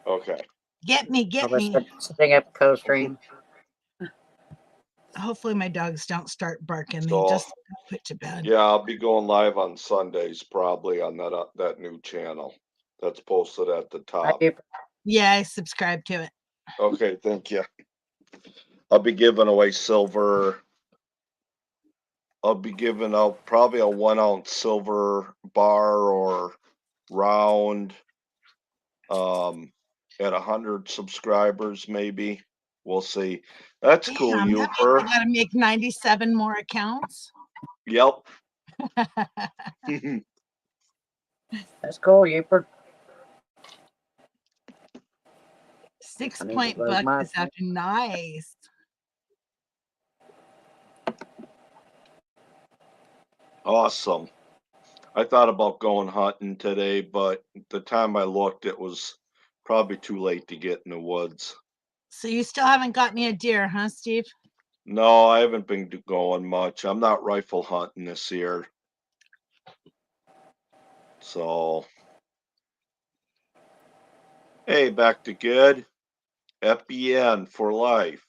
Okay. Get me. Setting up Costream. Hopefully my dogs don't start barking. So, They just put to bed. Yeah, I'll be going live on Sundays probably on that new channel that's posted at the top. Yeah, I subscribe to it. Okay, thank you. I'll be giving away silver. I'll be giving out probably a 1-ounce silver bar or round at 100 subscribers maybe. We'll see. That's cool, Damn, that means I gotta make 97 more accounts. Yep. That's cool, Youper. 6 point buck this afternoon. Nice. Awesome. I thought about going hunting today, but the time I looked, it was probably too late to get in the woods. So you still haven't got me a deer, huh, Steve? No, I haven't been going much. I'm not rifle hunting this year. So, hey, back to good. FBN for life.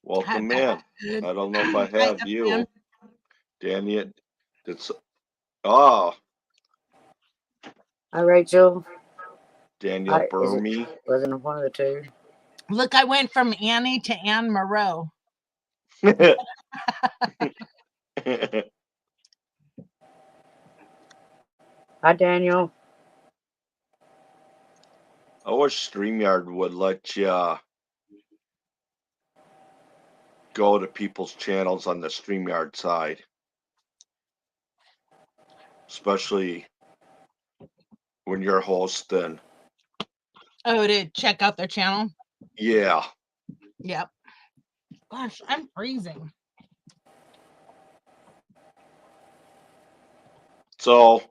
Welcome in. I don't know if I have you. Daniel, it's Hi, Rachel. Daniel Burmy. Wasn't one of the two. Look, I went from Annie to Anne Moreau. Hi, Daniel. I wish StreamYard would let you go to people's channels on the StreamYard side. Especially when you're hosting. Oh, to check out their channel? Yeah. Yep. Gosh, I'm freezing. So,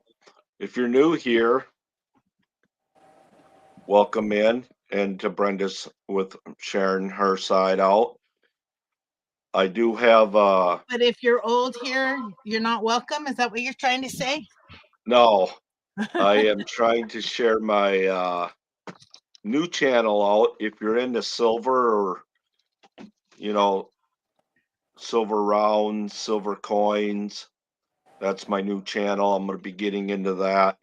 if you're new here, welcome in, and to Brenda's with sharing her side out. I do have But if you're old here, you're not welcome? Is that what you're trying to say? No. I am trying to share my new channel out. If you're into silver or silver rounds, silver coins, that's my new channel. I'm going to be getting into that.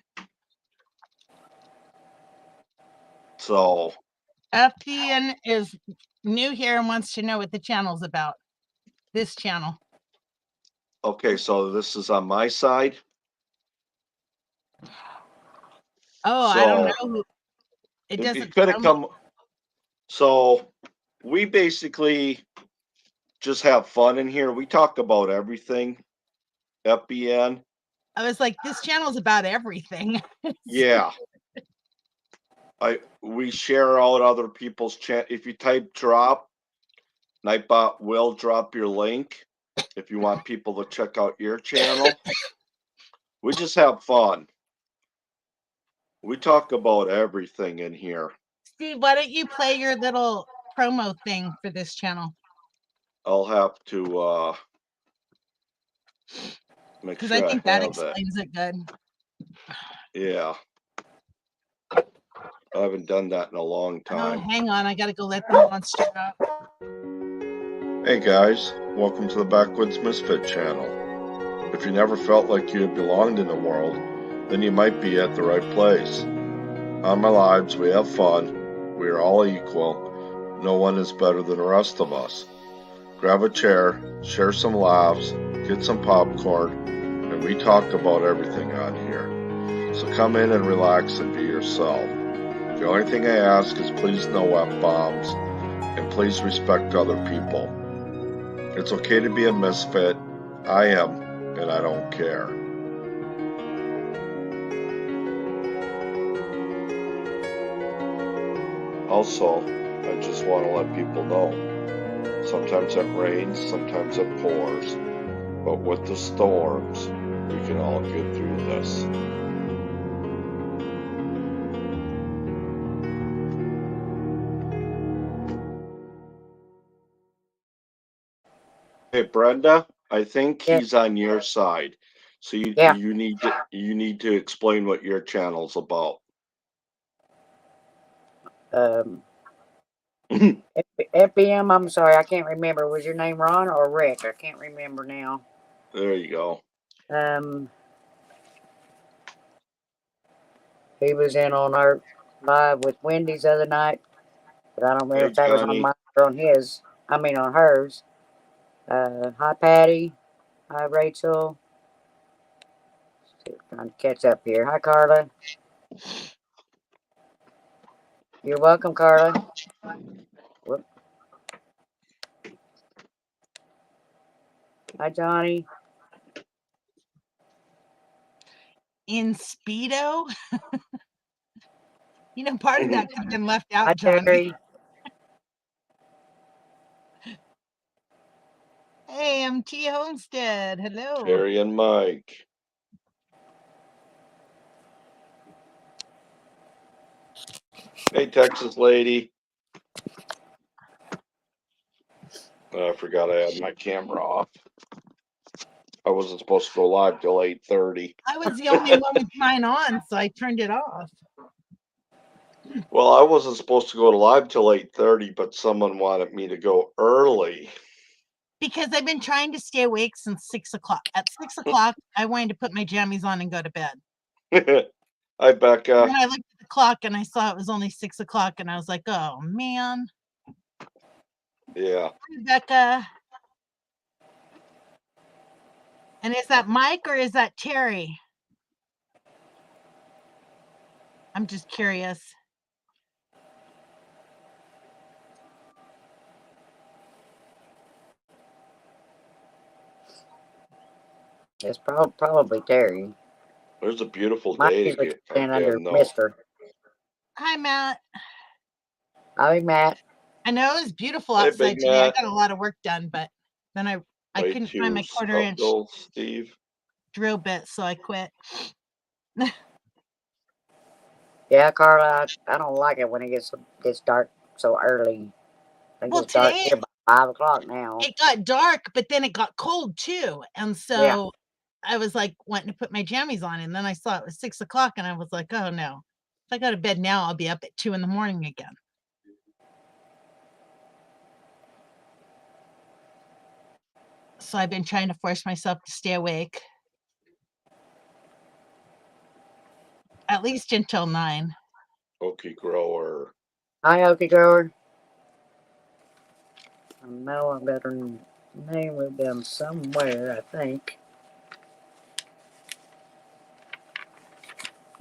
So FPN is new here and wants to know what the channel's about. This channel. Okay, so this is on my side. Oh, so, I don't know. It doesn't. It could have come. So we basically just have fun in here. We talk about everything. FBN. I was like, this channel's about everything. Yeah. We share out other people's chat. If you type drop, Nightbot will drop your link if you want people to check out your channel. We just have fun. We talk about everything in here. Steve, why don't you play your little promo thing for this channel? I'll have to make sure I think that explains it good. Yeah. I haven't done that in a long time. Oh, hang on. I got to go let the monster out. Hey guys, welcome to the Backwoods Misfit channel. If you never felt like you had belonged in the world, then you might be at the right place. On my lives, we have fun. We are all equal. No one is better than the rest of us. Grab a chair, share some laughs, get some popcorn, and we talk about everything on here. So come in and relax and be yourself. The only thing I ask is please no F-bombs, and please respect other people. It's okay to be a misfit. I am, and I don't care. Also, I just want to let people know, sometimes it rains, sometimes it pours, but with the storms, we can all get through this. Hey Brenda, I think he's on your side. So you need to explain what your channel's about. FBM, I'm sorry, I can't remember. Was your name Ron or Rick? I can't remember now. There you go. He was in on our live with Wendy's the other night, but I don't remember if that was on mine or on his. I mean on hers. Hi Patty. Hi Rachel. Trying to catch up here. Hi Carla. You're welcome, Carla. Whoop. Hi Johnny. In Speedo? You know, part of that could have been left out, Hi Johnny. Terry. Hey, I'm T. Homestead. Hello. Terry and Mike. Hey, Texas lady. I forgot I had my camera off. I wasn't supposed to go live till 8:30. I was the only one with mine on, so I turned it off. Well, I wasn't supposed to go live till 8:30, but someone wanted me to go early. Because I've been trying to stay awake since 6 o'clock. At 6 o'clock, I wanted to put my jammies on and go to bed. Hi, Becca. And then I looked at the clock and I saw it was only 6 o'clock, and I was like, oh, man. Yeah. Hi, Becca. And is that Mike or is that Terry? I'm just curious. It's probably Terry. There's a beautiful day again, under though. Mister. Hi, Matt. Hi, Matt. I know it was beautiful outside today. I got a lot of work done, but then I couldn't find my 1/4 inch Steve. drill bit, so I quit. Yeah, Carla, I don't like it when it gets dark so early. Well, it's dark today here by 5 o'clock now. It got dark, but then it got cold too, and so I was like wanting to put my jammies on, and then I saw it was 6 o'clock, and I was like, oh no, if I go to bed now, I'll be up at 2 in the morning again. So I've been trying to force myself to stay awake at least until 9. Okie grower. Hi, Okie grower. I know I better name of them somewhere, I think.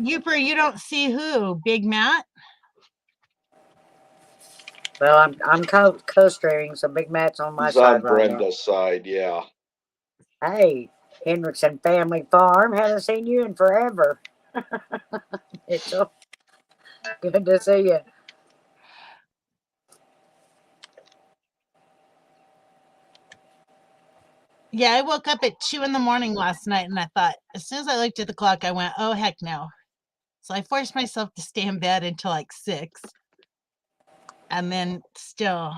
Youper, you don't see who? Big Matt? Well, I'm co-streaming, so Big Matt's on my side on Brenda's side, yeah. Hey, Hendrickson Family Farm. Haven't seen you in forever. It's so good to see you. Yeah, I woke up at 2 in the morning last night, and I thought, as soon as I looked at the clock, I went, oh, heck no. So I forced myself to stay in bed until like 6. And then still.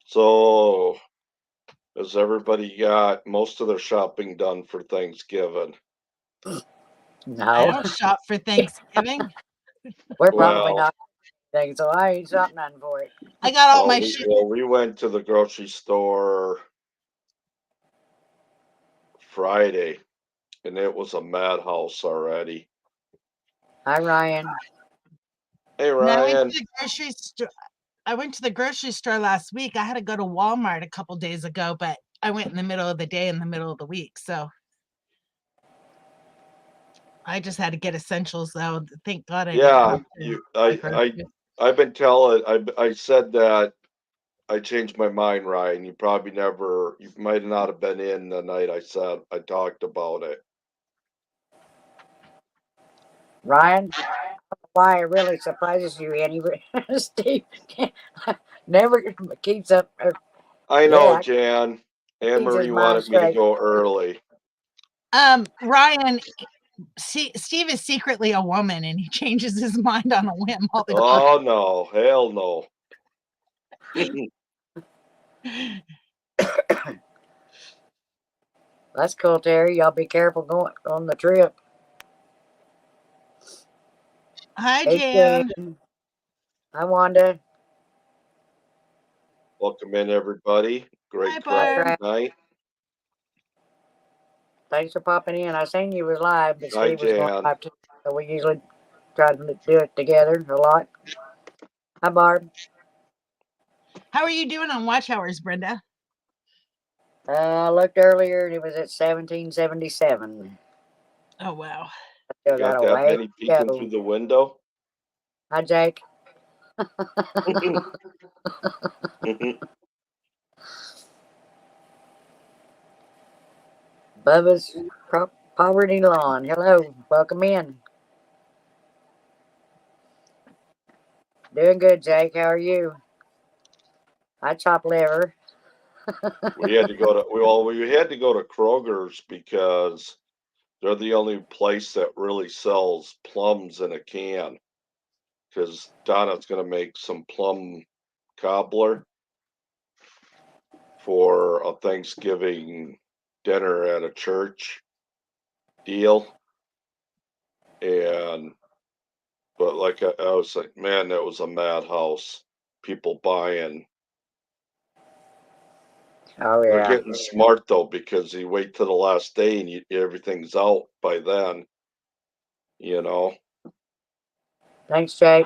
So, has everybody got most of their shopping done for Thanksgiving? No. I don't shop for Thanksgiving. We're probably not. So I ain't shop nothing for it. I got all my shit. Well, we went to the grocery store Friday, and it was a madhouse already. Hi, Ryan. Hey, Ryan. I went to the grocery store last week. I had to go to Walmart a couple days ago, but I went in the middle of the day in the middle of the week. So I just had to get essentials, though. Thank God I didn't. I've been telling. I said that. I changed my mind, Ryan. You might not have been in the night I talked about it. Ryan, why it really surprises you, Annie. Steve never keeps up. I know, Jan. Anne Marie wanted me to go early. Ryan, Steve is secretly a woman, and he changes his mind on a whim all the time. Oh no, hell no. That's cool, Terry. Y'all be careful going on the trip. Hi, Hey, Jan. Jan. Hi, Wanda. Welcome in, everybody. Great Hi, crowd Barb. tonight. Thanks for popping in. I seen you was live, but Hi, Steve was going Jan. live too. So we usually try to do it together a lot. Hi, Barb. How are you doing on watch hours, Brenda? I looked earlier and it was at 1777. Oh, wow. Still Got got a that way many to peeking go. through the window? Hi, Jake. Bubba's Poverty Lawn. Hello. Welcome in. Doing good, Jake. How are you? I chop liver. We had to go to we had to go to Kroger's because they're the only place that really sells plums in a can. Because Donna's gonna make some plum cobbler for a Thanksgiving dinner at a church deal. But like I was like, man, that was a madhouse. People buying. Oh, They're yeah. getting smart though because you wait till the last day and everything's out by then. You know. Thanks, Jake.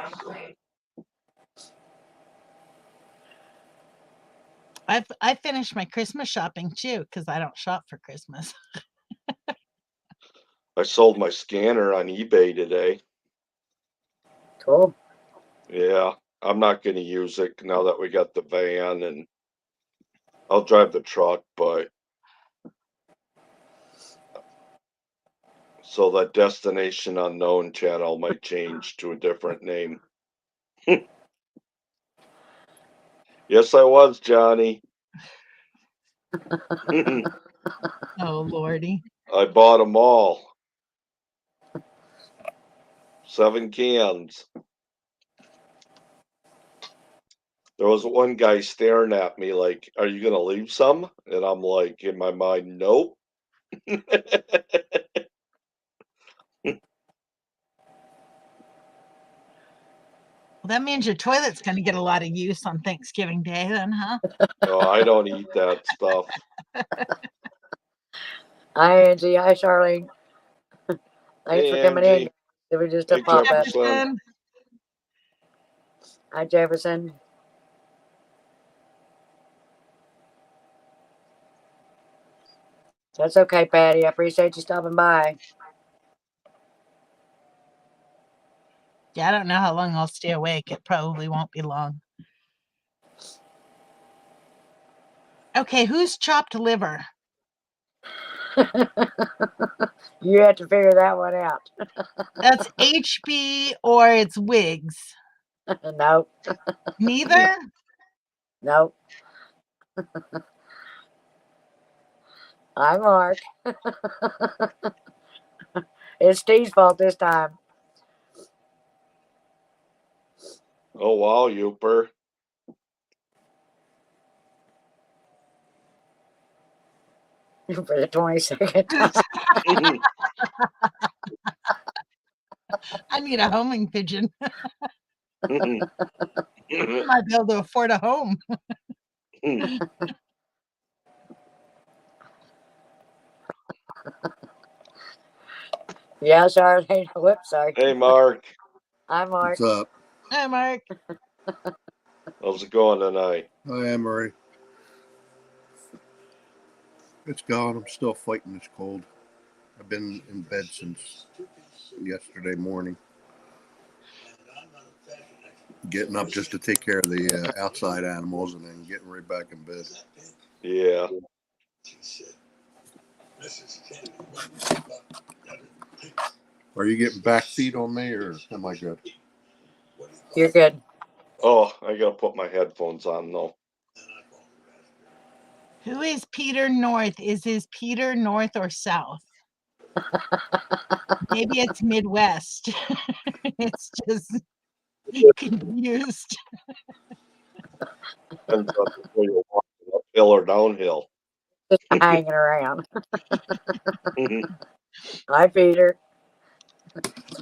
I finished my Christmas shopping too because I don't shop for Christmas. I sold my scanner on eBay today. Cool. Yeah, I'm not going to use it now that we got the van, and I'll drive the truck, but so that destination unknown channel might change to a different name. Yes, I was, Johnny. Oh, Lordy. I bought them all. 7 cans. There was one guy staring at me like, "Are you gonna leave some?" And I'm like, in my mind, "Nope." Well, that means your toilet's going to get a lot of use on Thanksgiving Day then, huh? No, I don't eat that stuff. Hi, Angie. Hi, Charlene. Thanks for Hey, coming in. Angie. It was just a Hey, pop up. Jefferson. Hi, Jefferson. That's okay, Patty. I appreciate you stopping by. Yeah, I don't know how long I'll stay awake. It probably won't be long. Okay, who's chopped liver? You have to figure that one out. That's HB or it's Wiggs? Nope. Neither? Nope. Hi, Mark. It's Steve's fault this time. Oh, wow, Youper. For the 22nd time. I need a homing pigeon. Mm-hmm. I might be able to afford a home. Yeah, Charlene. Whoops, sorry. Hey, Mark. Hi, Mark. What's up? Hi, Mark. How's it going tonight? Hi, Emery. It's gone. I'm still fighting this cold. I've been in bed since yesterday morning. Getting up just to take care of the outside animals and then getting right back in bed. Yeah. Are you getting back feed on me or am I good? You're good. Oh, I gotta put my headphones on though. Who is Peter North? Is his Peter North or South? Maybe it's Midwest. It's just confused. Depends on where you're walking, uphill or downhill. Just hanging around. Hi, Peter.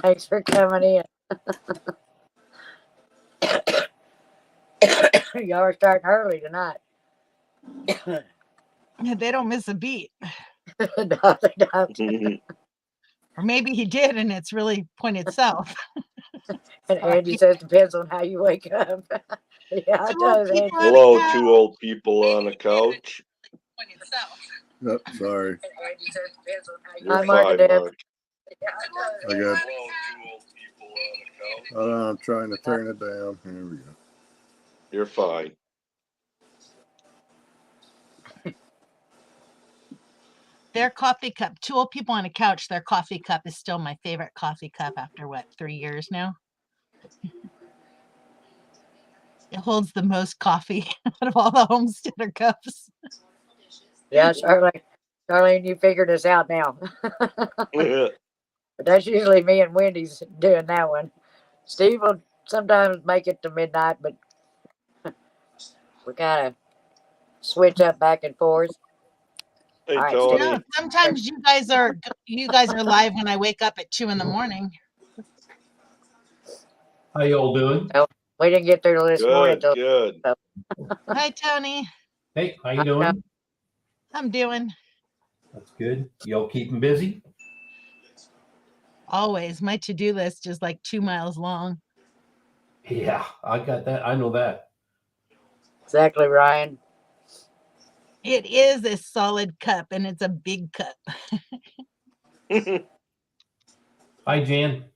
Thanks for coming in. Y'all are starting early tonight. They don't miss a beat. No, they don't. Or maybe he did and it's really pointed south. And Angie says depends on how you wake up. Yeah, it does, Angie. Hello, two old people on a couch. Oh, sorry. You're Hi, Mark fine, and Deb. Mark. I got. I'm trying to turn it down. Here we go. You're fine. Their coffee cup, two old people on a couch, their coffee cup is still my favorite coffee cup after what, 3 years now? It holds the most coffee out of all the homesteader cups. Yeah, Charlene, you figured us out now. But that's usually me and Wendy's doing that one. Steve will sometimes make it to midnight, but we kind of switch up back and forth. Hey, All right, Tony. No, sometimes you guys are live when I wake up at 2 in the morning. How y'all doing? We didn't get through this morning Good, till good. Hi, Tony. Hey, how you doing? I'm doing That's good. Y'all keeping busy? always. My to-do list is like 2 miles long. Yeah, I got that. I know that. exactly, Ryan. It is a solid cup and it's a big cup. Hi, Jan.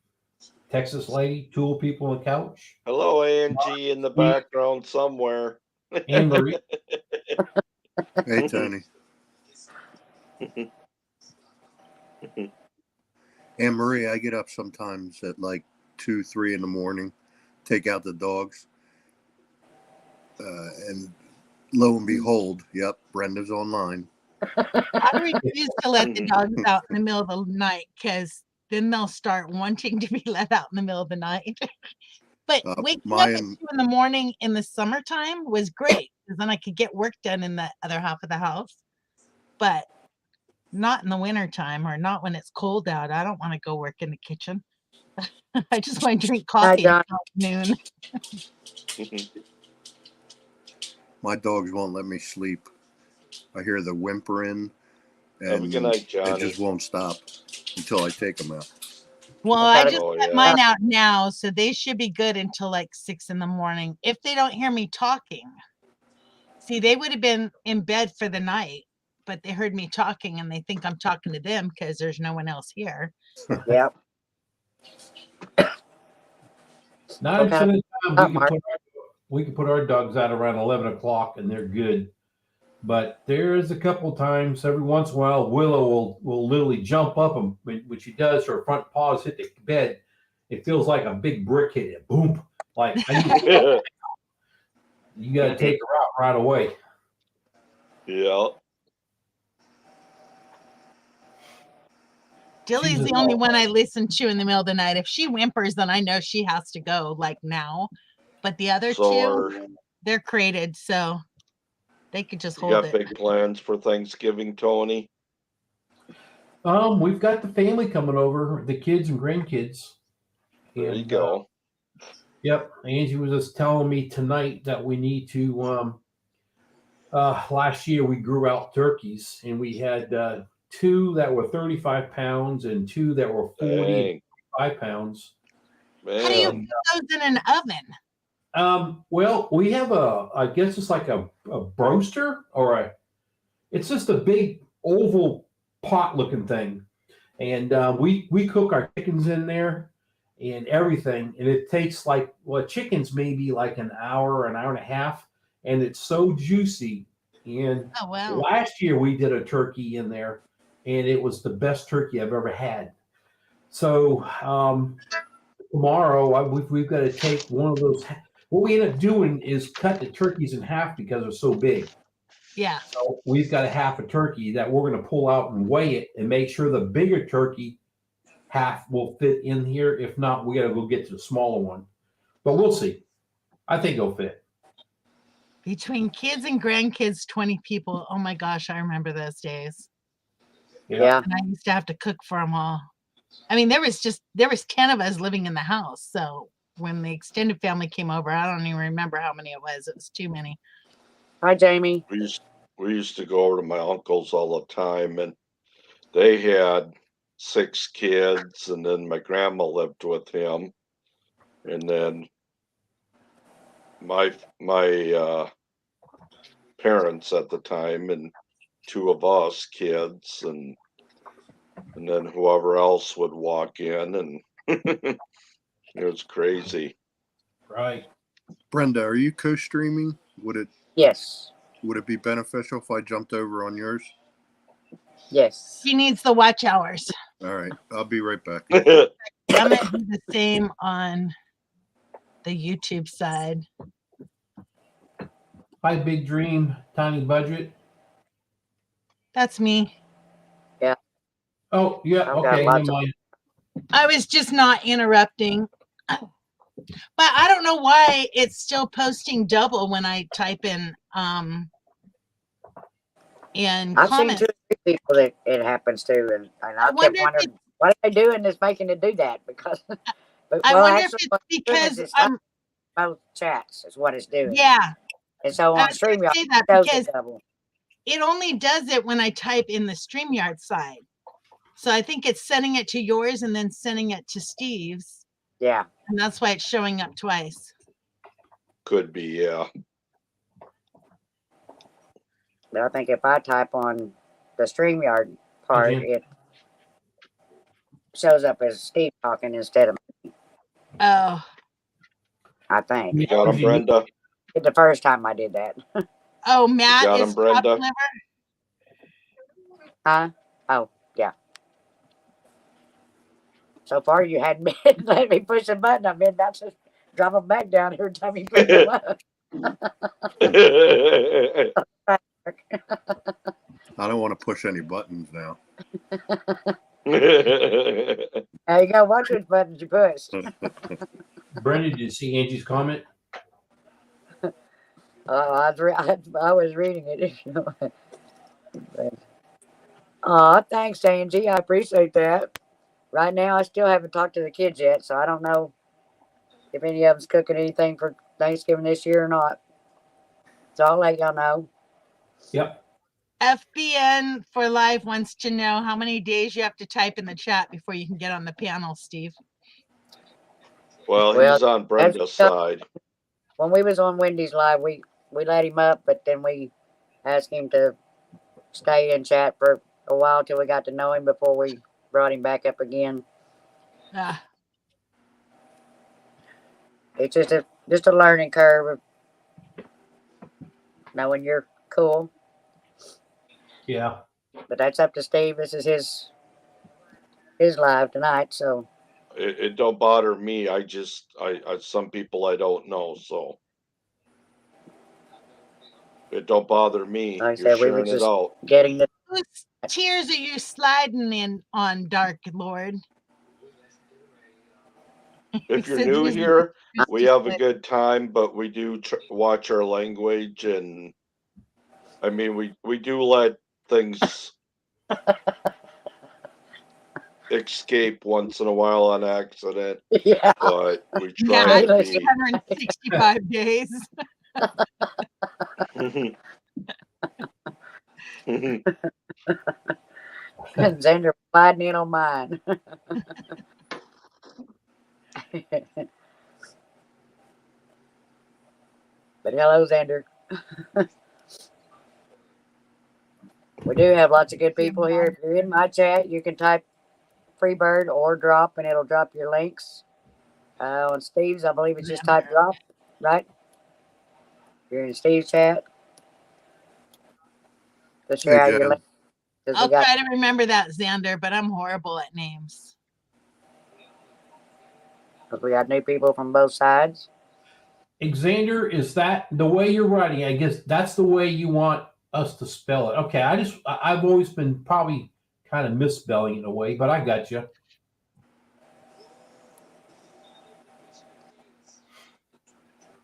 Texas lady, two old people on the couch. Hello, Angie, in the background somewhere. Anne Marie. Hey, Tony. Anne Marie, I get up sometimes at like 2, 3 in the morning, take out the dogs, and lo and behold, yep, Brenda's online. I refuse to let the dogs out in the middle of the night because then they'll start wanting to be let out in the middle of the night. But waking up at 2 in the morning in the summertime was great because then I could get work done in the other half of the house. But not in the wintertime or not when it's cold out. I don't want to go work in the kitchen. I just want to drink coffee until noon. My dogs won't let me sleep. I hear the whimpering, Have a and good night, it Johnny. just won't stop until I take them out. Well, I just let mine out now, so they should be good until like 6 in the morning. If they don't hear me talking, see, they would have been in bed for the night, but they heard me talking and they think I'm talking to them because there's no one else here. Yep. 9% of the time we can put our dogs out around 11 o'clock and they're good. But there's a couple times every once in a while Willow will literally jump up, and when she does, her front paws hit the bed. It feels like a big brick hit it. Boom! Like you got to take her out right away. Yeah. Dilly's the only one I listen to in the middle of the night. If she whimpers, then I know she has to go like now. But the other two, they're crated, so they could just hold it. You got big plans for Thanksgiving, Tony? We've got the family coming over, the kids and grandkids. There you go. Yep. Angie was just telling me tonight that we need to last year we grew out turkeys and we had 2 that were 35 pounds and 2 that were 45 pounds. Man. How do you put those in an oven? Well, we have I guess it's like a broaster or it's just a big oval pot looking thing. And we cook our chickens in there and everything. And it takes chickens maybe like an hour and a half. And it's so juicy. And last year we did a turkey in there and it was the best turkey I've ever had. So tomorrow we've got to take one of those. What we end up doing is cut the turkeys in half because they're so big. Yeah. So we've got a half a turkey that we're going to pull out and weigh it and make sure the bigger turkey half will fit in here. If not, we got to go get to the smaller one. But we'll see. I think it'll fit. Between kids and grandkids, 20 people. Oh my gosh, I remember those days. Yeah. And I used to have to cook for them all. I mean, there was 10 of us living in the house. So when the extended family came over, I don't even remember how many it was. It was too many. Hi, Jamie. We used to go over to my uncle's all the time, and they had 6 kids, and then my grandma lived with him, and then my parents at the time, and 2 of us kids, and then whoever else would walk in, and it was crazy. Right. Brenda, are you co-streaming? Yes. Would it be beneficial if I jumped over on yours? Yes. She needs the watch hours. All right, I'll be right back. I'm going to do the same on the YouTube side. Hi, big dream, tiny budget. That's me. Oh, yeah. I've got Okay, lots never mind. I was just not interrupting. But I don't know why it's still posting double when I type in and I've seen comments. 2 or 3 people that it happens to, and I kept wonder if wondering what are they doing that's making it do that, because but I well, wonder if actually it's what it's doing is because it's I'm both chats is what it's doing. yeah. And so I on was going to StreamYard say that it shows because it double. it only does it when I type in the StreamYard side. So I think it's sending it to yours and then sending it to Steve's. Yeah. And that's why it's showing up twice. Could be, yeah. But I think if I type on the StreamYard part, Mhm. it shows up as Steve talking instead of me, Oh. I think. You got him, Brenda? It's the first time I did that. Oh, Matt got is him, Brenda? chopped liver? Huh? Oh, yeah. So far you hadn't been letting me push the button. I've been about to drop them back down every time you push them up. I don't want to push any buttons now. There you go. Watch which buttons you push. Brenda, did you see Angie's comment? I was reading it. Oh, thanks, Angie. I appreciate that. Right now, I still haven't talked to the kids yet, so I don't know if any of them's cooking anything for Thanksgiving this year or not. So I'll let y'all know. Yep. FBN for Life wants to know how many days you have to type in the chat before you can get on the panel, Steve. Well, he's on Brenda's side. When we was on Wendy's Live, we let him up, but then we asked him to stay in chat for a while till we got to know him before we brought him back up again. It's just a learning curve of knowing you're cool. Yeah. But that's up to Steve. This is his live tonight, so It don't bother me. I some people I don't know, so it don't bother me. like I You're said, we were sharing it just out. getting the Whose tears are you sliding in on, Dark Lord? If you're Since new he's- here, we have a good time, but we do watch our language, and I mean we do let things escape once in a while on accident, yeah. but we Yeah, try to be. 365 days. Xander sliding in on mine. But hello, Xander. We do have lots of good people here. If you're in my chat, you can type Freebird or drop, and it'll drop your links. On Steve's, I believe it's just type drop, right? If you're in Steve's chat, just share out your link. I'll try to remember that, Xander, but I'm horrible at names. Because we got new people from both sides. Xander, is that the way you're writing? I guess that's the way you want us to spell it. Okay, I've always been probably kind of misspelling it in a way, but I got you.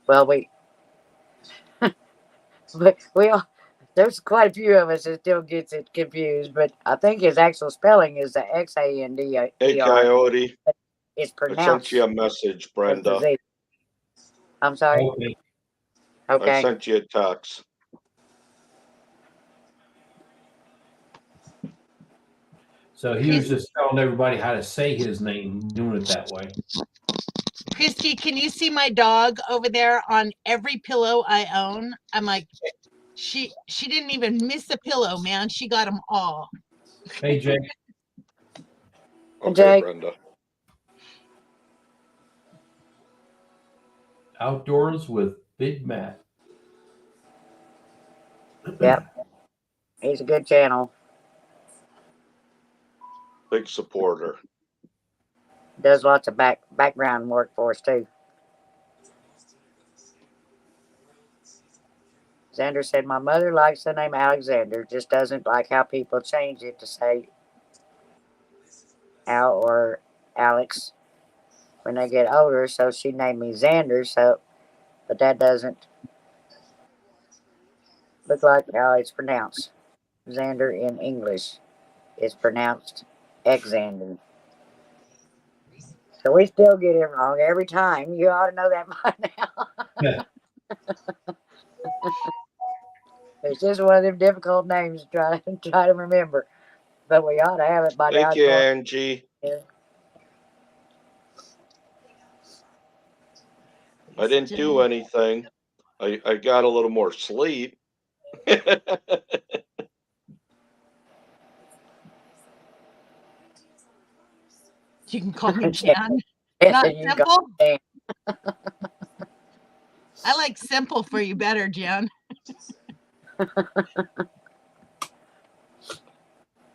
Well, we all There's quite a few of us that still gets it confused, but I think his actual spelling is the Xandder. Hey, Coyote. It's I pronounced sent you a message, as the Brenda. Z. I'm sorry. Okay. I Okay. sent you a text. So he was just telling everybody how to say his name, doing it that way. Christy, can you see my dog over there on every pillow I own? I'm like, she didn't even miss a pillow, man. She got them all. Hey, Jake. Okay, Jake. Brenda. Outdoors with Big Matt. Yep. He's a good channel. Big supporter. Does lots of background work for us too. Xander said, my mother likes the name Alexander, just doesn't like how people change it to say Al or Alex when they get older, so she named me Xander, but that doesn't look like how it's pronounced. Xander in English is pronounced Xander. So we still get it wrong every time. You ought to know that by now. Yeah. It's just one of them difficult names to try to remember. But we ought to have it by now. Thank you, Angie. Yeah. I didn't do anything. I got a little more sleep. You can call me Jan. Yeah, Not you simple. got I like simple for you better, Jan.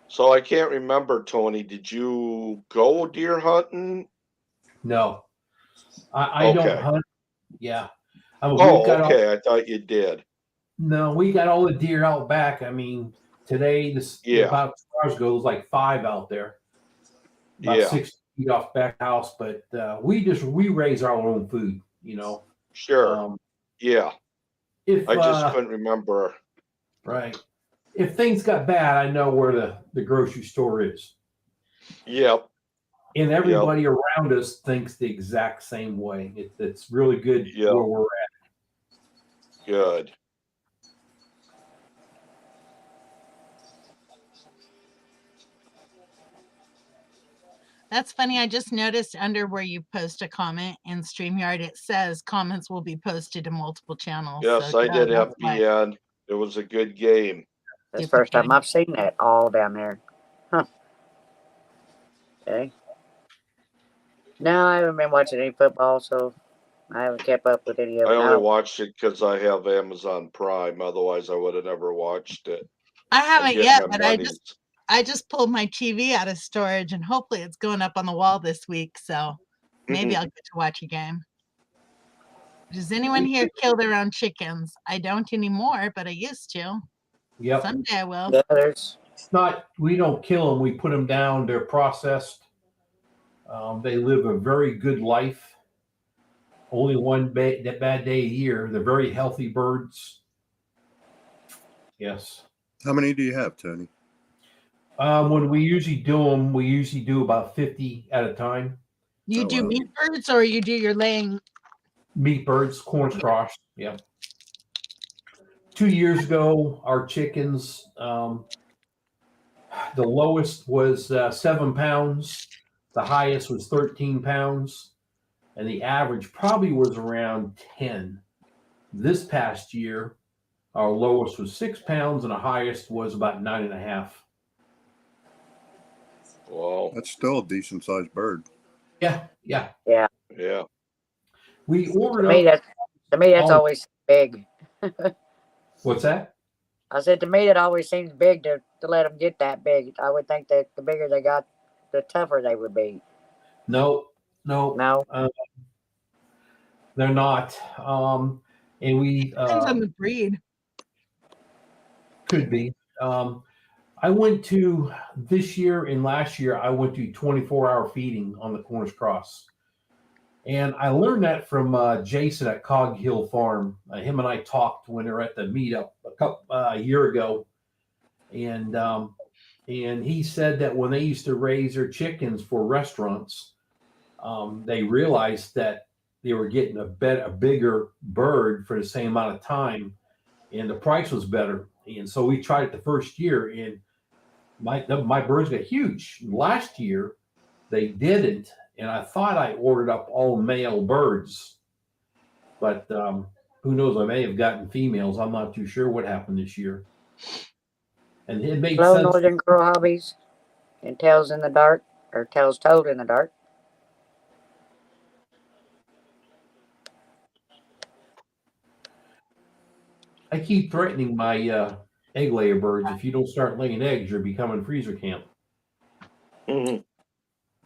So I can't remember, Tony. Did you go deer hunting? No, I don't Okay. hunt. Yeah. Okay. I thought you did. No, we got all the deer out back. I mean, today, about 2 hours ago, there was like 5 out there. About 6 feet off back house, but we raise our own food, you know. Sure. Yeah. If I just couldn't remember. Right. If things got bad, I know where the grocery store is. Yep. And everybody around us thinks the exact same way. It's really good where we're at. Good. That's funny. I just noticed under where you post a comment in StreamYard, it says comments will be posted to multiple channels. Yes, so I did FBN. It was a good game. That's the first time I've seen that all down there. Huh. Okay. No, I haven't been watching any football, so I haven't kept up with any of it. I only watched it because I have Amazon Prime. Otherwise, I would have never watched it. I haven't yet, but I just pulled my TV out of storage, and hopefully it's going up on the wall this week. So maybe I'll get to watch a game. Does anyone here kill their own chickens? I don't anymore, but I used to. Yep. Someday I will. Yeah, we don't kill them. We put them down. They're processed. They live a very good life. Only one bad day a year. They're very healthy birds. Yes. How many do you have, Tony? When we usually do them, we usually do about 50 at a time. You do meat birds, or you do your laying? Meat birds, corn cross. Yeah. 2 years ago, our chickens, the lowest was 7 pounds. The highest was 13 pounds. And the average probably was around 10. This past year, our lowest was 6 pounds and the highest was about 9.5. Wow. That's still a decent sized bird. Yeah. We ordered to me, that's always big. What's that? I said, to me, that always seems big to let them get that big. I would think that the bigger they got, the tougher they would be. No. They're not. And we depends on the breed. Could be. I went to this year and last year. I went to 24-hour feeding on the Cornish Cross, And I learned that from Jason at Cog Hill Farm. Him and I talked when they were at the meetup a year ago, and he said that when they used to raise their chickens for restaurants, they realized that they were getting a bigger bird for the same amount of time, and the price was better. And so we tried it the first year, and my birds got huge. Last year, they didn't, and I thought I ordered up all male birds, but who knows? I may have gotten females. I'm not too sure what happened this year. And it made Hello, sense. Northern Crow Hobbies and Tales in the Dark, or Tales Told in the Dark. I keep threatening my egg layer birds. If you don't start laying eggs, you're becoming freezer camp. Mhm.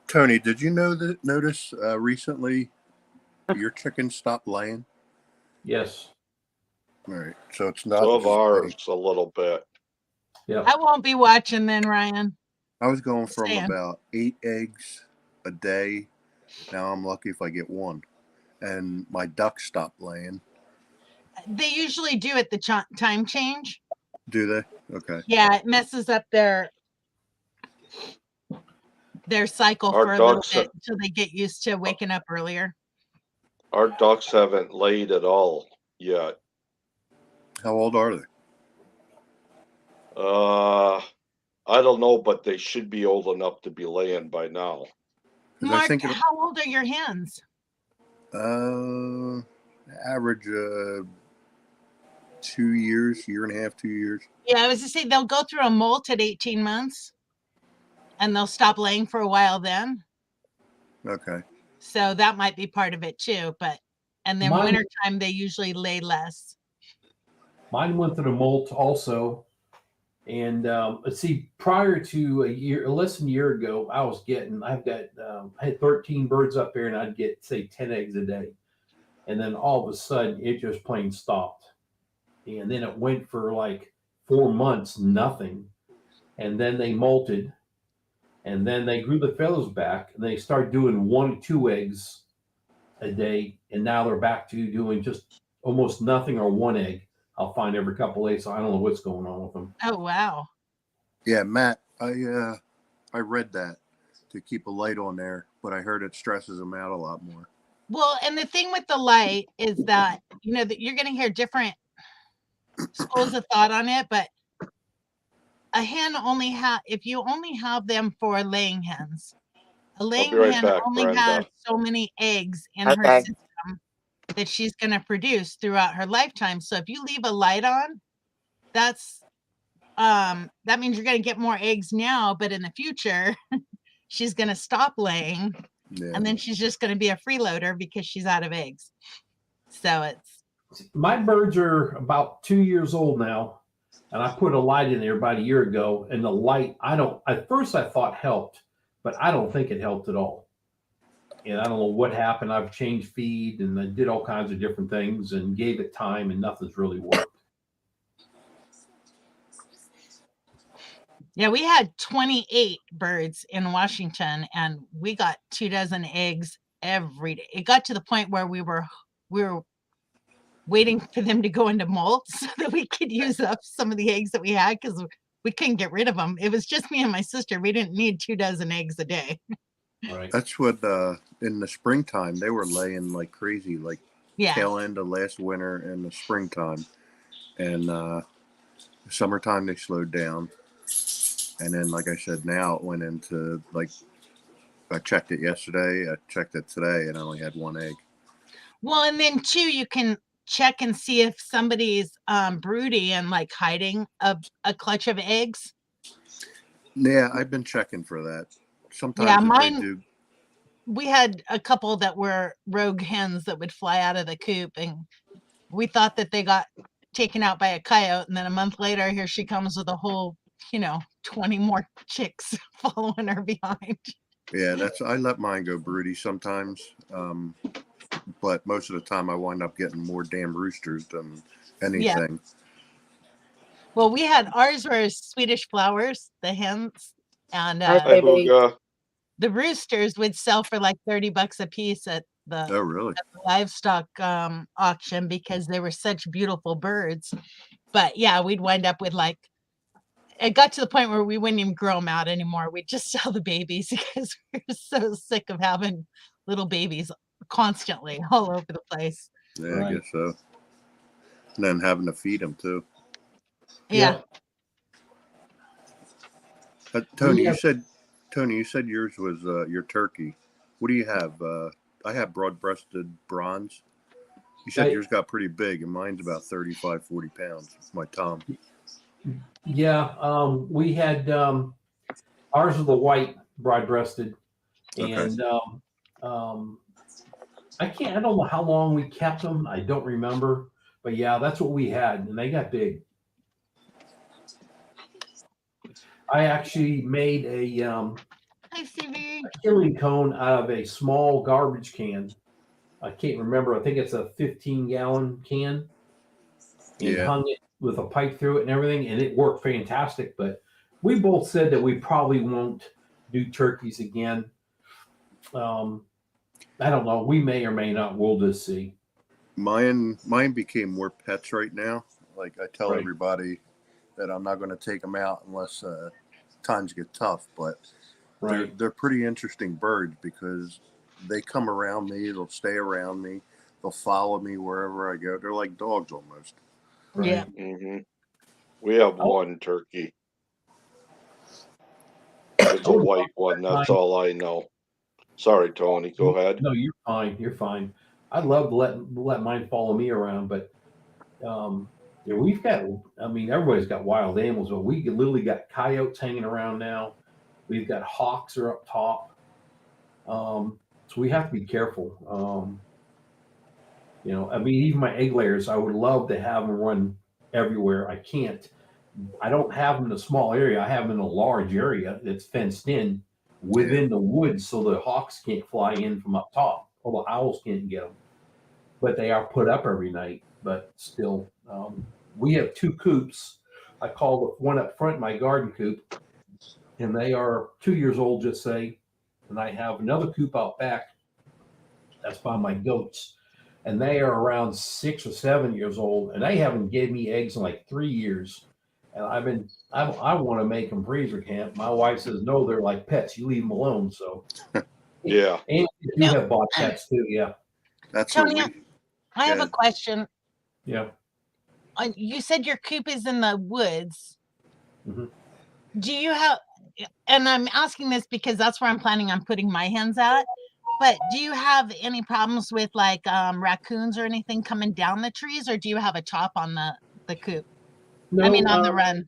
Tony, did you notice recently your chickens stopped laying? Yes. All right, so it's not. So of just ours a little bit. Yeah. I won't be watching then, Ryan. I was going from Saying. about 8 eggs a day. Now I'm lucky if I get one. And my ducks stopped laying. They usually do at the time change. Do they? Okay. Yeah, it messes up their cycle Our for a little ducks- bit until they get used to waking up earlier. Our ducks haven't laid at all yet. How old are they? I don't know, but they should be old enough to be laying by now. 'Cause Mark, I think how old are your hens? average 2 years, year and a half, 2 years. Yeah, I was to say they'll go through a molt at 18 months and they'll stop laying for a while then. Okay. So that might be part of it too. And then wintertime, they usually lay less. Mine went through the molt also. And let's see, prior to less than a year ago, I had 13 birds up there and I'd get, say, 10 eggs a day. And then all of a sudden, it just plain stopped. And then it went for like 4 months, nothing. And then they molted. And then they grew the feathers back. And they started doing 1 or 2 eggs a day. And now they're back to doing just almost nothing or 1 egg. I'll find every couple of days. So I don't know what's going on with them. Oh, wow. Yeah, Matt, I read that to keep a light on there, but I heard it stresses them out a lot more. Well, and the thing with the light is that, that you're going to hear different schools of thought on it, but a hen if you only have them for laying hens, a laying hen only has so many eggs in her system that she's going to produce throughout her lifetime. So if you leave a light on, that means you're going to get more eggs now, but in the future, she's going to stop laying. Yeah. And then she's just going to be a freeloader because she's out of eggs. So my birds are about 2 years old now, and I put a light in there about a year ago, and the light, at first I thought helped, but I don't think it helped at all. And I don't know what happened. I've changed feed and I did all kinds of different things and gave it time, and nothing's really worked. Yeah, we had 28 birds in Washington, and we got 24 eggs every day. It got to the point where we were waiting for them to go into molt so that we could use up some of the eggs that we had because we couldn't get rid of them. It was just me and my sister. We didn't need 24 eggs a day. Right. That's what in the springtime they were laying like crazy, like tail end of last winter and the springtime, and summertime they slowed down, and then like I said, now it went into like I checked it yesterday, I checked it today, and I only had 1 egg. Well, and then too, you can check and see if somebody's broody and like hiding a clutch of eggs. Yeah, I've been checking for that. Sometimes mine, they do. We had a couple that were rogue hens that would fly out of the coop, and we thought that they got taken out by a coyote, and then a month later, here she comes with a whole, 20 more chicks following her behind. Yeah, I let mine go broody sometimes, but most of the time I wind up getting more damn roosters than anything. Yeah. Well, ours were Swedish flowers, the hens, and the roosters would sell for like $30 a piece at Oh, really? at the livestock auction because they were such beautiful birds. But yeah, we'd wind up with like, it got to the point where we wouldn't even grow them out anymore. We'd just sell the babies because we were so sick of having little babies constantly all over the place. Yeah, Right. I guess so. And then having to feed them too. Yeah. Tony, you said yours was your turkey. What do you have? I have broad-breasted bronze. You said yours got pretty big, and mine's about 35, 40 pounds. My Tom. Yeah, we had ours was the white broad-breasted, and I don't know how long we kept them. I don't remember, but yeah, that's what we had, and they got big. I actually made a killing cone out of a small garbage can. I can't remember. I think it's a 15-gallon can, and hung it with a pipe through it and everything, and it worked fantastic. But we both said that we probably won't do turkeys again. I don't know. We may or may not. We'll just see. Mine became more pets right now. Like I tell everybody that I'm not going to take them out unless times get tough. But they're pretty interesting birds because they come around me. They'll stay around me. They'll follow me wherever I go. They're like dogs almost. Yeah. Mm-hmm. We have one turkey. It's a white one. That's all I know. Sorry, Tony. Go ahead. No, you're fine. You're fine. I'd love to let mine follow me around, but yeah, we've got. I mean, everybody's got wild animals, but we literally got coyotes hanging around now. We've got hawks are up top, so we have to be careful. I mean, even my egg layers, I would love to have them run everywhere. I can't. I don't have them in a small area. I have them in a large area that's fenced in within the woods, so the hawks can't fly in from up top, or the owls can't get them. But they are put up every night. But still, we have two coops. I call the one up front my garden coop, and they are 2 years old, just say. And I have another coop out back. That's by my goats, and they are around 6 or 7 years old, and they haven't gave me eggs in like 3 years. And I want to make them freezer camp. My wife says, no, they're like pets. You leave them alone. So, yeah. And you have bought pets too. Yeah. That's Tony, what I have a question. Yeah. You said your coop is in the woods. Mm-hmm. Do you have, and I'm asking this because that's where I'm planning on putting my hens at, but do you have any problems with like raccoons or anything coming down the trees, or do you have a top on the coop? No, I mean, on the run.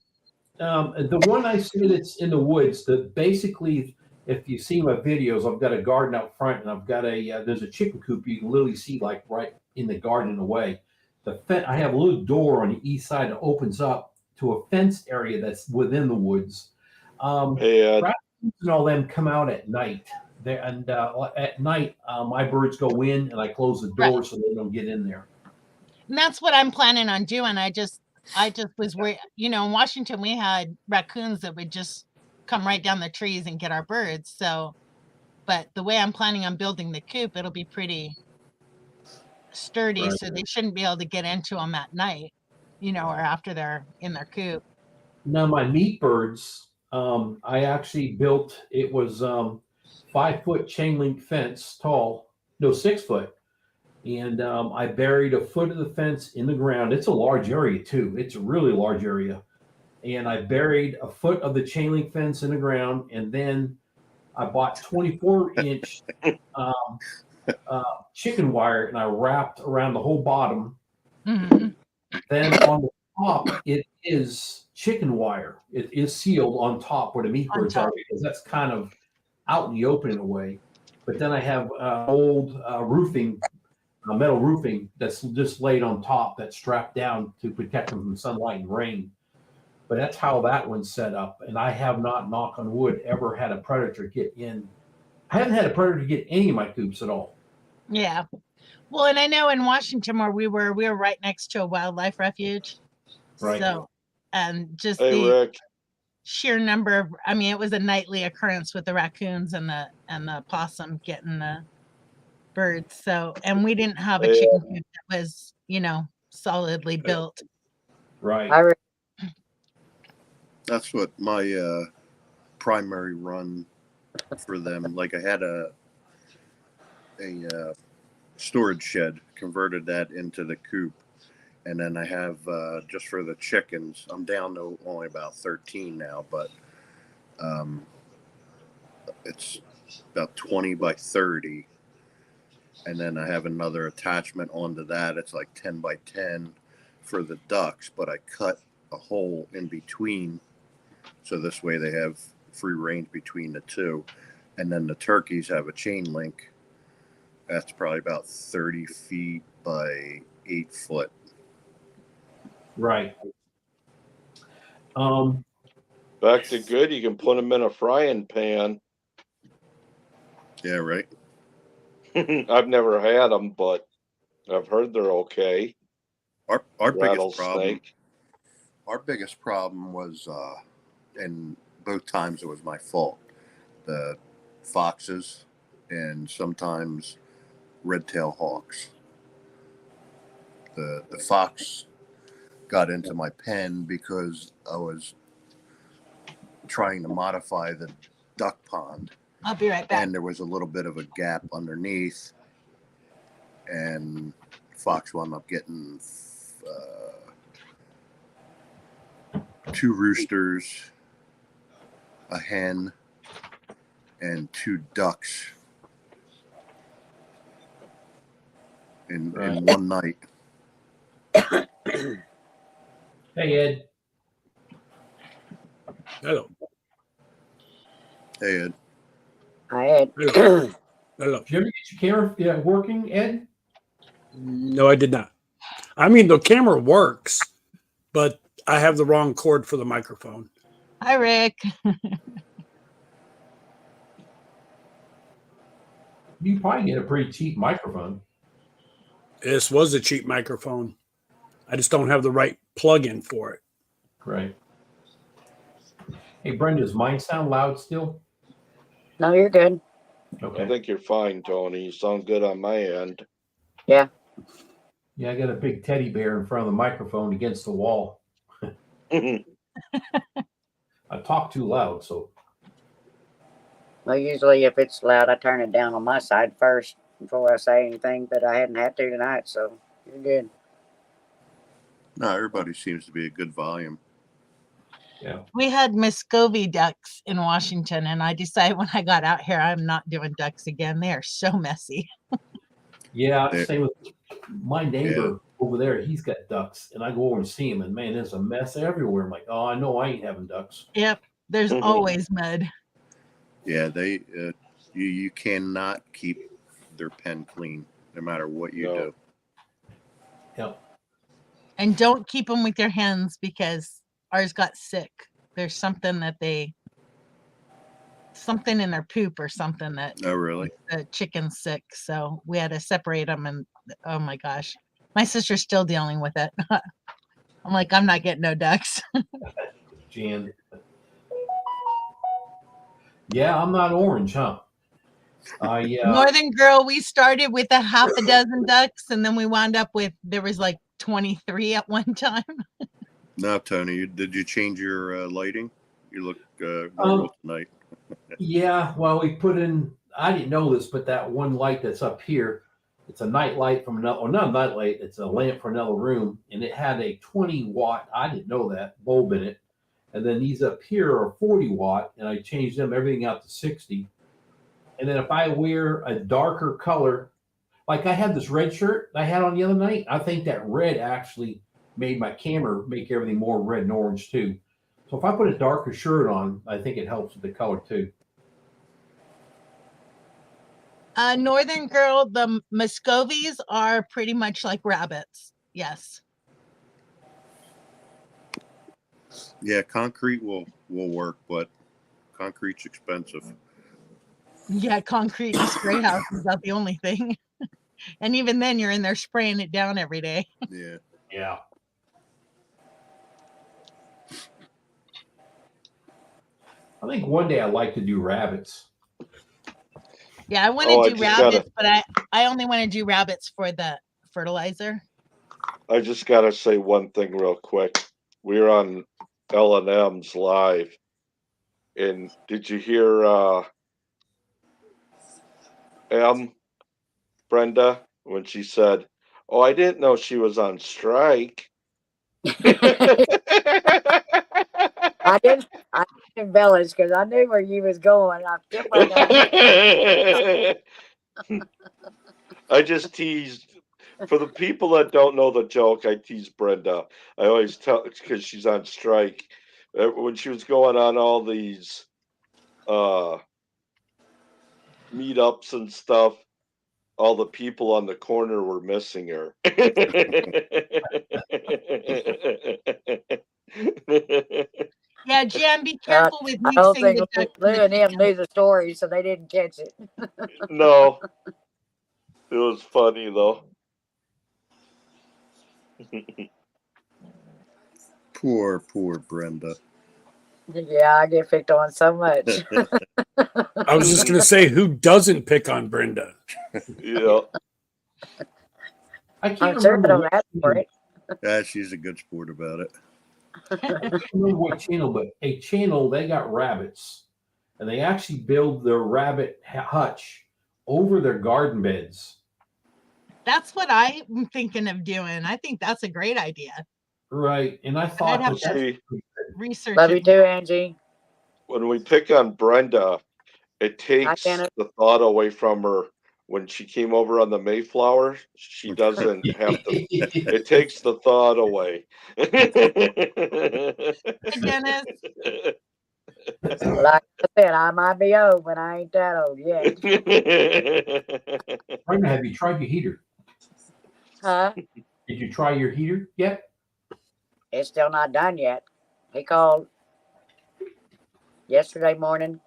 The one I see that's in the woods, that basically, if you see my videos, I've got a garden out front, and I've got there's a chicken coop you can literally see like right in the garden in a way. I have a little door on the east side that opens up to a fenced area that's within the woods. Raccoons and all them come out at night. At night, my birds go in, and I close the door so they don't get in there. And that's what I'm planning on doing. I just was worried. In Washington, we had raccoons that would just come right down the trees and get our birds. So, but the way I'm planning on building the coop, it'll be pretty sturdy, so they shouldn't be able to get into them at night, or after they're in their coop. Now, my meat birds, I actually built, it was 5-foot chain link fence tall, no, 6 foot. And I buried a foot of the fence in the ground. It's a large area too. It's a really large area. And I buried a foot of the chain link fence in the ground. And then I bought 24-inch chicken wire, and I wrapped around the whole bottom. Mm-hmm. Then on the top, it is chicken wire. It is sealed on top where the meat birds are, because that's kind of out in the open in a way. But then I have old roofing, metal roofing that's just laid on top, that's strapped down to protect them from sunlight and rain. But that's how that one's set up. And I have not, knock on wood, ever had a predator get in. I haven't had a predator get any of my coops at all. Yeah. Well, and I know in Washington where we were right next to a wildlife refuge. Right. So, and just Rick. sheer number of, it was a nightly occurrence with the raccoons and the possum getting birds. So, and we didn't have a chicken coop that was, solidly built. Right. That's what my primary run for them. Like I had a storage shed, converted that into the coop, and then I have just for the chickens. I'm down to only about 13 now, but it's about 20 by 30. And then I have another attachment onto that. It's like 10 by 10 for the ducks, but I cut a hole in between. So this way they have free range between the two. And then the turkeys have a chain link. That's probably about 30 feet by 8 foot. Right. Back to good, you can put them in a frying pan. Yeah, right. I've never had them, but I've heard they're okay. Our biggest problem was, and both times it was my fault, the foxes and sometimes red-tailed hawks. The fox got into my pen because I was trying to modify the duck pond. I'll be right back. And there was a little bit of a gap underneath, and fox wound up getting 2 roosters, a hen, and 2 ducks in one night. Hey, Ed. Hello. Hey, Ed. Hi, Ed. Hello. Hello. Did you ever get your camera working, Ed? No, I did not. I mean, the camera works, but I have the wrong cord for the microphone. Hi, Rick. You probably get a pretty cheap microphone. This was a cheap microphone. I just don't have the right plug-in for it. Right. Hey, Brenda, does mine sound loud still? No, you're good. Okay. I think you're fine, Tony. You sound good on my end. Yeah. Yeah, I got a big teddy bear in front of the microphone against the wall. I talk too loud, so. Well, usually if it's loud, I turn it down on my side first before I say anything, but I hadn't had to tonight, so you're good. No, everybody seems to be a good volume. Yeah. We had Muscovy ducks in Washington, and I decided when I got out here, I'm not doing ducks again. They are so messy. Yeah, same with my neighbor over there. He's got ducks, and I go over and see him, and man, there's a mess everywhere. I'm like, oh, I know I ain't having ducks. Yep, there's always mud. Yeah, they you cannot keep their pen clean no matter what you do. Yep. And don't keep them with your hands because ours got sick. There's something in their poop or something that Oh, really? the chicken's sick. So we had to separate them, and oh my gosh, my sister's still dealing with it. I'm like, I'm not getting no ducks. Jan. Yeah, I'm not orange, huh? Northern Girl, we started with a half a dozen ducks, and then we wound up with, there was like 23 at one time. No, Tony, did you change your lighting? You look normal tonight. Yeah, well, we put in, I didn't know this, but that one light that's up here, it's a night light from another, or not a night light, it's a lamp for another room, and it had a 20 watt, I didn't know that, bulb in it. And then these up here are 40 watt, and I changed them, everything out to 60. And then if I wear a darker color, like I had this red shirt I had on the other night, I think that red actually made my camera make everything more red and orange too. So if I put a darker shirt on, I think it helps with the color too. Northern Girl, the Muscovies are pretty much like rabbits. Yes. Yeah, concrete will work, but concrete's expensive. Yeah, concrete and spray house is about the only thing. And even then, you're in there spraying it down every day. Yeah. Yeah. I think one day I'd like to do rabbits. Yeah, I want Oh, I to do just rabbits, but I only want to do rabbits for the fertilizer. I just gotta say one thing real quick. We're on L&M's live, and did you hear Brenda, when she said, "Oh, I didn't know she was on strike." I didn't embellish because I knew where you was going. I kept on I just teased. For the people that don't know the joke, I tease Brenda. I always tell because she's on strike. When she was going on all these uh, meetups and stuff, all the people on the corner were missing her. Yeah, Jan, be I careful with don't mixing think the duck Lou and the and him chicken. knew the story, so they didn't catch it. No, it was funny though. Poor Brenda. Yeah, I get picked on so much. I was just going to say, who doesn't pick on Brenda? Yeah. I I'm can't sure I remember don't what ask for channel. it. Yeah, she's a good sport about it. I can't remember what channel, but a channel, they got rabbits, and they actually build their rabbit hutch over their garden beds. That's what I'm thinking of doing. I think that's a great idea. Right, and I thought I'd have that's to research Love it. you too, Angie. When we pick on Brenda, it takes Janet. the thought away from her. When she came over on the Mayflower, she doesn't have to. It takes the thought away. Hey, Dennis. Like I said, I might be old, but I ain't that old yet. Brenda, have you tried your heater? Huh? Did you try your heater yet? It's still not done yet. He called yesterday morning,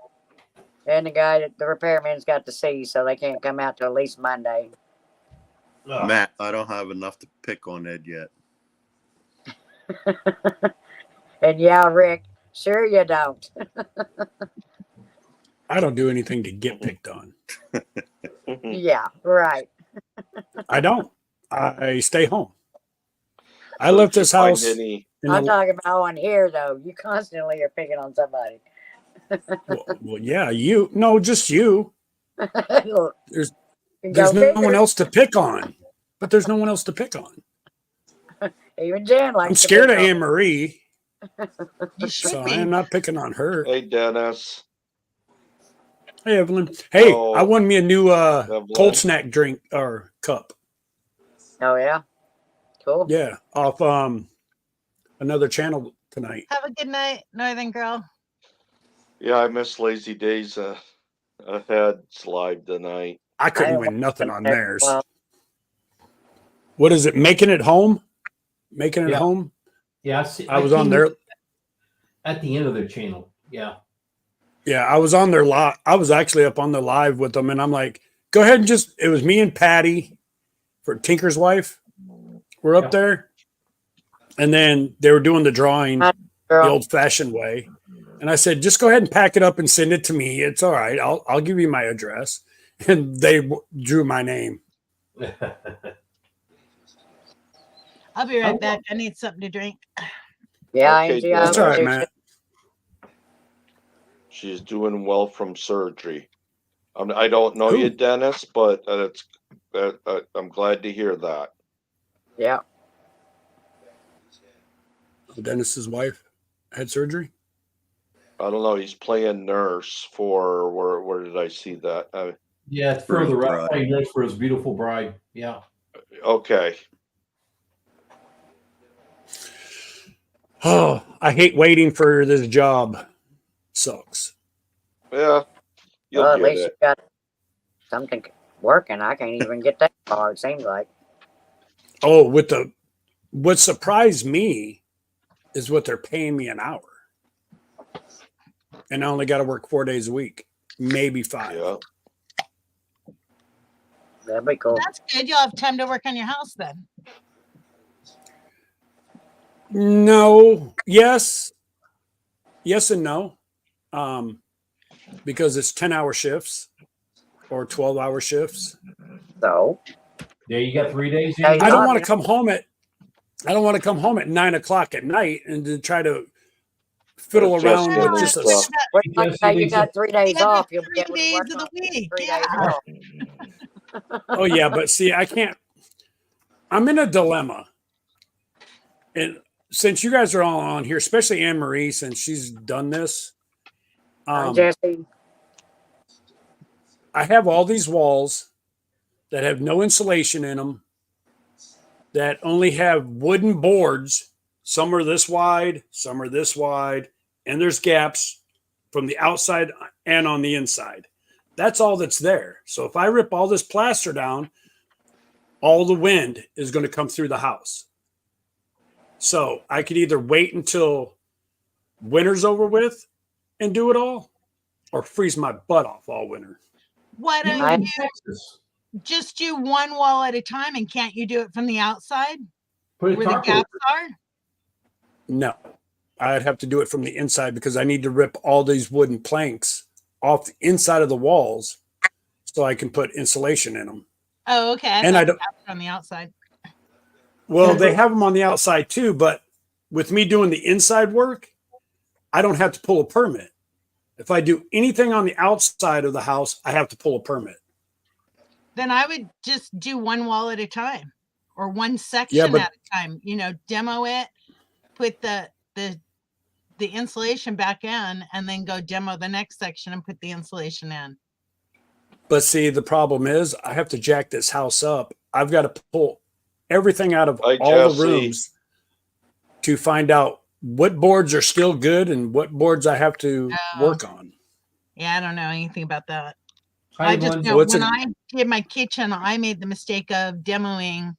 and the repairman's got to see, so they can't come out till at least Monday. Ugh. Matt, I don't have enough to pick on Ed yet. And yeah, Rick, sure you don't. I don't do anything to get picked on. Yeah, right. I don't. I stay home. I So left did you this find house. any? I'm talking about on here, though. You constantly are picking on somebody. Well, yeah, you. No, just you. There's Go no one figure. else to pick on. But there's no one else to pick on. Even Jan likes I'm to scared of pick on Anne Marie, You should so I be. am not picking on her. Hey, Dennis. Hey, Evelyn. Hey, Oh, I won me a new Evelyn. cold snack drink or cup. Oh, yeah? Cool. Yeah, off another channel tonight. Have a good night, Northern Girl. Yeah, I miss Lazy Days Ahead's live tonight. I couldn't I win nothing on there- theirs. well- What is it? Making it home? Making it Yeah. home? Yeah, I see. I was on there. At the end of their channel. Yeah. Yeah, I was on their live. I was actually up on the live with them, and I'm like, go ahead and just. It was me and Patty for Tinker's wife. We're up there, and then they were doing the drawing Hi, the girl. old-fashioned way. And I said, just go ahead and pack it up and send it to me. It's all right. I'll give you my address. And they drew my name. I'll be right back. I need something to drink. Yeah, Okay, Angie, That's Dennis. all right, Matt. She's doing well from surgery. I don't know Who? you, Dennis, but I'm glad to hear that. Yeah. Dennis's wife had surgery. I don't know. He's playing nurse for where did I see that? Yeah, it's For his further bride. up. Playing nurse for his beautiful bride. Yeah. Okay. Oh, I hate waiting for this job. Sucks. Yeah. You'll Well, at get least it. you got something working. I can't even get that far, it seems like. Oh, what surprised me is what they're paying me an hour. And I only got to work 4 days a week, maybe 5. Yeah. That'd be cool. That's good. You'll have time to work on your house then. No, yes and no. Because it's 10-hour shifts. or 12-hour shifts. So Yeah, you got 3 days. Yeah, In. I don't want to come home at 9:00 at night and to try to fiddle That's around just with just a. stuff. well, like I say, you got 3 days Yeah, off. You'll be 3 able to days work of the on week. 3 Yeah. days off. Oh yeah, but see, I can't. I'm in a dilemma, and since you guys are all on here, especially Anne Marie, since she's done this, Jesse, I have all these walls that have no insulation in them, that only have wooden boards. Some are this wide, some are this wide, and there's gaps from the outside and on the inside. That's all that's there. So if I rip all this plaster down, all the wind is going to come through the house. So I could either wait until winter's over with and do it all, or freeze my butt off all winter. Why You don't live in you Texas. just do one wall at a time, and can't you do it from the outside Put a where the tarp gaps over. are? No, I'd have to do it from the inside because I need to rip all these wooden planks off the inside of the walls so I can put insulation in them. Oh, okay. And I don't. On the outside. Well, they have them on the outside too, but with me doing the inside work, I don't have to pull a permit. If I do anything on the outside of the house, I have to pull a permit. Then I would just do one wall at a time, or one section at a time. Demo it, put the insulation back in, and then go demo the next section and put the insulation in. But see, the problem is I have to jack this house up. I've got to pull everything out of all the rooms to find out what boards are still good and what boards I have to work on. Yeah, I don't know anything about that. Hi, I just Glenn. know when I did my kitchen, I made the mistake of demoing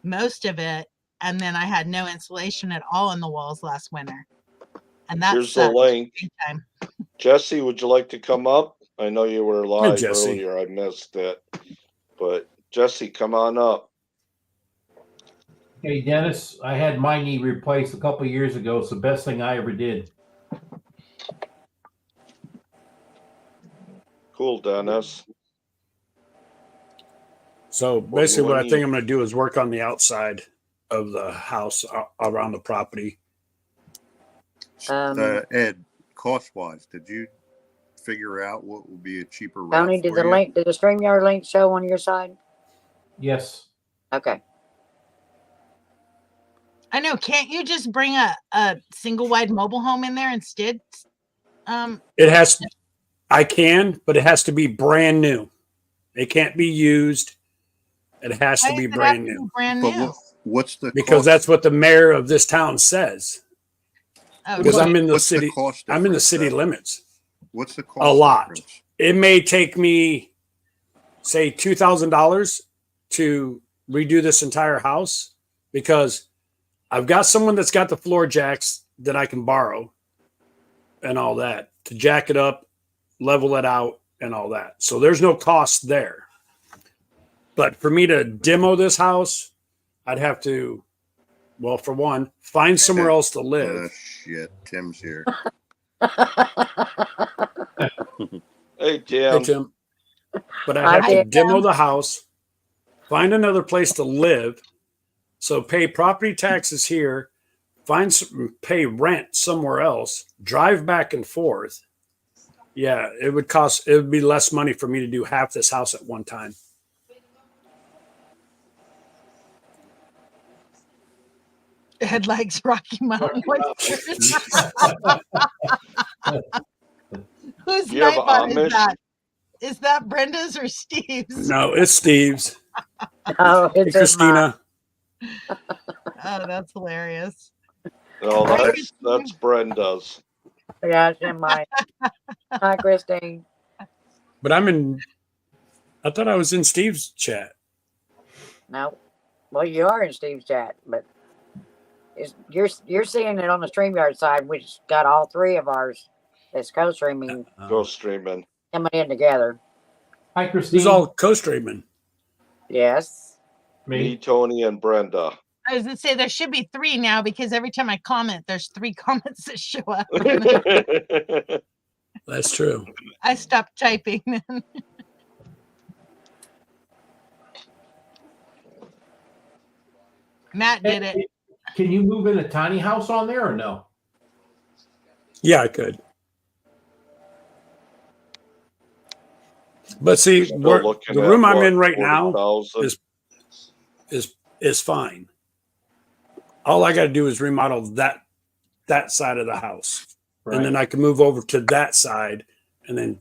most of it, and then I had no insulation at all in the walls last winter. And that's Here's the link. Jesse, would you like to come up? I know you were live earlier. I missed it. But Jesse, come on up. Hey, Dennis, I had my knee replaced a couple of years ago. It's the best thing I ever did. Cool, Dennis. So basically what I think I'm going to do is work on the outside of the house around the property. Ed, cost-wise, did you figure out what would be a cheaper route? Tony, did the StreamYard link show on your side? Yes. Okay. I know. Can't you just bring a single wide mobile home in there instead? It has. I can, but it has to be brand new. It can't be used. It has to be brand new. Brand new. What's the because cost? that's what the mayor of this town says. Because I'm in the city. I'm in the city limits. What's the cost? A lot. Difference? It may take me, say, $2,000 to redo this entire house because I've got someone that's got the floor jacks that I can borrow and all that to jack it up, level it out, and all that. So there's no cost there. But for me to demo this house, I'd have to, well, for one, find somewhere else to live. Shit, Tim's here. Hey, Tim. Hey, Tim. But I have to demo the house, find another place to live, so pay property taxes here, pay rent somewhere else, drive back and forth. Yeah, it would be less money for me to do half this house at one time. Ed likes Rocky Mountain oysters. Whose nightbot is that? Is that Brenda's or Steve's? No, it's Steve's. Oh, it's Christina. Oh, that's hilarious. Oh, that's Brenda's. Yeah, it's in mine. Hi, Christine. But I thought I was in Steve's chat. No. Well, you are in Steve's chat, but you're seeing it on the StreamYard side, which got all three of ours. It's co-streaming. Co-streaming. Coming in together. Hi, Christine. Who's all co-streaming? Yes. Me, Tony, and Brenda. I was going to say there should be three now because every time I comment, there's 3 comments that show up. That's true. I stopped typing then. Matt did it. Can you move in a tiny house on there or no? Yeah, I could. But see, the room I'm in right now is fine. All I got to do is remodel that side of the house, right. And then I can move over to that side, and then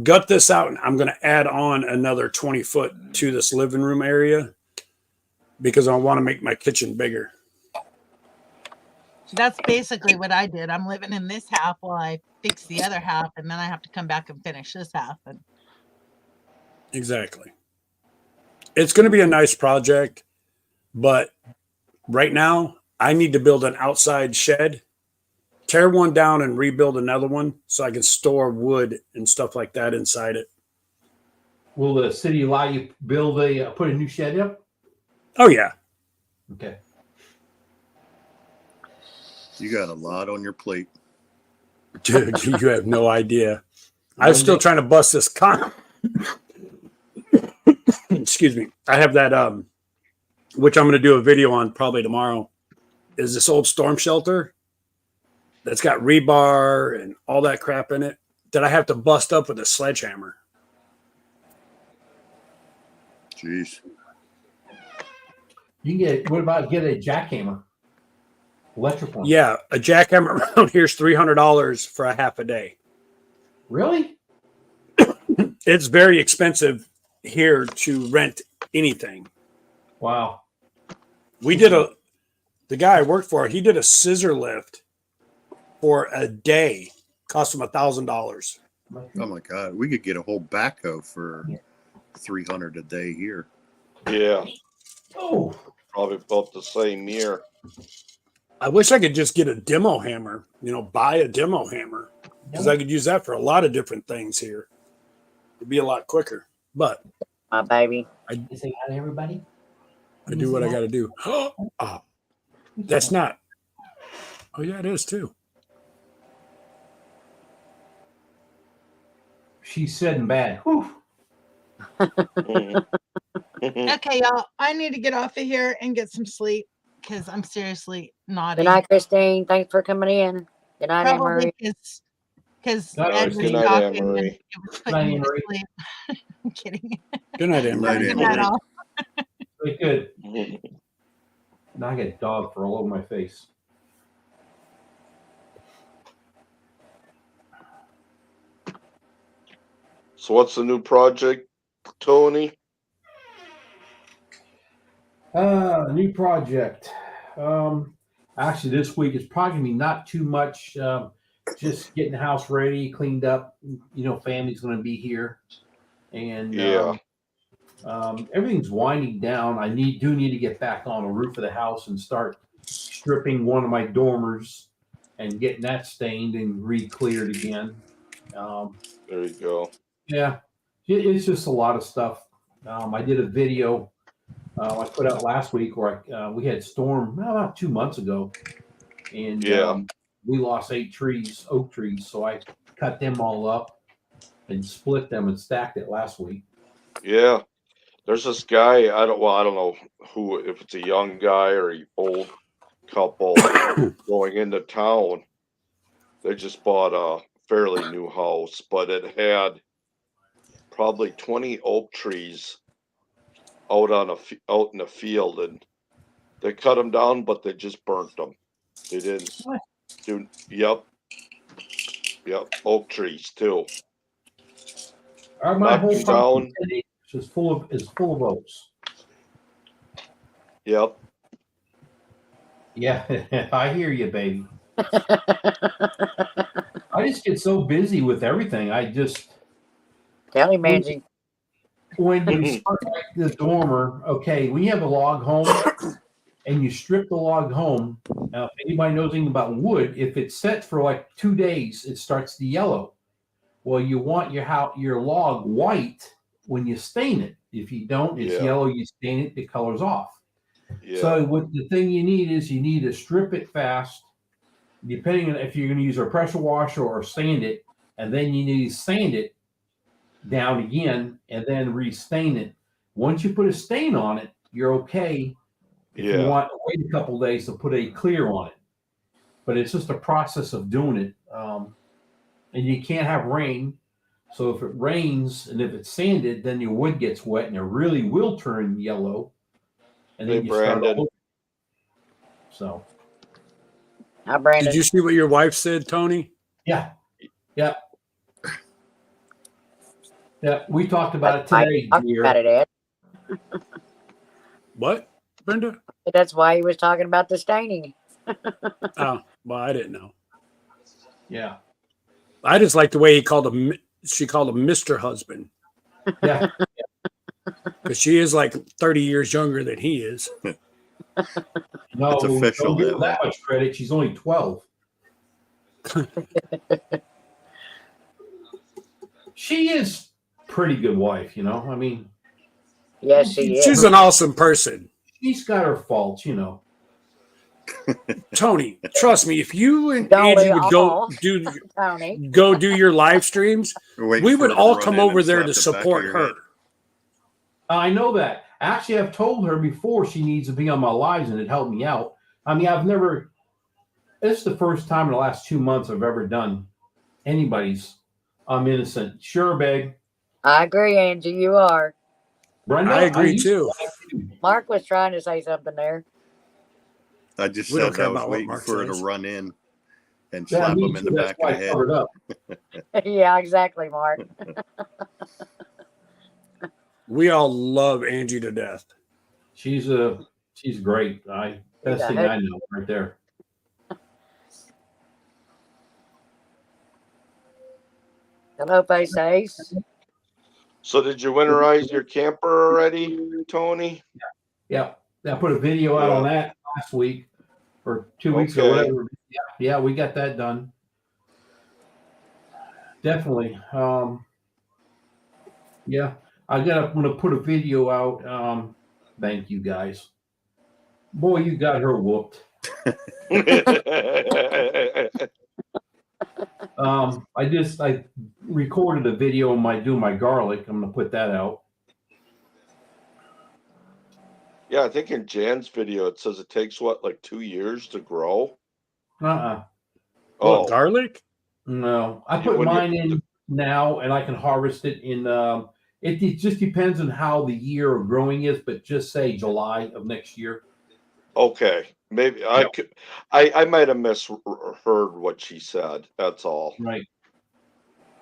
gut this out, and I'm going to add on another 20 foot to this living room area because I want to make my kitchen bigger. That's basically what I did. I'm living in this half while I fix the other half, and then I have to come back and finish this half. Exactly. It's going to be a nice project, but right now I need to build an outside shed, tear one down and rebuild another one so I can store wood and stuff like that inside it. Will the city allow you to put a new shed up? Oh, yeah. Okay. You got a lot on your plate. Dude, you have no idea. I'm still trying to bust this excuse me. I have that, which I'm going to do a video on probably tomorrow, is this old storm shelter that's got rebar and all that crap in it that I have to bust up with a sledgehammer. Jeez. You can what about get a jackhammer? Electric one. Yeah, a jackhammer around here is $300 for a half a day. Really? It's very expensive here to rent anything. Wow. The guy I worked for, he did a scissor lift for a day, cost him $1,000. Oh my God. We could get a whole backhoe for $300 a day here. Yeah. Oh. Probably about the same year. I wish I could just get a demo hammer, buy a demo hammer, because I could use that for a lot of different things here. It'd be a lot quicker. But my baby, you say hi to everybody. I do what I got to do. Oh, that's not. Oh yeah, it is too. She's sitting bad. Okay, y'all. I need to get off of here and get some sleep because I'm seriously nodding. Good night, Christine. Thanks for coming in. Good night, Probably because Ed was talking and it was putting me to sleep. I'm kidding. Good night, Anne-Marie. Good night, all. Very good. Now I got a dog for all over my face. So what's the new project, Tony? New project. Actually, this week is probably gonna be not too much. Just getting the house ready, cleaned up. Family's going to be here, and everything's winding down. I do need to get back on the roof of the house and start stripping one of my dormers and getting that stained and re-cleared again. There you go. Yeah, it's just a lot of stuff. I did a video I put out last week where we had storm about 2 months ago, and we lost 8 trees, oak trees. So I cut them all up and split them and stacked it last week. Yeah, there's this guy. I don't know if it's a young guy or an old couple going into town. They just bought a fairly new house, but it had probably 20 oak trees out in the field, and they cut them down, but they just burnt them. They didn't. Yep, oak trees too. My whole farm is full of oaks. Yep. Yeah, I hear you, baby. I just get so busy with everything. I just tell him, Angie. When you start like the dormer, okay, when you have a log home and you strip the log home, now if anybody knows anything about wood, if it sets for like 2 days, it starts to yellow. Well, you want your log white when you stain it. If you don't, it's yellow. You stain it, the color's off. Yeah. So the thing you need is you need to strip it fast, depending on if you're going to use a pressure washer or sand it, and then you need to sand it down again and then restain it. Once you put a stain on it, you're okay if you want to wait a couple of days to put a clear on it. But it's just a process of doing it. And you can't have rain. So if it rains and if it's sanded, then your wood gets wet and it really will turn yellow. And then you start over. So. Hi, Brandon. Did you see what your wife said, Tony? Yeah. Yeah. Yeah. We talked about it today. I talked about it, Ed. What, Brenda? That's why he was talking about the staining. Oh, well, I didn't know. Yeah. I just like the way she called him Mr. Husband. Yeah. Because she is like 30 years younger than he is. No, it's official. Don't give her that much credit. She's only 12. She is pretty good wife, you know. I mean, yes, she is. She's an awesome person. She's got her faults, you know. Tony, trust me, if you and Angie would go do your live streams, we would all come over there to support her. I know that. Actually, I've told her before she needs to be on my lives, and it helped me out. I mean, it's the first time in the last 2 months I've ever done anybody's I'm innocent. Sure, babe. I agree, Angie, you are. Brenda, I agree too. Mark was trying to say something there. I just said I was waiting for her to run in and slap him in the back of the head. Yeah, exactly, Mark. We all love Angie to death. She's great. Best thing I know right there. Hello, Face Ace. So did you winterize your camper already, Tony? Yeah. I put a video out on that last week or 2 weeks or whatever. Yeah, we got that done. Definitely. Yeah. I'm gonna put a video out. Thank you guys. Boy, you got her whooped. I recorded a video of doing my garlic. I'm gonna put that out. Yeah, I think in Jan's video it says it takes like 2 years to grow. Oh, garlic? No, I put mine in now, and I can harvest it in. It just depends on how the year of growing is, but just say July of next year. Okay, maybe I might have misheard what she said. That's all. Right.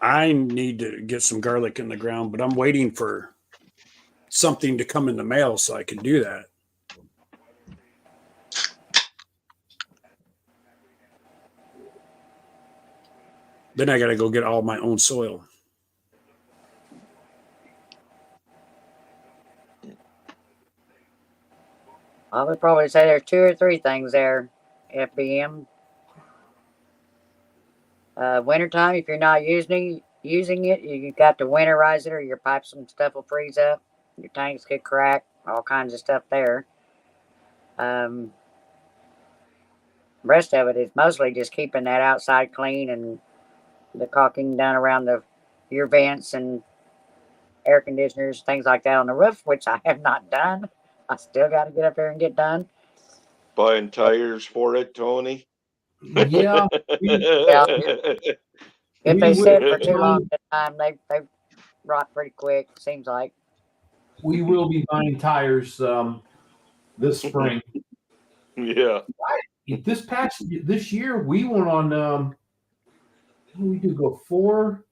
I need to get some garlic in the ground, but I'm waiting for something to come in the mail so I can do that. Then I got to go get all my own soil. I would probably say there's 2 or 3 things there, FBM. Wintertime, if you're not using it, you got to winterize it, or your pipes and stuff will freeze up. Your tanks could crack, all kinds of stuff there. Rest of it is mostly just keeping that outside clean and the caulking done around your vents and air conditioners, things like that on the roof, which I have not done. I still got to get up there and get done. Buying tires for it, Tony? Yeah. If they sit for too long at a time, they rot pretty quick, seems like. We will be buying tires this spring. Yeah. This year, we went on, we did go four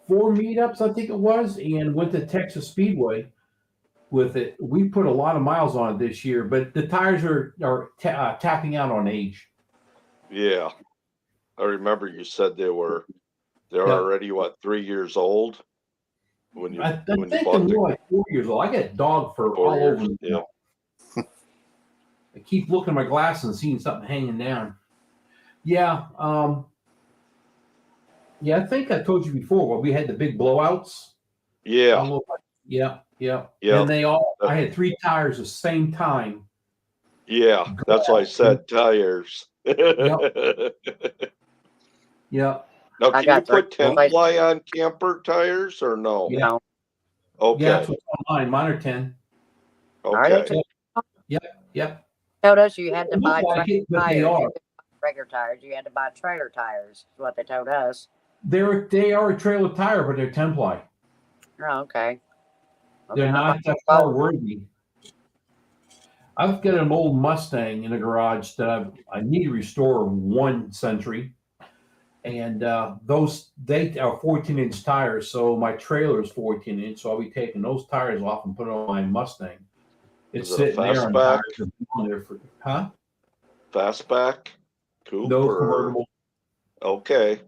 meetups, I think it was, and went to Texas Speedway with it. We put a lot of miles on it this year, but the tires are tapping out on age. Yeah. I remember you said they're already 3 years old when you I when think you bought they're like 4 years old. I get dog fur all over. Yeah. I keep looking at my glasses and seeing something hanging down. Yeah. Yeah, I think I told you before when we had the big blowouts. Yeah. Yeah. And I had 3 tires the same time. Yeah, that's why I said tires. Yep. Yeah. Now, can you put 10-ply on camper tires or no? Yeah. Okay. Yeah, that's what's on mine. Mine are 10. Are they? Okay. Yep. Told us you had to Look buy like it, but tires. they are. You couldn't buy regular tires. You had to buy trailer tires. Is what they told us. They are a trailer tire, but they're 10-ply. Oh, okay. They're not that car worthy. I've got an old Mustang in the garage that I need to restore 1 century. And they are 14-inch tires, so my trailer is 14-inch. So I'll be taking those tires off and putting on my Mustang. It's Is it a sitting there on fastback? tires on there for Fastback? Coupe no or convertible. okay.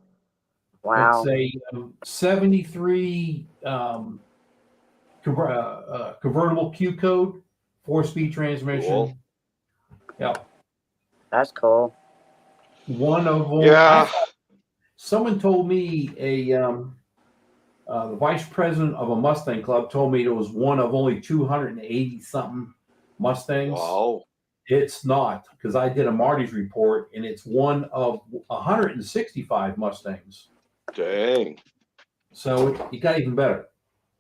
Wow. It's a 73 convertible Q code, 4-speed transmission. Cool. Yep. That's cool. One of them. Yeah. Someone told me the vice president of a Mustang club told me it was one of only 280 something Mustangs. Wow. It's not, because I did a Marty's report, and it's one of 165 Mustangs. Dang. So it got even better.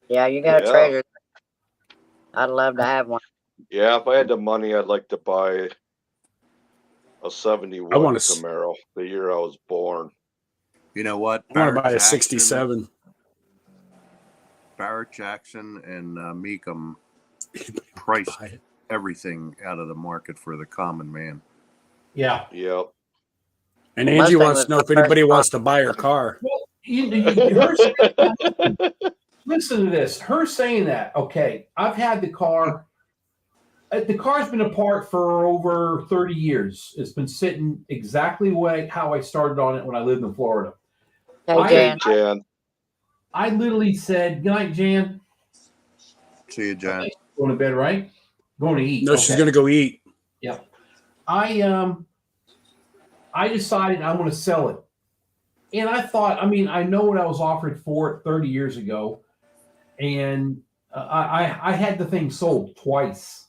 Yeah, you got a treasure. I'd love to have one. Yeah, if I had the money, I'd like to buy a 71 Camaro, the year I was born. You know what? I want to buy a 67. Barrett Jackson and Meekum priced everything out of the market for the common man. Yeah. Yep. And Angie wants to know if anybody wants to buy her car. Well, listen to this. Her saying that, okay, I've had the car. The car's been apart for over 30 years. It's been sitting exactly how I started on it when I lived in Florida. Hey, Jan. I literally said, good night, Jan. See you, Jan. Going to bed, right? Going to eat. No, she's going to go eat. Yeah. I decided I'm going to sell it. And I thought, I know what I was offered for it 30 years ago. And I had the thing sold twice.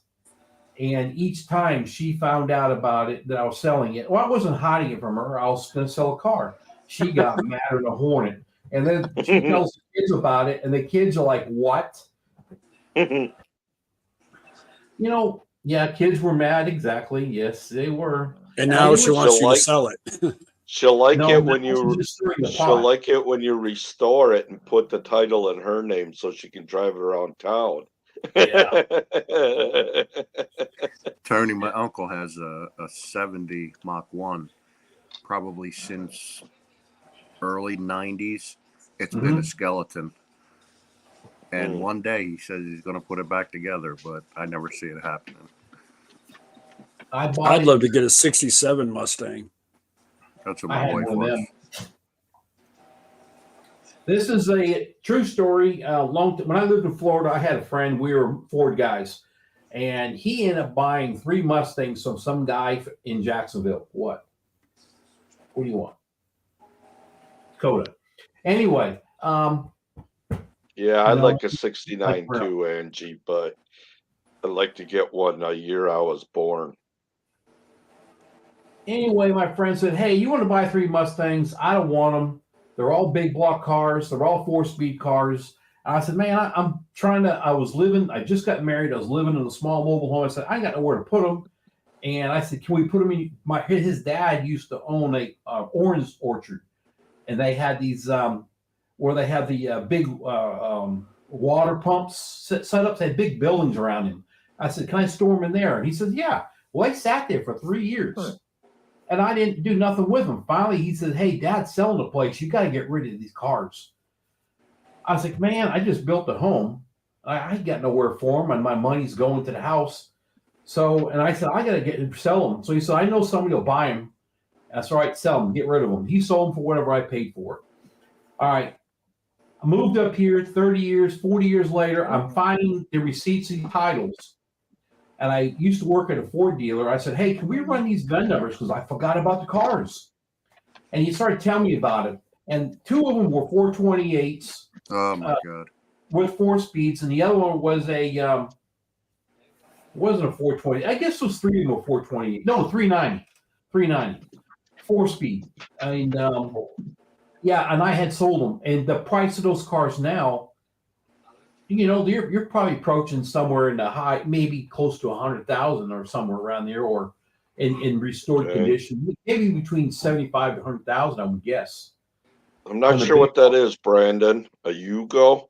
And each time she found out about it, that I was selling it. Well, I wasn't hiding it from her. I was going to sell a car. She got mad at a hornet. And then she tells the kids about it. And the kids are like, what? Kids were mad. Exactly. Yes, they were. And now she wants you to sell it. She'll like it when you restore it and put the title in her name so she can drive it around town. Yeah. Tony, my uncle has a 70 Mach 1, probably since early 90s. It's been a skeleton. And one day he says he's going to put it back together, but I never see it happening. I'd love to get a 67 Mustang. That's what my wife wants. This is a true story. When I lived in Florida, I had a friend. We were Ford guys, and he ended up buying 3 Mustangs from some guy in Jacksonville. What do you want? Coda. Anyway. Yeah, I'd like a 69 too, Angie, but I'd like to get one a year I was born. Anyway, my friend said, hey, you want to buy 3 Mustangs? I don't want them. They're all big block cars. They're all 4-speed cars. And I said, man, I just got married. I was living in a small mobile home. I said, I got nowhere to put them. And I said, can we put them in his dad used to own a orange orchard. And they had these, where they have the big water pumps set up. They had big buildings around him. I said, can I store them in there? And he said, yeah. Well, they sat there for 3 years. And I didn't do nothing with them. Finally, he said, hey, Dad's selling the place. You got to get rid of these cars. I was like, man, I just built a home. I ain't got nowhere for them, and my money's going to the house. So, and I said, I got to sell them. So he said, I know somebody will buy them. That's all right, sell them, get rid of them. He sold them for whatever I paid for it. All right. I moved up here 30 years, 40 years later. I'm finding the receipts and titles. And I used to work at a Ford dealer. I said, hey, can we run these VIN numbers? Because I forgot about the cars. And he started telling me about it. And 2 of them were 428s. Oh, my God. With 4 speeds. And the other one was wasn't a 420. I guess those 3 of them were 428. No, 390. 390. 4-speed. And, and I had sold them. And the price of those cars now you're probably approaching somewhere in the high, maybe close to 100,000 or somewhere around there, or in restored condition, maybe between 75 to 100,000, I would guess. I'm not sure what that is, Brandon. A Yugo?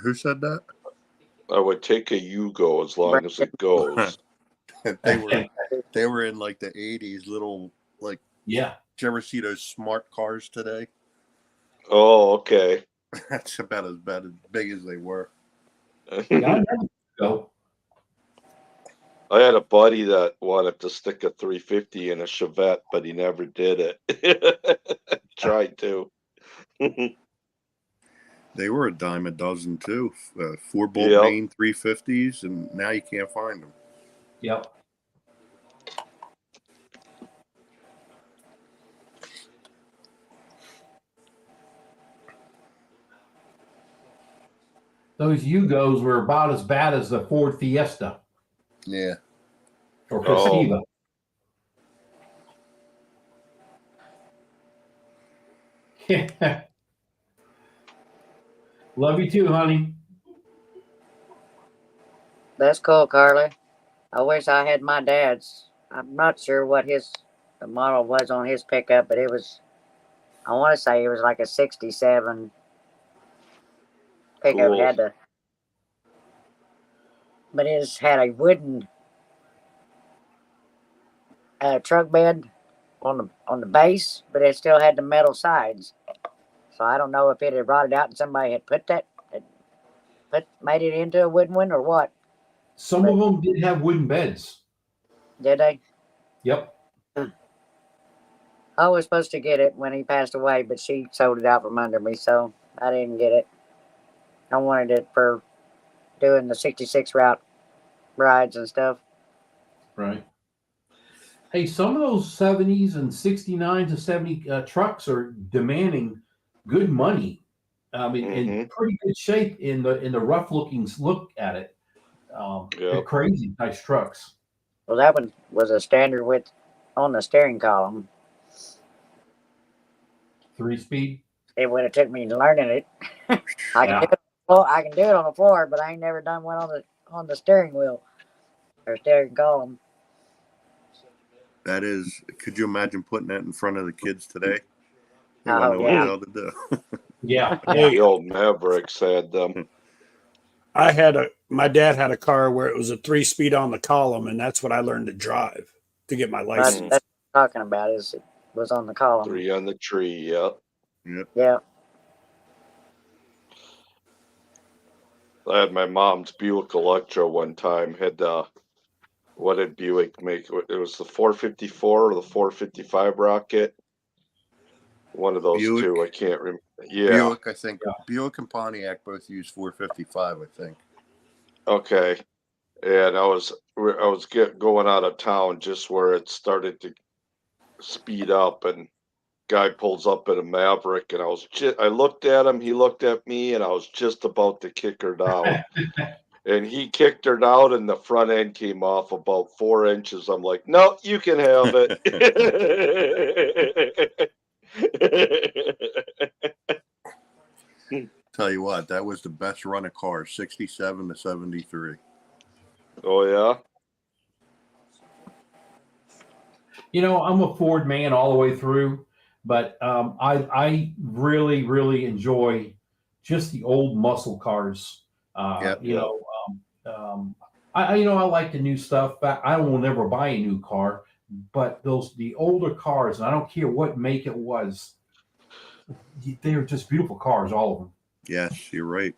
Who said that? I would take a Yugo as long as it goes. they were in like the 80s, little like. Yeah. Did you ever see those smart cars today? Oh, okay. That's about as big as they were. Yeah, go. I had a buddy that wanted to stick a 350 in a Chevette, but he never did it. Tried to. They were a dime a dozen too. 4-bolt main 350s, and now you can't find them. Yep. Those Yugos were about as bad as the Ford Fiesta. Yeah. Or Festiva. Oh. Love you too, honey. That's cool, Carly. I wish I had my dad's. I'm not sure what the model was on his pickup, but it was, I want to say it was like a 67 pickup. Cool. But it had a wooden truck bed on the base, but it still had the metal sides. So I don't know if it had rotted out and somebody had made it into a wooden one or what. Some of them did have wooden beds. Did they? Yep. I was supposed to get it when he passed away, but she sold it out from under me, so I didn't get it. I wanted it for doing the 66 route rides and stuff. Right. Hey, some of those 70s and 69 to 70 trucks are demanding good money. I mean, in pretty good shape in the rough looking look at it. They're crazy nice trucks. Well, that one was a standard width on the steering column. 3-speed. It would have took me learning it. I can do it on the floor, but I ain't never done one on the steering wheel or steering column. That is, could you imagine putting that in front of the kids today? They Oh, wouldn't know what the hell to do. Yeah. The old Mavericks had them. My dad had a car where it was a 3-speed on the column, and that's what I learned to drive to get my license. That's what I'm talking about is it was on the column. 3 on the tree, yep. Yeah. I had my mom's Buick Electra one time. What did Buick make? It was the 454 or the 455 Rocket. One of those Buick, two. I can't remember. Yeah. Buick, I think. Yeah. Buick and Pontiac both use 455, I think. Okay. And I was going out of town just where it started to speed up, and guy pulls up in a Maverick, and I looked at him, he looked at me, and I was just about to kick her down. And he kicked her down, and the front end came off about 4 inches. I'm like, no, you can have it. Tell you what, that was the best run of cars, 67 to 73. Oh, yeah? I'm a Ford man all the way through, but I really, really enjoy just the old muscle cars. I like the new stuff. I will never buy a new car, but the older cars, and I don't care what make it was, they are just beautiful cars, all of them. Yes, you're right.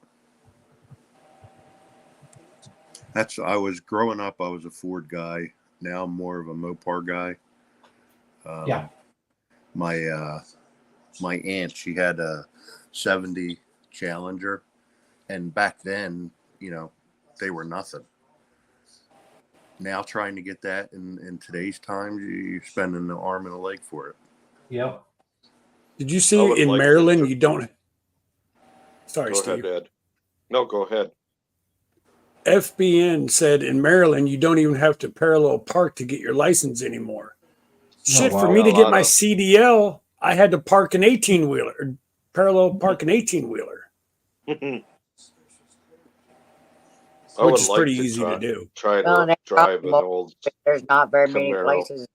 I was growing up, I was a Ford guy. Now I'm more of a Mopar guy. My aunt, she had a 70 Challenger, and back then, they were nothing. Now trying to get that in today's times, you're spending an arm and a leg for it. Yep. Did you see in Maryland you don't? Sorry, go Steve. ahead, Ed. No, go ahead. FBN said in Maryland you don't even have to parallel park to get your license anymore. Shit, for me to get my CDL, I had to park an 18-wheeler, parallel park an 18-wheeler. Which is pretty easy to do. Try to drive an old there's not very many Camaro, places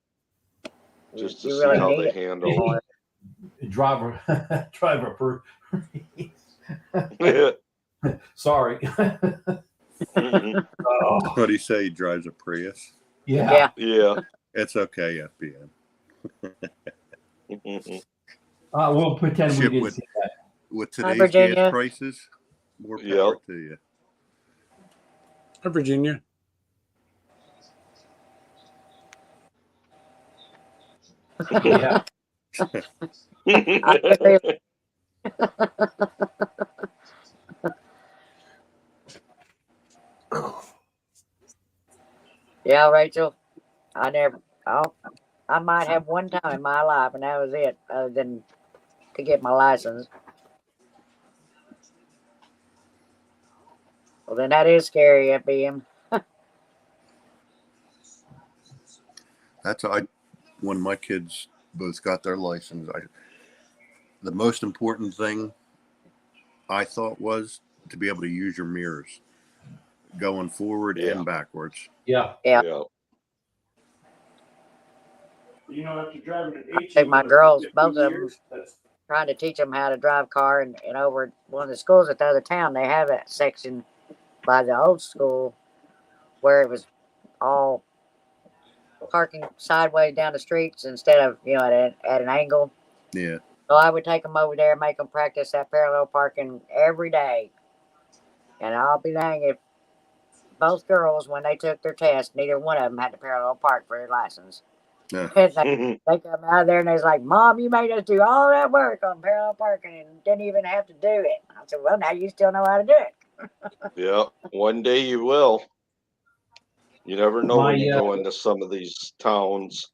just to you see really how need they it handle. anymore. Driver. Sorry. Oh, What do you say? He drives a Prius? yeah. Yeah. It's okay, FBN. We'll pretend we didn't see that. With today's Virginia. gas prices, more power to you. Hi, Virginia. Yeah. Yeah, Rachel. I might have one time in my life, and that was it, other than to get my license. Well, then that is scary, FBM. That's when my kids both got their license. The most important thing I thought was to be able to use your mirrors going forward and backwards. Yeah. You know, after driving an 18, I think my girls, both of them, trying to teach them how to drive a car, and over one of the schools at the other town, they have that section by the old school where it was all parking sideways down the streets instead of at an angle. Yeah. So I would take them over there and make them practice that parallel parking every day. And I'll be dang if both girls, when they took their test, neither one of them had to parallel park for their license. Yeah. They come out there and they're like, "Mom, you made us do all that work on parallel parking and didn't even have to do it." I said, "Well, now you still know how to do it." Yeah, one day you will. You never know when you go into some of these towns.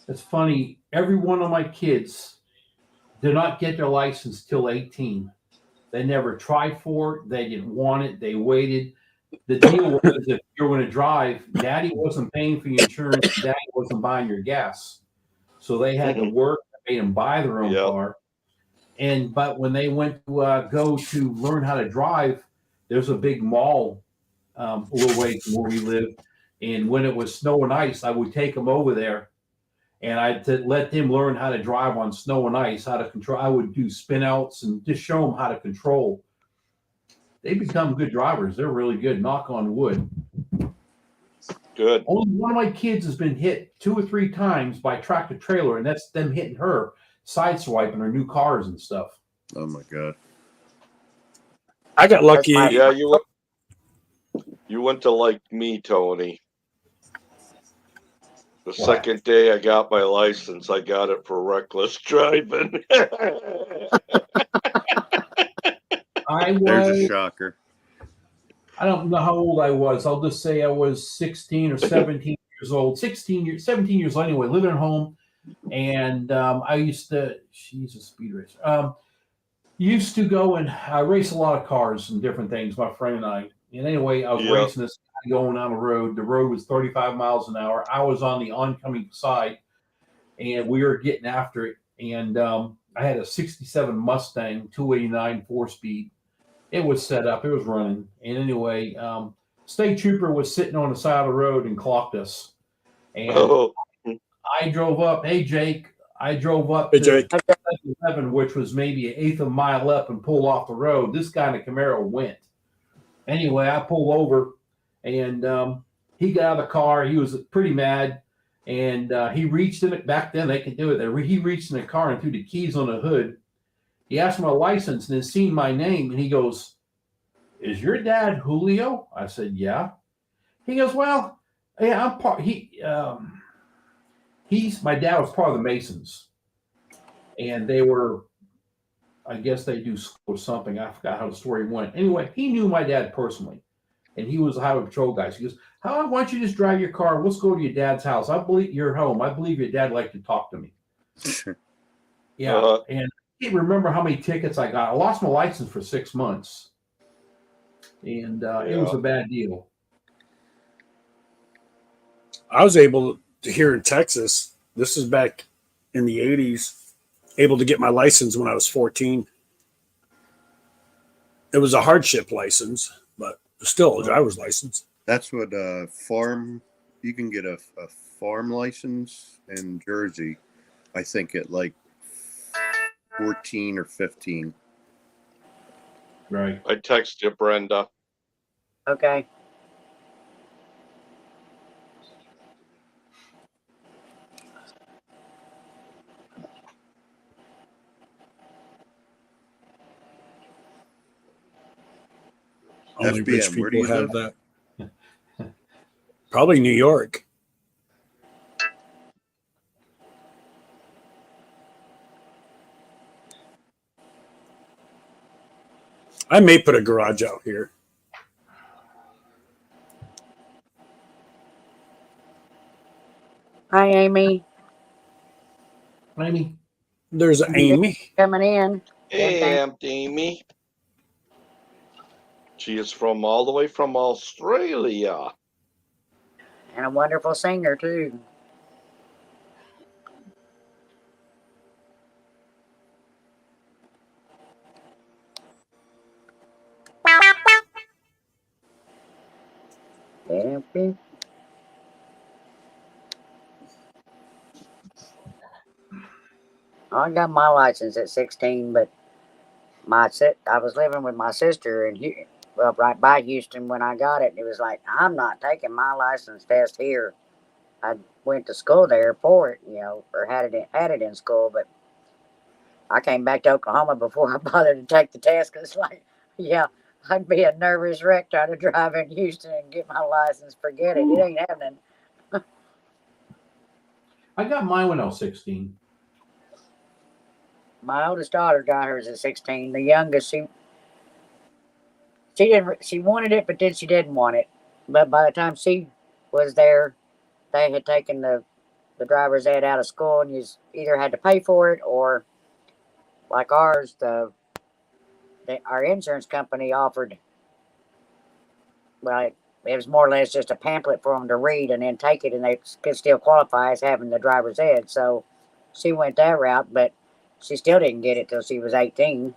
It's funny. Every one of my kids did not get their license till 18. They never tried for it. They didn't want it. They waited. The deal was if you're going to drive, Daddy wasn't paying for your insurance. Daddy wasn't buying your gas. So they had to work. They made them buy their own car. But when they went to go to learn how to drive, there's a big mall a little way from where we live. And when it was snow and ice, I would take them over there. And I'd let them learn how to drive on snow and ice, how to control. I would do spin outs and just show them how to control. They become good drivers. They're really good. Knock on wood. Good. Only one of my kids has been hit 2 or 3 times by tractor trailer, and that's them hitting her, sideswiping her new cars and stuff. Oh my God. I got lucky. Yeah, you went to like me, Tony. The second day I got my license, I got it for reckless driving. There's a shocker. I don't know how old I was. I'll just say I was 16 or 17 years old. 17 years old anyway, living at home. And I used to, she's a speed racer. Used to go and race a lot of cars and different things, my friend and I. And anyway, I was racing this guy going on the road. The road was 35 miles an hour. I was on the oncoming side, and we were getting after it. And I had a 67 Mustang, 289 4-speed. It was set up. It was running. And anyway, state trooper was sitting on the side of the road and clocked us. And I drove up. Hey, Jake. I drove up to 11, which was maybe an eighth of a mile up, and pulled off the road. This guy in the Camaro went. Anyway, I pulled over, and he got out of the car. He was pretty mad, and he reached in it. Back then, they could do it. He reached in the car and threw the keys on the hood. He asked for my license and then seen my name, and he goes, "Is your dad Julio?" I said, "Yeah." He goes, "Well, yeah, I'm part." My dad was part of the Masons, and they were, I guess they do school or something. I forgot how the story went. Anyway, he knew my dad personally, and he was a highway patrol guy. So he goes, "Why don't you just drive your car? Let's go to your dad's house. I believe you're home. I believe your dad liked to talk to me." Yeah, and I can't remember how many tickets I got. I lost my license for 6 months, and it was a bad deal. I was able to, here in Texas, this is back in the 80s, able to get my license when I was 14. It was a hardship license, but still a driver's license. That's what farm. You can get a farm license in Jersey, I think at like 14 or 15. Right. I text you, Brenda. Okay. Only rich FBM, where do people you have live? that. Probably New York. I may put a garage out here. Hi, Amy. Amy. There's Amy. Coming in. Hey, Aunt Amy. She is from all the way from Australia. And a wonderful singer, too. I got my license at 16, but I was living with my sister in right by Houston when I got it. It was like, I'm not taking my license test here. I went to school there for it, or had it in school, but I came back to Oklahoma before I bothered to take the test because, like, yeah, I'd be a nervous wreck trying to drive in Houston and get my license. Forget it. It ain't happening. I got mine when I was 16. My oldest daughter got hers at 16. The youngest, she wanted it, but then she didn't want it. But by the time she was there, they had taken the driver's ed out of school, and you either had to pay for it or, like ours, our insurance company offered. Well, it was more or less just a pamphlet for them to read and then take it, and they could still qualify as having the driver's ed. So she went that route, but she still didn't get it till she was 18.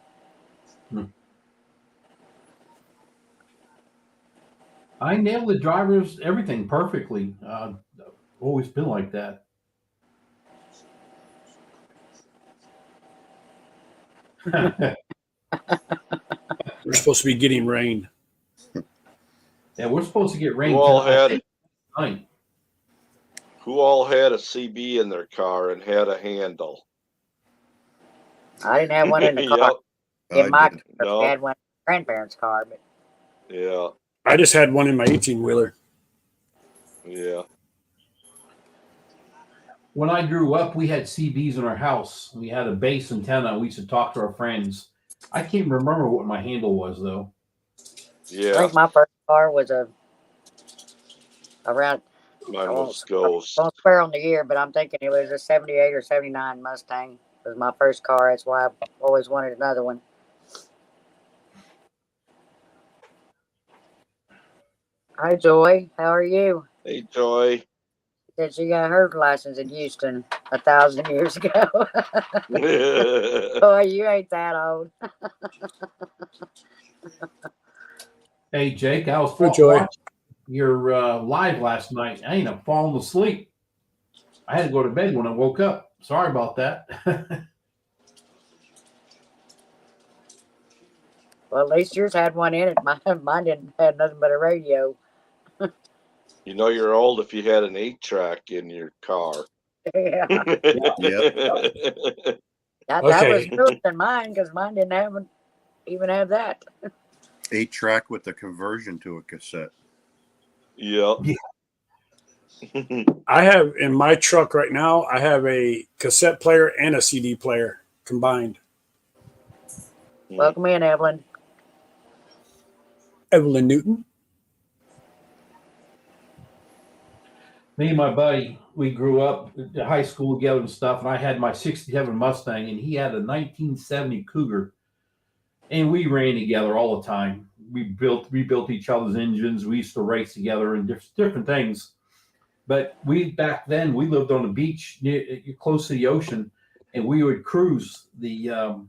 I nailed the driver's everything perfectly. Always been like that. We're supposed to be getting rain. Yeah, we're supposed to get rain. Who all had a CB in their car and had a handle? I didn't have one in the car. Yep. In my car, no. I had one in my grandparents' car, but yeah. I just had one in my 18-wheeler. Yeah. When I grew up, we had CBs in our house. We had a base antenna. We used to talk to our friends. I can't remember what my handle was, though. Yeah. I think my first car was around. Mine was Ghost. I won't swear on the year, but I'm thinking it was a 78 or 79 Mustang. It was my first car. That's why I always wanted another one. Hi, Joy. How are you? Hey, Joy. Said she got her license in Houston 1,000 years ago. Boy, you ain't that old. Hey, Jake, I was watching your live last night. I ain't falling asleep. I had to go to bed when I woke up. Sorry about that. Well, at least yours had one in it. Mine didn't have nothing but a radio. You know you're old if you had an 8-track in your car. Yeah. Yep. That was newer than mine because mine didn't even have that. 8-track with the conversion to a cassette. Yep. Yeah. I have in my truck right now, I have a cassette player and a CD player combined. Welcome in, Evelyn. Evelyn Newton. Me and my buddy, we grew up in high school together and stuff, and I had my 67 Mustang, and he had a 1970 Cougar, and we ran together all the time. We rebuilt each other's engines. We used to race together and different things. But back then, we lived on the beach close to the ocean, and we would cruise the.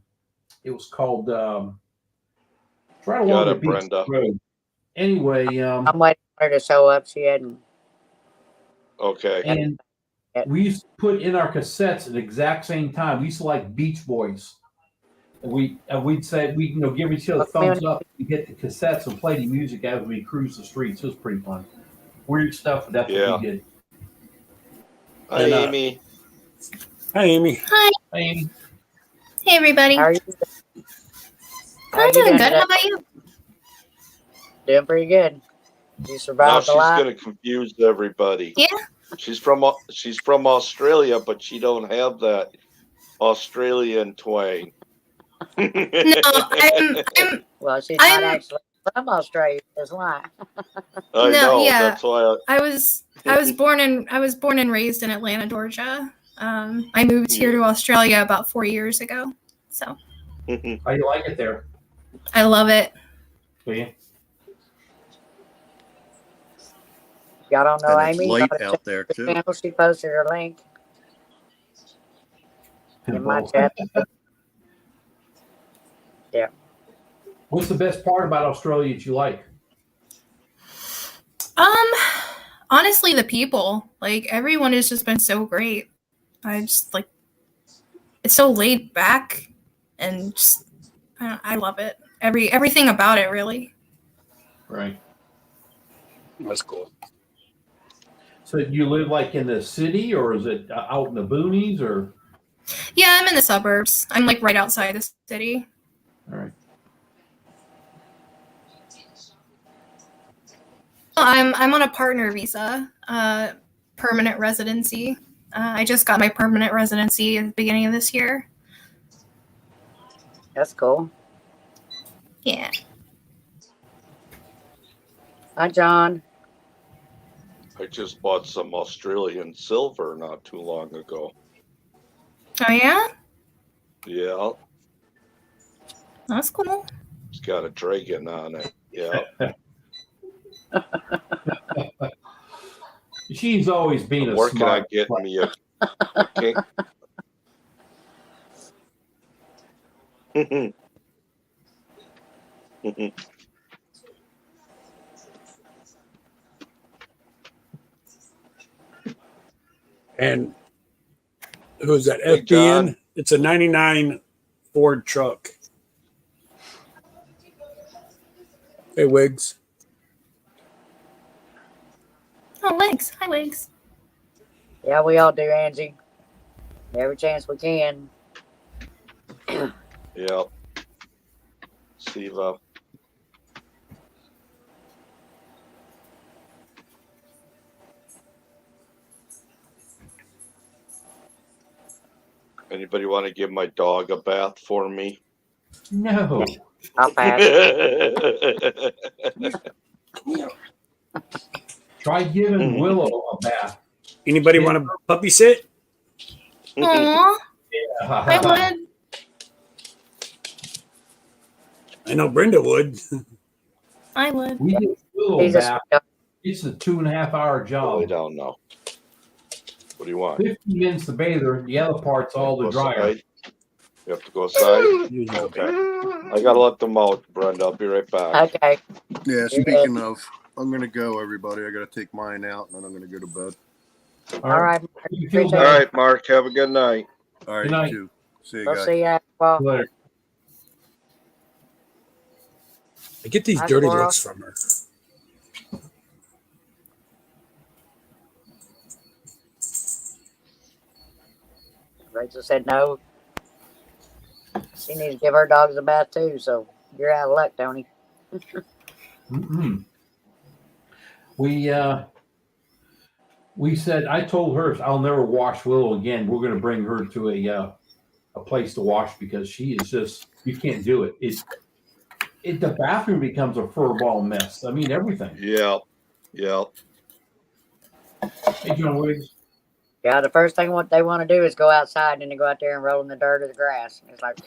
It was called right along the beach Brenda. road. Anyway, I'm waiting for her to show up. She hadn't. Okay. And we used to put in our cassettes at the exact same time. We used to like Beach Boys. And we'd say we give each other thumbs up. We hit the cassettes and play the music as we cruise the streets. It was pretty fun. Weird stuff, but that's what we did. Hi, Amy. Hi, Amy. Hi. Hi, Amy. Hey, everybody. How are you? I'm doing good. How about you? Doing pretty good. You Now survived she's a lot. going to confuse everybody. Yeah. She's from Australia, but she don't have that Australian twang. No, I'm Well, she's not actually from Australia. That's why. I know. yeah. That's why. I was born and raised in Atlanta, Georgia. I moved here to Australia about 4 years ago. So How you like it there? I love it. Yeah. Y'all don't know And it's Amy? light Gotta out check there the too. channel. She posted her link in my chat. Yeah. What's the best part about Australia that you like? Honestly, the people, like everyone has just been so great. I just like it's so laid back and just I love it. Everything about it, really. Right. That's cool. So you live like in the city, or is it out in the boonies, or? Yeah, I'm in the suburbs. I'm like right outside the city. All right. I'm on a partner visa, permanent residency. I just got my permanent residency at the beginning of this year. That's cool. Yeah. Hi, John. I just bought some Australian silver not too long ago. Oh yeah? Yeah. That's cool. It's got a dragon on it. Yeah. She's always been I'm a working on smart. getting me a king. And who's that? Hey, FBN? John. It's a 99 Ford truck. Hey, Wiggs. Oh, Legs. Hi, Legs. Yeah, we all do, Angie. Every chance we can. Yeah. Siva. Anybody want to give my dog a bath for me? No. I'll pass. Try giving Willow a bath. Anybody want a puppy sit? Aw, I would. I know Brenda would. I would. We give Willow a He's a bath. sweet dog. It's a 2.5-hour I job. don't know. What do you want? 15 minutes to bathe her. The other part's all the Go dryer. outside? You have to go outside? Okay. I gotta let them out, Brenda. I'll be right back. Okay. Yeah, speaking of, I'm going to go, everybody. I got to take mine out, and then I'm going to go to bed. All right. You feel All better? right, Mark. Have a good night. All right, Good night. you too. See you We'll guys. see you. Well, Later. I get these Hi, dirty Laura. looks from her. Rachel said no. She needs to give her dogs a bath too, so you're out of luck, Tony. Mm-mm. We said, I told her I'll never wash Willow again. We're going to bring her to a place to wash because she is just, you can't do it. The bathroom becomes a furball mess. I mean, everything. Yeah. Yeah. Hey, John Wiggs. Yeah, the first thing what they want to do is go outside and then they go out there and roll in the dirt or the grass. And it's like,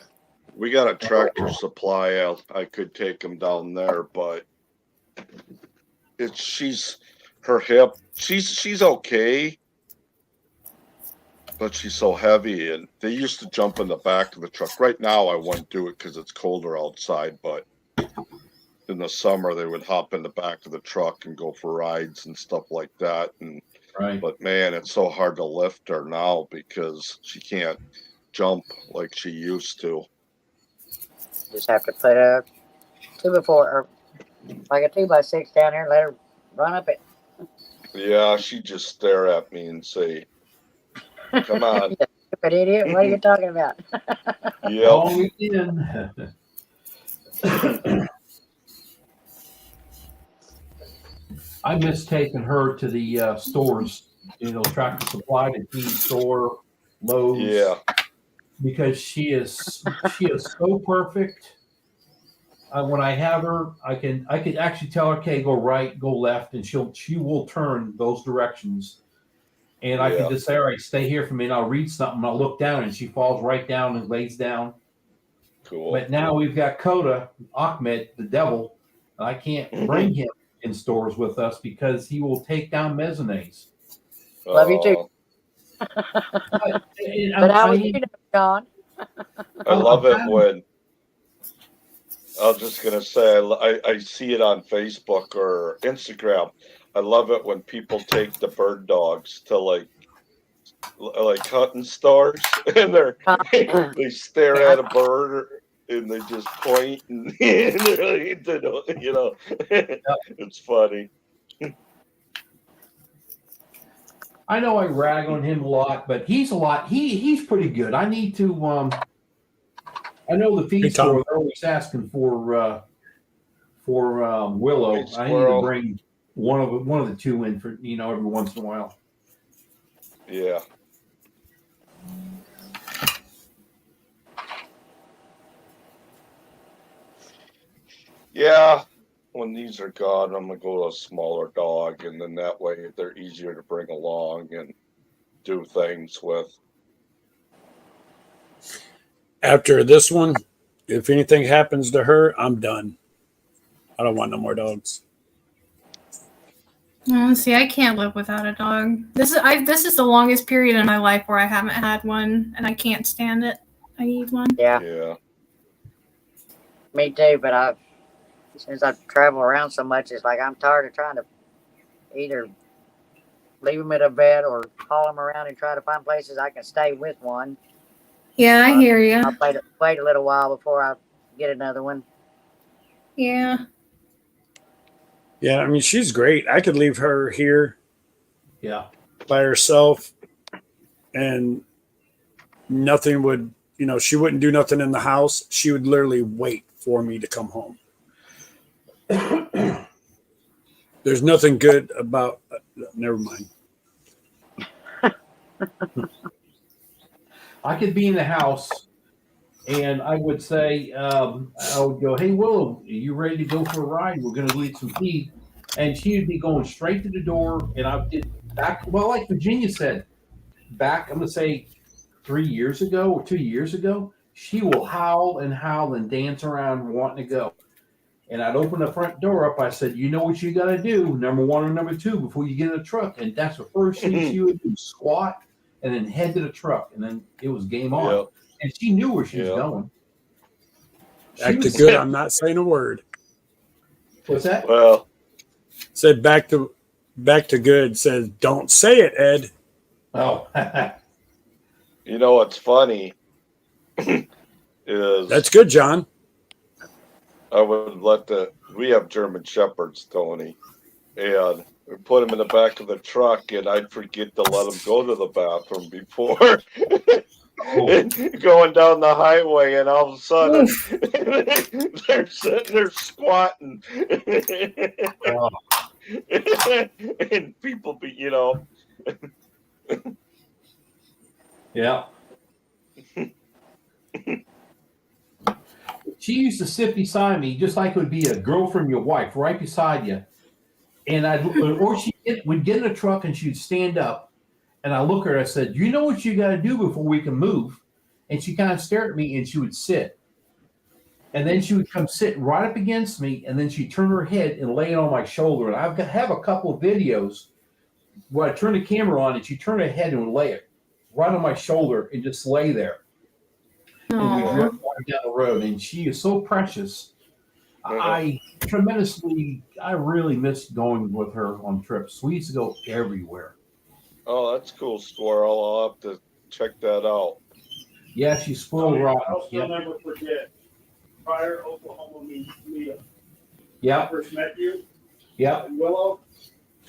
We got a tractor supply out. I could take them down there, but she's her hip. She's okay. But she's so heavy, and they used to jump in the back of the truck. Right now, I wouldn't do it because it's colder outside, but in the summer, they would hop in the back of the truck and go for rides and stuff like that. And Right. but man, it's so hard to lift her now because she can't jump like she used to. Just have to put a 2x4 or like a 2x6 down there and let her run up it. Yeah, she'd just stare at me and say, "Come on." You stupid idiot. What are you talking about? Yep. Long weekend. I miss taking her to the stores, Tractor Supply, the feed store, Lowe's. Yeah. Because she is so perfect. When I have her, I can actually tell her, okay, go right, go left, and she will turn those directions. And I can just say, all right, stay here for me, and I'll read something, and I'll look down, and she falls right down and lays down. Cool. But now we've got Coda, Ahmed, the devil, and I can't bring him in stores with us because he will take down mezzanines. Love you too. But how was you, John? I love it when I was just gonna say I see it on Facebook or Instagram. I love it when people take the bird dogs to like hunting stores and they stare at a bird and they just point and it's funny. I know I rag on him a lot, but he's he's pretty good. I need to I know the feed store, they're always asking for Willow. I need to bring one of the two in for every once in a while. Yeah. Yeah. When these are gone, I'm gonna go to a smaller dog, and then that way they're easier to bring along and do things with. After this one, if anything happens to her, I'm done. I don't want no more dogs. See, I can't live without a dog. This is the longest period in my life where I haven't had one, and I can't stand it. I need one. Yeah. Me too, but since I travel around so much, it's like I'm tired of trying to either leave them at a vet or haul them around and try to find places I can stay with one. Yeah, I hear you. I'll wait a little while before I get another one. Yeah. Yeah, I mean, she's great. I could leave her here. Yeah. By herself, and nothing would, she wouldn't do nothing in the house. She would literally wait for me to come home. There's nothing good about. Never mind. I could be in the house, and I would say, I would go, "Hey, Willow, are you ready to go for a ride? We're going to eat some feed." And she would be going straight to the door, and I did back. Well, like Virginia said, back, I'm going to say 3 years ago or 2 years ago, she will howl and dance around wanting to go. And I'd open the front door up. I said, "You know what you got to do, number one or number two, before you get in the truck." And that's the first thing she would do: squat and then head to the truck, and then it was game on. Yep. And she knew where she was going. Back to good. I'm not saying a word. What's that? Well, said back to good. Says don't say it, Ed. Oh, you know what's funny is that's good, John. I would we have German Shepherds, Tony, and we put them in the back of the truck, and I'd forget to let them go to the bathroom before going down the highway, and all of a sudden they're sitting there squatting, and people be, yeah. She used to sit beside me just like it would be a girlfriend, your wife, right beside you. And we'd get in the truck and she'd stand up, and I look at her. I said, "You know what you got to do before we can move?" And she kind of stared at me, and she would sit. And then she would come sit right up against me, and then she'd turn her head and lay it on my shoulder. And have a couple of videos where I turn the camera on, and she'd turn her head and would lay it right on my shoulder and just lay there. And we Aw. drove down the road, and she is so precious. I really miss going with her on trips. We used to go everywhere. Oh, that's cool, Squirrel. I'll have to check that out. Yeah, she's spoiled rotten. I'll still never forget. Prior Oklahoma meetup. Yeah. First met you. Yeah. In Willow.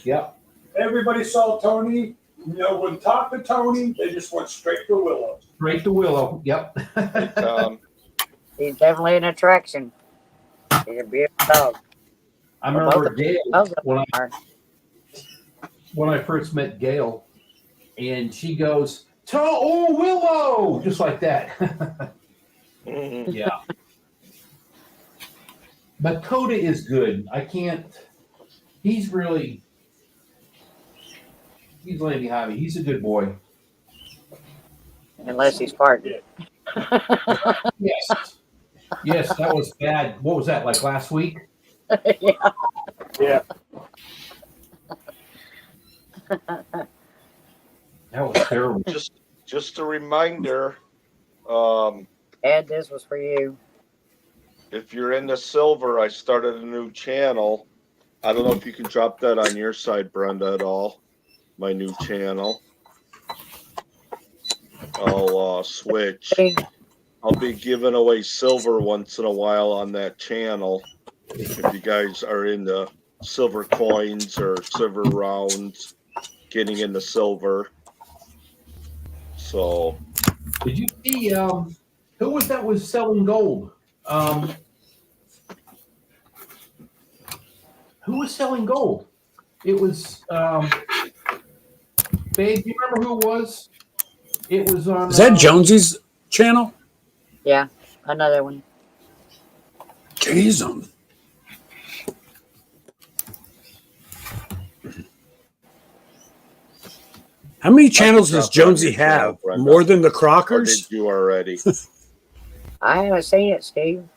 Yeah. Everybody saw Tony. No one talked to Tony. They just went straight to Willow. Straight to Willow. Yep. He's definitely an attraction. He's a beautiful dog. I remember Gail Both of when them are. I first met Gail, and she goes, "Oh, Willow," just like that. Yeah. But Coda is good. I can't. He's laying behind me. He's a good boy. Unless he's farting. Yes. Yes, that was bad. What was that, like last week? Yeah. Yeah. That was terrible. Just a reminder, Ed, this was for you. if you're into silver, I started a new channel. I don't know if you can drop that on your side, Brenda, at all. My new channel. I'll switch. I'll be giving away silver once in a while on that channel. If you guys are into silver coins or silver rounds, getting into silver. So. Did you see who was selling gold? Who was selling gold? It was babe, do you remember who it was? It was on Is that Jonesy's channel? Yeah, another one. Jeez. How many channels does Jonesy have? More than the Crockers? Or did you already? I haven't seen it, Steve.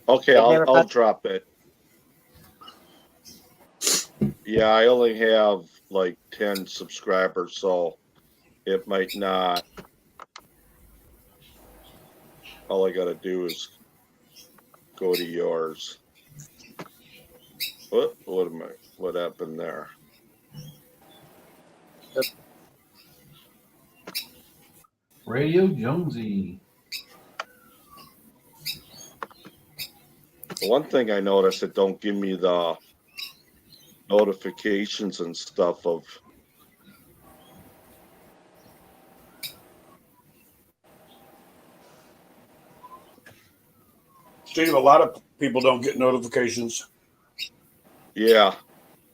Okay, I'll drop it. Yeah, I only have like 10 subscribers, so it might not. All I gotta do is go to yours. What happened there? Radio Jonesy. The one thing I noticed, it don't give me the notifications and stuff of. Steve, a lot of people don't get notifications. Yeah,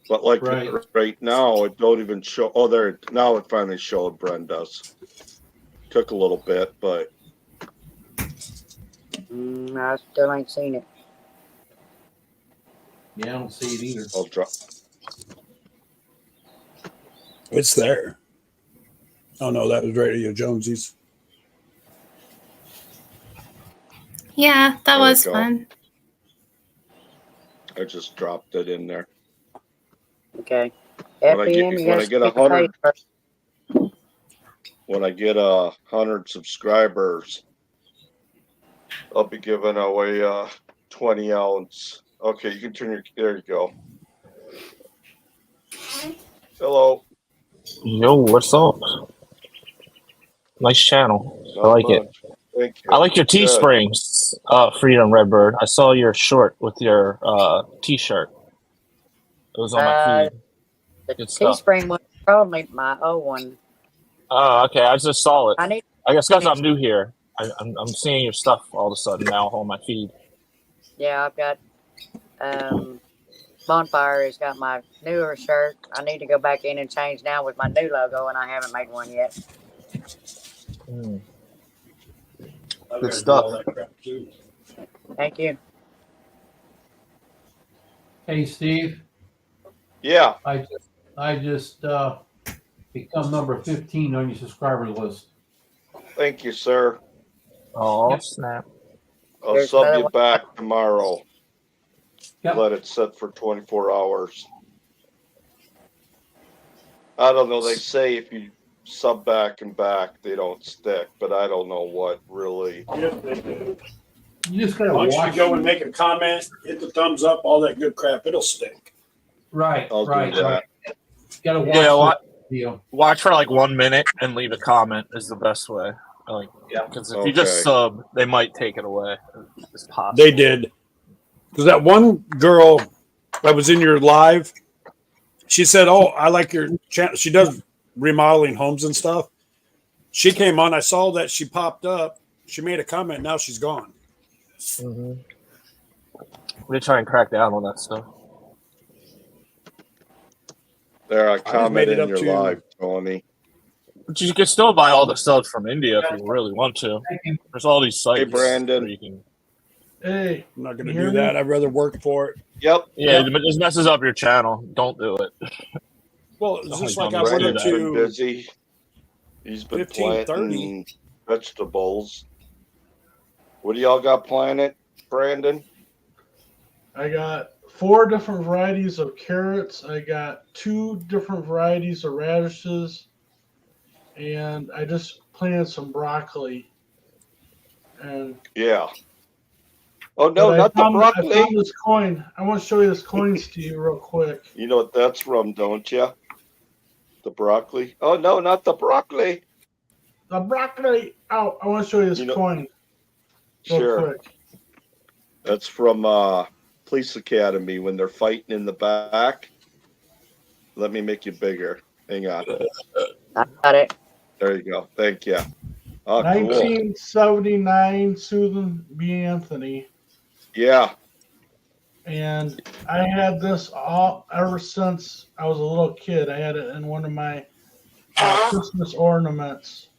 but like right now, it don't even show. Oh, there. Now it finally showed. Brenda's. Took a little bit, but. I still ain't seen it. Yeah, I don't see it either. I'll drop. It's there. Oh no, that was Radio Jonesy's. Yeah, that was fun. I just dropped it in there. Okay. When I get 100, when I get 100 subscribers, I'll be giving away 20 ounce. Okay, you can turn your. There you go. Hello. Yo, what's up? Nice channel. Not I like much. it. Thank you. I like your Teesprings, Freedom Redbird. I saw your short with your T-shirt. It was on my feed. The Good stuff. Teespring was probably my old one. Oh, okay. I just saw it. I guess because I'm finish- new here. I'm seeing your stuff all of a sudden now on my feed. Yeah, I've got Bonfire has got my newer shirt. I need to go back in and change now with my new logo, and I haven't made one yet. Good stuff. Thank you. Hey, Steve. Yeah. I just become number 15 on your subscribers list. Thank you, sir. Oh, snap. I'll There's sub another you one. back tomorrow. Yep. Let it sit for 24 hours. I don't know. They say if you sub back and back, they don't stick. But I don't know what really. Yes, they do. You just gotta Why don't watch. you go and make a comment, hit the thumbs up, all that good crap. It'll stick. Right, I'll right, do that. right. Gotta watch. Yeah, the video. watch for like 1 minute and leave a comment is the best way. Like, because if you just sub, they might take it away. It's possible. They did. Because that one girl that was in your live, she said, "Oh, I like your channel." She does remodeling homes and stuff. She came on. I saw that she popped up. She made a comment. Now she's gone. Mm-hmm. We try and crack down on that stuff. There, I just made commented it in up your to- live, Tony. But you can still buy all the subs from India if you really want to. There's all these sites. Hey, Brandon. where you can. Hey, I'm not going to do that. I'd rather work for it. Yep. Yeah, it just messes up your channel. Don't do it. Well, it's just like I Brandon's wanted been to. busy. He's been 15:30. planting vegetables. What do y'all got planted, Brandon? I got 4 different varieties of carrots. I got 2 different varieties of radishes. And I just planted some broccoli. And Yeah. Oh, no, not the I broccoli. found this coin. I want to show you this coin, Steve, real quick. You know what that's from, don't you? The broccoli. Oh, no, not the broccoli. The broccoli. Oh, I want to show you this coin real Sure. quick. That's from Police Academy when they're fighting in the back. Let me make you bigger. Hang on. I got it. There you go. Thank you. Oh, cool. 1979 Susan B. Anthony. Yeah. And I had this all ever since I was a little kid. I had it in one of my Christmas ornaments.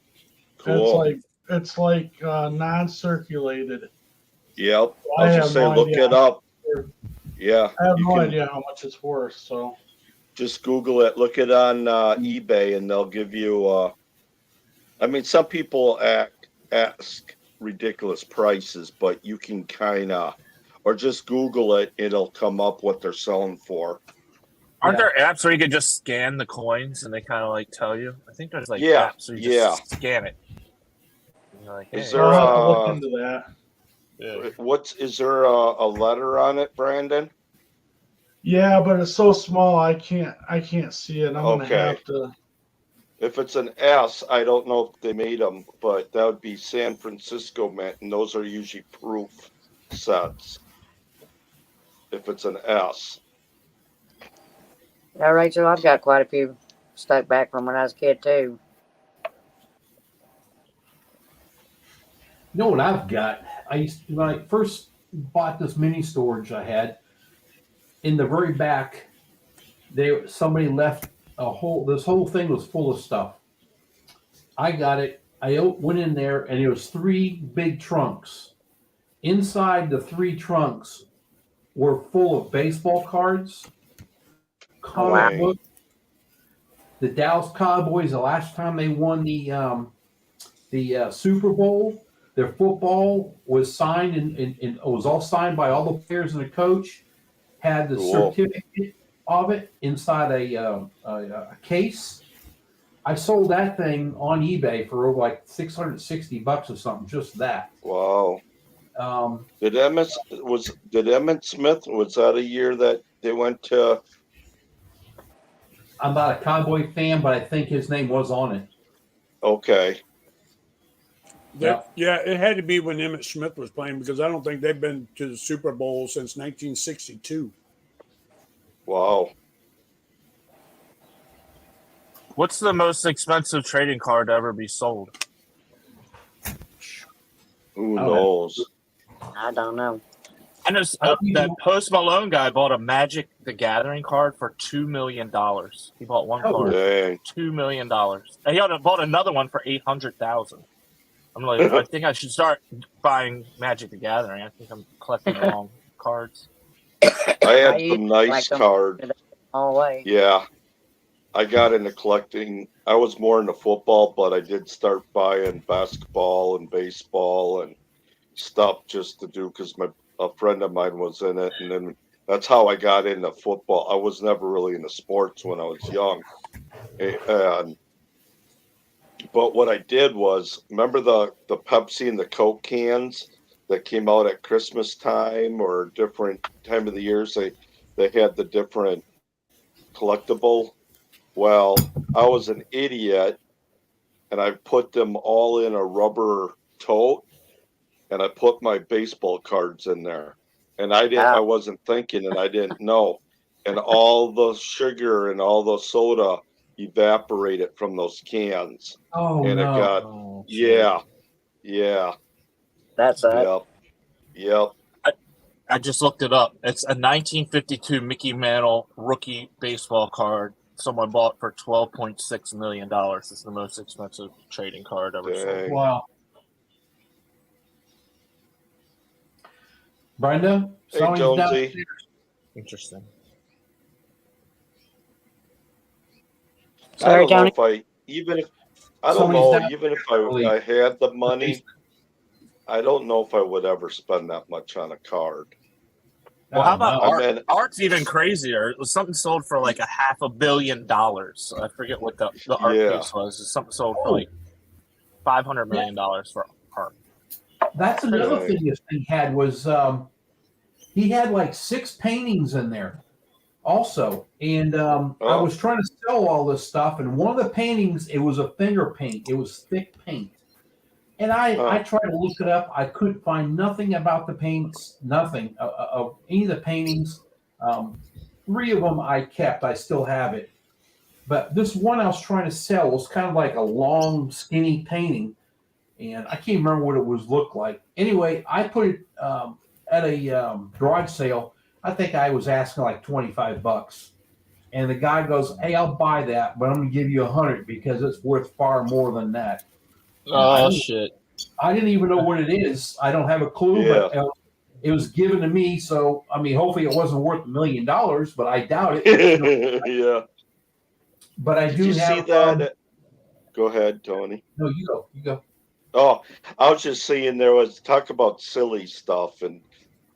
Cool. It's like non-circulated. Yep. So I was just saying, look it up. Yeah. I have you no can idea how much it's worth. So just Google it. Look it on eBay, and they'll give you. I mean, some people ask ridiculous prices, but you can kind of, or just Google it. It'll come up what they're selling for. Aren't there apps where you can just scan the coins and they kind of like tell you? I think there's like Yeah, apps where you just scan it. And you're like, hey. Is there I'll have to look into that. Is there a letter on it, Brandon? Yeah, but it's so small I can't see it. I'm gonna have to. If it's an S, I don't know if they made them, but that would be San Francisco mint, and those are usually proof sets. If it's an S. Yeah, Rachel, I've got quite a few stuck back from when I was a kid too. You know what I've got? When I first bought this mini storage I had, in the very back, somebody left this whole thing was full of stuff. I got it. I went in there and it was 3 big trunks. Inside the 3 trunks were full of baseball cards, comic book. The Dallas Cowboys, the last time they won the Super Bowl, their football was signed and it was all signed by all the players and the coach. Had the certificate of it inside a case. I sold that thing on eBay for over like $660 or something. Just that. Wow. Did Emmett Smith, was that a year that they went to? I'm not a Cowboy fan, but I think his name was on it. Okay. Yeah, it had to be when Emmitt Smith was playing because I don't think they've been to the Super Bowl since 1962. Wow. What's the most expensive trading card to ever be sold? Who knows? I don't know. I know that Post Malone guy bought a Magic the Gathering card for $2 million. He bought one card Dang. for $2 million. And he bought another one for $800,000. I'm like, I think I should start buying Magic the Gathering. I think I'm collecting the wrong cards. I had some nice cards. All the way. Yeah. I got into collecting. I was more into football, but I did start buying basketball and baseball and stuff just to do because a friend of mine was in it, and then that's how I got into football. I was never really into sports when I was young, and But what I did was, remember the Pepsi and the Coke cans that came out at Christmas time or different time of the years? They had the different collectible. Well, I was an idiot, and I put them all in a rubber tote, and I put my baseball cards in there. And I wasn't thinking, and I didn't know. And all the sugar and all the soda evaporated from those cans. Oh And it no! got, Oh, yeah, That's it. yep. I just looked it up. It's a 1952 Mickey Mantle rookie baseball card. Someone bought for $12.6 million. It's the most expensive trading card ever sold. Dang. Wow. Brenda, Hey, somebody's Jonesy. downstairs. Interesting. Sorry, I don't know Tony. if I even if Somebody's I had the money, I don't know if I would ever spend that much on a card. Well, how about no. art? I mean- Art's even crazier. It was something sold for like $500 million. I forget what the art Yeah. piece was. It's something sold for like $500 million for art. That's another Right. thing this thing had was he had like 6 paintings in there also. And I was trying to sell all this stuff, and one of the paintings, it was a finger paint. It was thick paint. And I tried to look it up. I couldn't find nothing about the paints, nothing of any of the paintings. 3 of them I kept. I still have it. But this one I was trying to sell was kind of like a long, skinny painting. And I can't remember what it was looked like. Anyway, I put it at a garage sale. I think I was asking like $25. And the guy goes, "Hey, I'll buy that, but I'm going to give you $100 because it's worth far more than that." Oh, shit. I didn't even know what it is. I don't have a clue, but it was given to me. So, I mean, hopefully it wasn't worth $1 million, but I doubt it. Yeah. But I Did do you have. see that? Go ahead, Tony. No, you go. You go. Oh, I was just seeing there was talk about silly stuff, and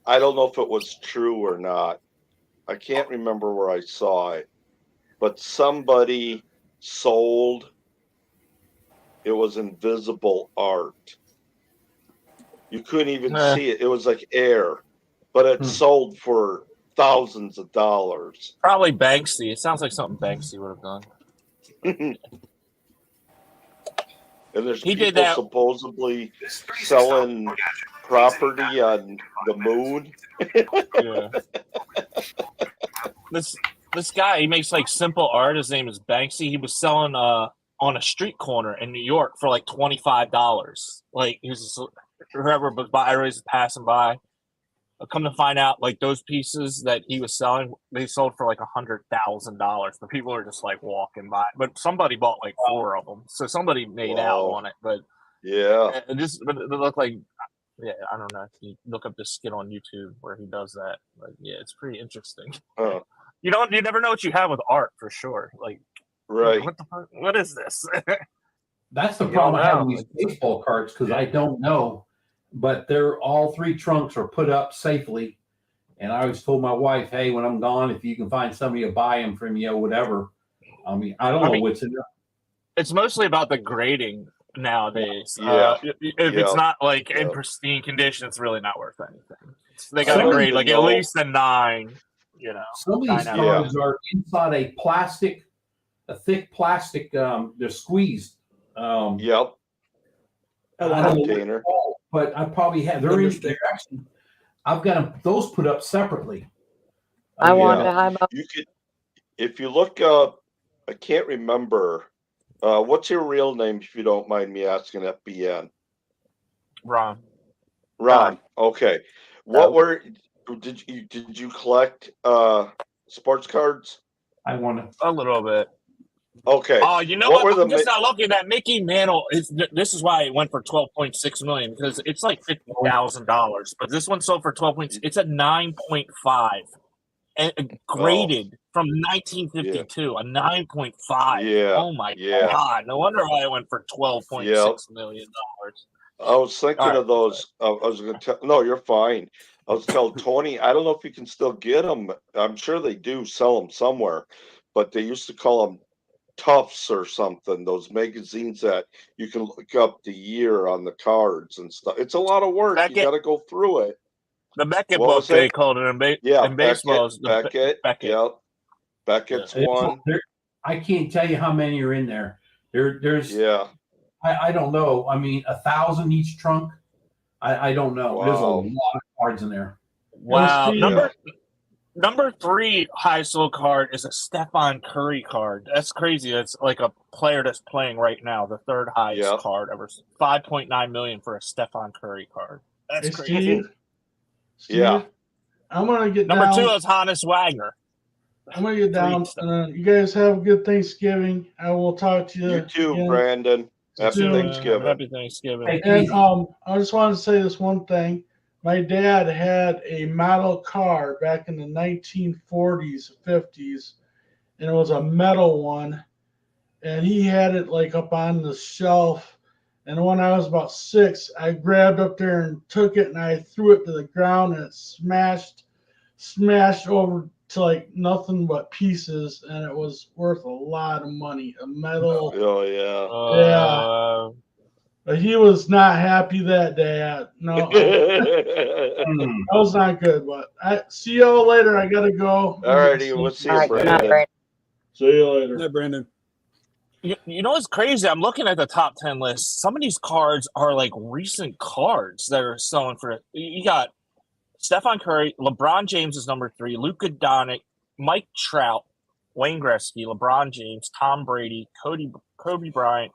I don't know if it was true or not. I can't remember where I saw it, but somebody sold. It was invisible art. You couldn't even see it. It was like air, but it sold for thousands of dollars. Probably Banksy. It sounds like something Banksy would have done. And there's He did people that- supposedly selling property on the moon. Yeah. This guy, he makes like simple art. His name is Banksy. He was selling on a street corner in New York for like $25. Like he was just, whoever was always passing by. Come to find out, like those pieces that he was selling, they sold for like $100,000. But people are just like walking by. But somebody bought like 4 of them, so somebody made out on it. But yeah, it looked like, yeah, I don't know if you look up this skit on YouTube where he does that. But yeah, it's pretty interesting. You never know what you have with art for sure. Like, right? What the fuck? What is this? That's the You problem I don't have know. with these baseball cards because I don't know. But they're all 3 trunks are put up safely. And I always told my wife, "Hey, when I'm gone, if you can find somebody to buy them from you or whatever." I mean, I don't know what's in there. It's mostly about the grading nowadays. Yeah. If it's not like in pristine condition, it's really not worth anything. They got to grade like at least a 9. You know, some of these cards are inside a thick plastic. They're squeezed. Yep. I don't know, but I probably have. They're actually. I've got those put up separately. I wanted to high. You could, if you look up. I can't remember. What's your real name, if you don't mind me asking? FBN. Ron. Okay. Did you collect sports cards? I want a little bit. Okay. Oh, you know what? I'm just not looking at Mickey Mantle. This is why it went for $12.6 million because it's like $50,000, but this one sold for 12. It's a 9.5 and graded from 1952. A 9.5. Yeah. Oh my God! No wonder why it went for $12.6 million. I was thinking of those. I was going to tell. No, you're fine. I was telling Tony. I don't know if you can still get them. I'm sure they do sell them somewhere, but they used to call them Tufts or something, those magazines that you can look up the year on the cards and stuff. It's a lot of work. You got to go through it. The Beckett What book, was they it? called it in, Yeah, in baseball. Beckett. Beckett. Yep. Beckett's one. I can't tell you how many are in there. There's Yeah. I don't know. I mean, 1,000 each trunk. I don't know. Wow. There's a lot of cards in there. Wow. Steve, Number 3 high sold card is a Stephen Curry card. That's crazy. That's like a player that's playing right now. The third highest card ever. $5.9 million for a Stephen Curry card. That's crazy. Steve, Yeah. I'm gonna get Number down. 2 is Hannes Wagner. I'm gonna get down, and you guys have a good Thanksgiving. I will talk to you. You too, again Brandon. Happy soon. Thanksgiving. Happy Thanksgiving. And I just want to say this one thing. My dad had a model car back in the 1940s, 50s, and it was a metal one. And he had it like up on the shelf. And when I was about 6, I grabbed up there and took it and I threw it to the ground and it smashed over to like nothing but pieces. And it was worth a lot of money. A metal. Oh, yeah. Yeah. But he was not happy that day. No, that was not good. But I see y'all later. I gotta go. All righty, we'll see you, Brandon. See you later. Hi, Brandon. You know what's crazy? I'm looking at the top 10 list. Some of these cards are like recent cards that are selling for. You got Stephen Curry, LeBron James is number 3, Luka Doncic, Mike Trout, Wayne Gretzky, LeBron James, Tom Brady, Kobe Bryant,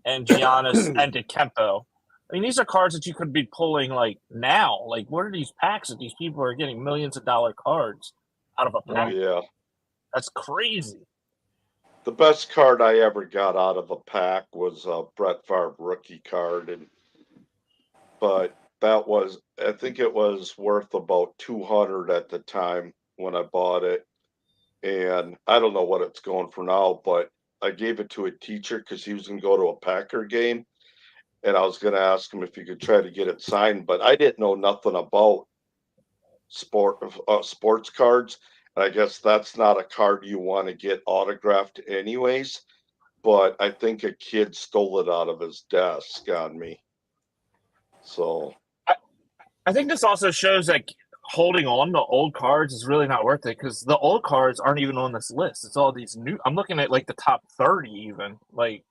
and Giannis Antetokounmpo. I mean, these are cards that you could be pulling like now. Like, what are these packs that these people are getting millions of dollar cards out of a pack? Yeah. That's crazy. The best card I ever got out of a pack was a Brett Favre rookie card, but that was, I think it was worth about $200 at the time when I bought it, and I don't know what it's going for now. But I gave it to a teacher because he was going to go to a Packer game, and I was going to ask him if he could try to get it signed, but I didn't know nothing about sports cards. I guess that's not a card you want to get autographed anyways, but I think a kid stole it out of his desk on me. So I think this also shows that holding on to old cards is really not worth it because the old cards aren't even on this list. It's all these new. I'm looking at like the top 30 even. Like,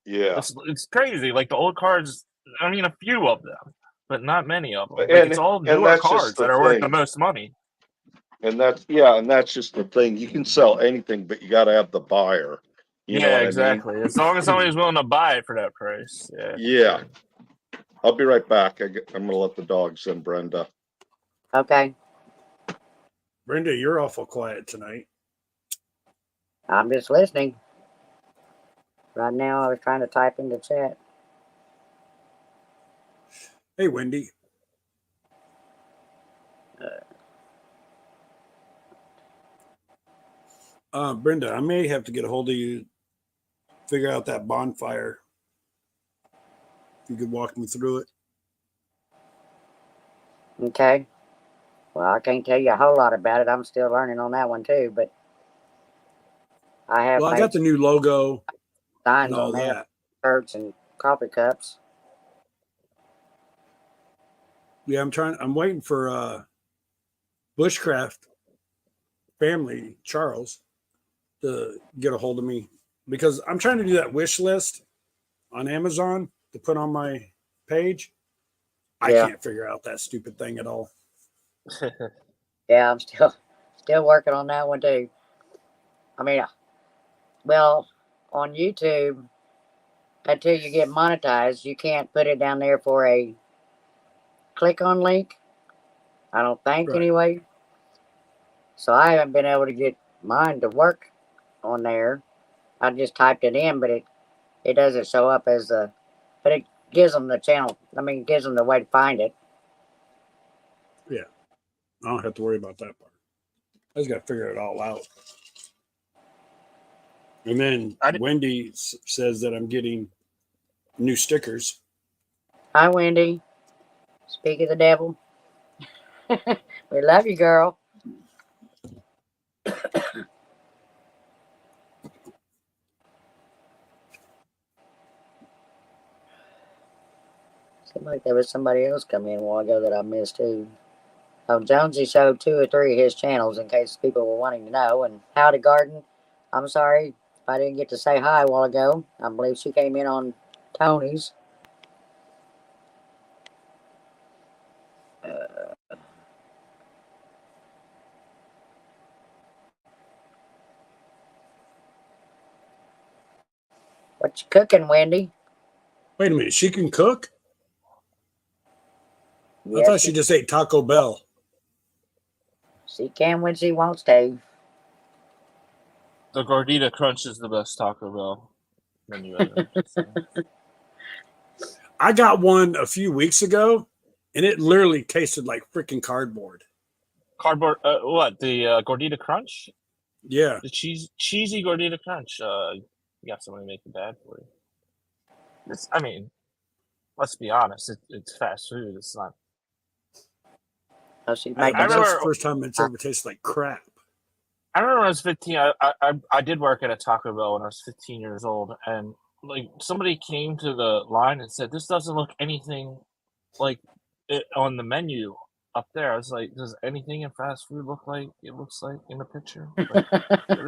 yeah, it's crazy. Like the old cards, I mean, a few of them, but not many of them. Like, it's all newer cards that are worth the most money. And that's just the thing. You can sell anything, but you got to have the buyer. You know what exactly. I mean? As long as somebody's willing to buy it for that price. Yeah. I'll be right back. I'm going to let the dogs in, Brenda. Okay. Brenda, you're awful quiet tonight. I'm just listening. Right now, I was trying to type in the chat. Hey, Wendy. Brenda, I may have to get a hold of you, figure out that bonfire. If you could walk me through it. Okay. Well, I can't tell you a whole lot about it. I'm still learning on that one too, but I have. Well, I got the new logo signs and all on there, that. shirts and coffee cups. Yeah, I'm waiting for Bushcraft family, Charles, to get a hold of me because I'm trying to do that wish list on Amazon to put on my page. I can't figure out that stupid thing at all. Yeah, I'm still working on that one too. I mean, well, on YouTube, until you get monetized, you can't put it down there for a click on link. I don't think anyway. So I haven't been able to get mine to work on there. I just typed it in, but it doesn't show up as but it gives them the channel. I mean, it gives them the way to find it. Yeah. I don't have to worry about that part. I just got to figure it all out. And then Wendy says that I'm getting new stickers. Hi, Wendy. Speak of the devil. We love you, girl. Like there was somebody else come in a while ago that I missed too. Oh, Jonesy showed 2 or 3 of his channels in case people were wanting to know. And Howdy Garden, I'm sorry if I didn't get to say hi a while ago. I believe she came in on Tony's. What you cooking, Wendy? Wait a minute, she can cook? I Yes, thought she just ate Taco Bell. She can when she wants to. The Gordita Crunch is the best Taco Bell menu ever. I got one a few weeks ago, and it literally tasted like freaking cardboard. Cardboard? What? The Gordita Crunch? Yeah. The cheesy Gordita Crunch. You got somebody make it bad for you. I mean, let's be honest. It's fast food. It's not. Oh, she's making. I remember that's the first time it's ever tasted like crap. I remember when I was 15. I did work at a Taco Bell when I was 15 years old, and like somebody came to the line and said, "This doesn't look anything like it on the menu up there." I was like, "Does anything in fast food look like it looks like in the picture?" Like, what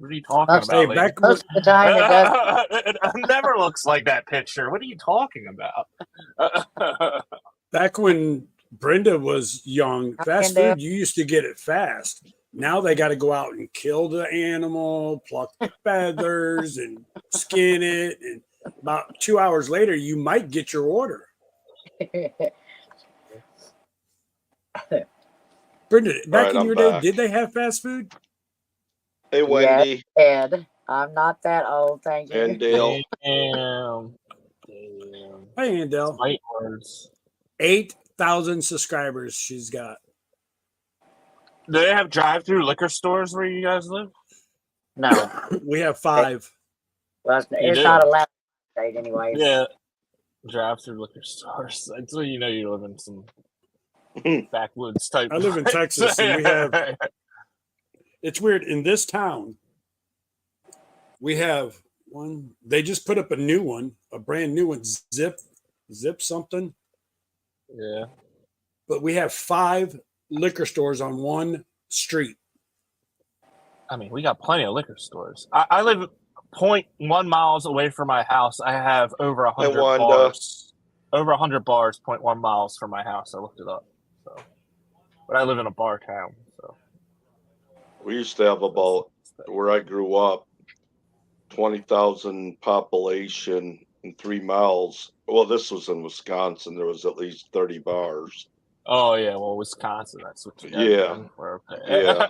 are you talking about? Hey, back most of the time it does. It never looks like that picture. What are you talking about? Back when Brenda was young, fast food, you used to get it fast. Now they got to go out and kill the animal, pluck the feathers, and skin it. And about 2 hours later, you might get your order. Brenda, back in your day, did they have fast food? Hey, Wendy. Yes, Ed. I'm not that old, thank you. And Dale. Damn. Hey, Andel. White words. 8,000 subscribers she's got. Do they have drive-through liquor stores where you guys live? No. We have 5. Well, it's not allowed state anyway. Yeah. Drive-through liquor stores. That's when you know you live in some backwoods type. I live in Texas, and we have. It's weird. In this town, we have one. They just put up a new one, a brand new one, Zip something. Yeah. But we have 5 liquor stores on one street. I mean, we got plenty of liquor stores. I live 0.1 miles away from my house. I have over 100 bars. Over 100 bars, 0.1 miles from my house. I looked it up. So, but I live in a bar town. So we used to have about, where I grew up, 20,000 population in 3 miles. Well, this was in Wisconsin. There was at least 30 bars. Oh yeah, well, Wisconsin. That's what you got. Yeah. Yeah.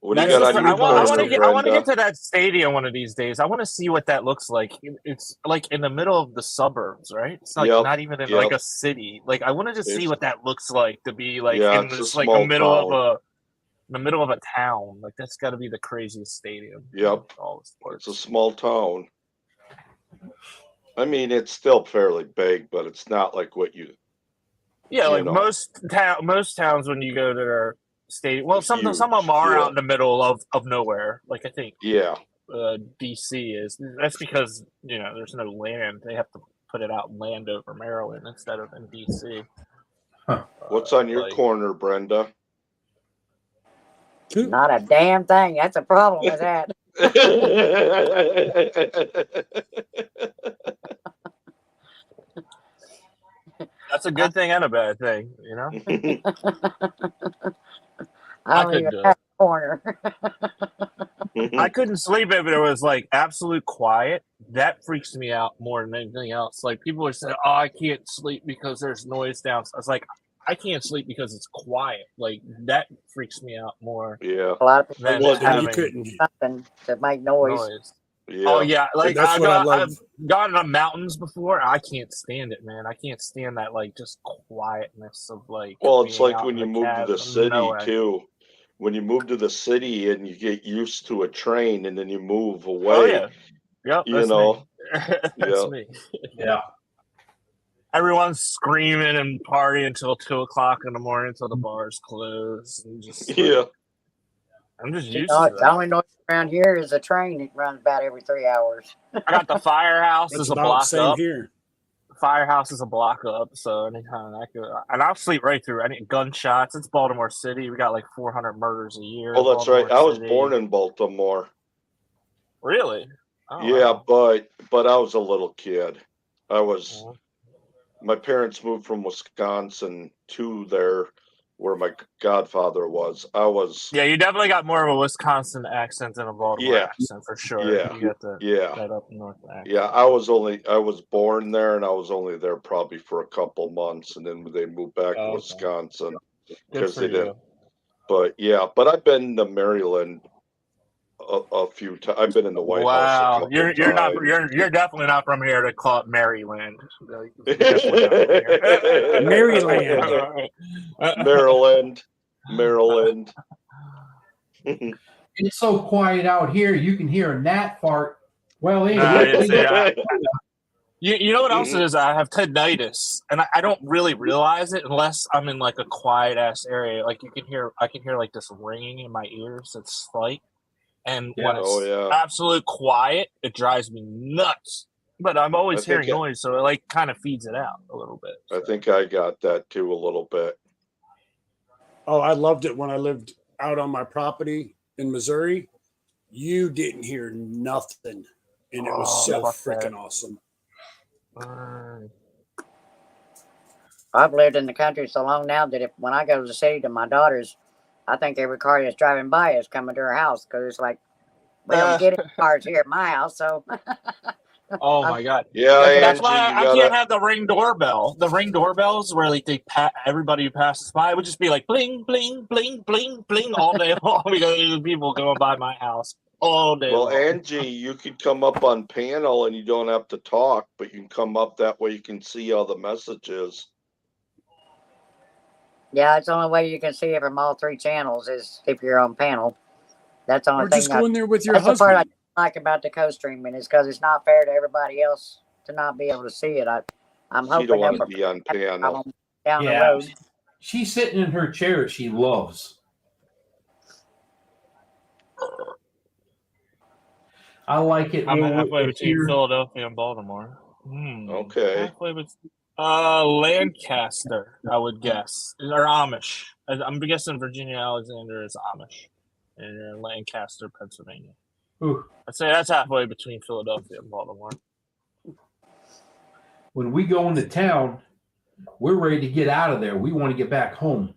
What do you got on your poster, I want to get to that stadium one of these days. I want to see what that looks like. It's like in the middle of the suburbs, right? It's like not even in like a city. Like I want to just see what that looks like to be like in this like the middle of a town. Like that's got to be the craziest stadium. Yep. It's a small town. I mean, it's still fairly big, but it's not like what you. Yeah, like most towns when you go to their stadium. Well, some of them are out in the middle of nowhere. Like I think. Yeah. DC is. That's because there's no land. They have to put it out in Landover, Maryland, instead of in DC. Huh. What's on your corner, Brenda? Not a damn thing. That's a problem with that. That's a good thing and a bad thing, I don't even have a corner. I couldn't sleep if there was like absolute quiet. That freaks me out more than anything else. Like people are saying, "Oh, I can't sleep because there's noise downstairs." I was like, I can't sleep because it's quiet. Like that freaks me out more. Yeah. A lot of people you couldn't something to make noise. Yeah. Oh yeah, like that's what I love. I've gone to mountains before. I can't stand it, man. I can't stand that like just quietness of like. Well, it's like when you move to the city too. When you move to the city and you get used to a train, and then you move away. Oh yeah. Yep. That's me. Yeah. Everyone's screaming and partying until 2:00 in the morning until the bars close. And just I'm just You used know, to the that. only noise around here is a train that runs about every 3 hours. I got the firehouse That's is a about the block same up. here. Firehouse is a block up, so anytime I could, and I'll sleep right through any gunshots. It's Baltimore City. We got like 400 murders a year. Oh, that's Baltimore right. I was City. born in Baltimore. Really? Oh, Yeah, wow. but I was a little kid. My parents moved from Wisconsin to there where my godfather was. Yeah, you definitely got more of a Wisconsin accent than a Baltimore accent for sure. Yeah. You got that up north accent. Yeah, I was born there, and I was only there probably for a couple months, and then they moved back to Wisconsin because they didn't. But yeah, I've been to Maryland a few times. I've been in the White House a couple you're not times. you're definitely not from here to call it Maryland. Maryland. Maryland. It's so quiet out here, you can hear a gnat fart. Well, you know what else it is? I have tinnitus, and I don't really realize it unless I'm in like a quiet ass area. Like I can hear like this ringing in my ears. It's slight, and when it's absolute quiet, it drives me nuts. But I'm always hearing noise, so it like kind of feeds it out a little bit. I think I got that too a little bit. Oh, I loved it when I lived out on my property in Missouri. You didn't hear nothing, and it was so freaking awesome. I've lived in the country so long now that when I go to the city to my daughters, I think every car that's driving by is coming to her house because it's like, we don't get any cars here at my house, so. Oh my God! Yeah, that's why I can't have the Ring doorbell. The Ring doorbells where like everybody who passes by would just be like bling bling bling bling bling all day long because there's people going by my house all day long. Well, Angie, you could come up on panel and you don't have to talk, but you can come up that way. You can see all the messages. Yeah, it's the only way you can see it from all 3 channels is if you're on panel. That's the only or thing. Just go in there with your husband. That's the part I like about the co-streaming is because it's not fair to everybody else to not be able to see it. I'm hoping don't want to be on panel down the road. She's sitting in her chair she loves. I like it. I'm halfway between Philadelphia and Baltimore. Okay. Halfway between Lancaster, I would guess, or Amish. I'm guessing Virginia Alexander is Amish, and Lancaster, Pennsylvania. Ooh. I'd say that's halfway between Philadelphia and Baltimore. When we go into town, we're ready to get out of there. We want to get back home.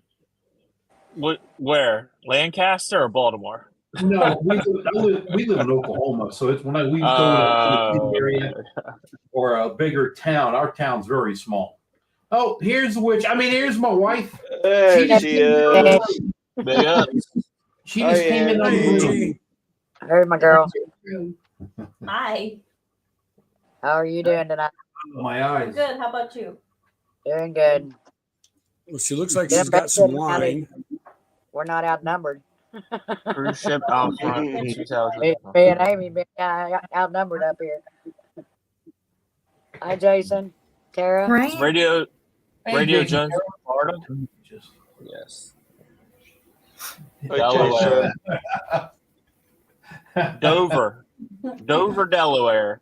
Where? Lancaster or Baltimore? No, we live in Oklahoma, so it's when we go to a area or a bigger town. Our town's very small. Oh, here's here's my wife. There she is. She just came in on the room. There's my girl. Hi. How are you doing tonight? My eyes. Good. How about you? Doing good. Well, she looks like she's got some wine. We're not outnumbered. Cruise ship out front in 2000. Me and Amy been outnumbered up here. Hi, Jason. Tara. Right. Radio Jones, Florida. Yes. Delaware. Dover, Delaware.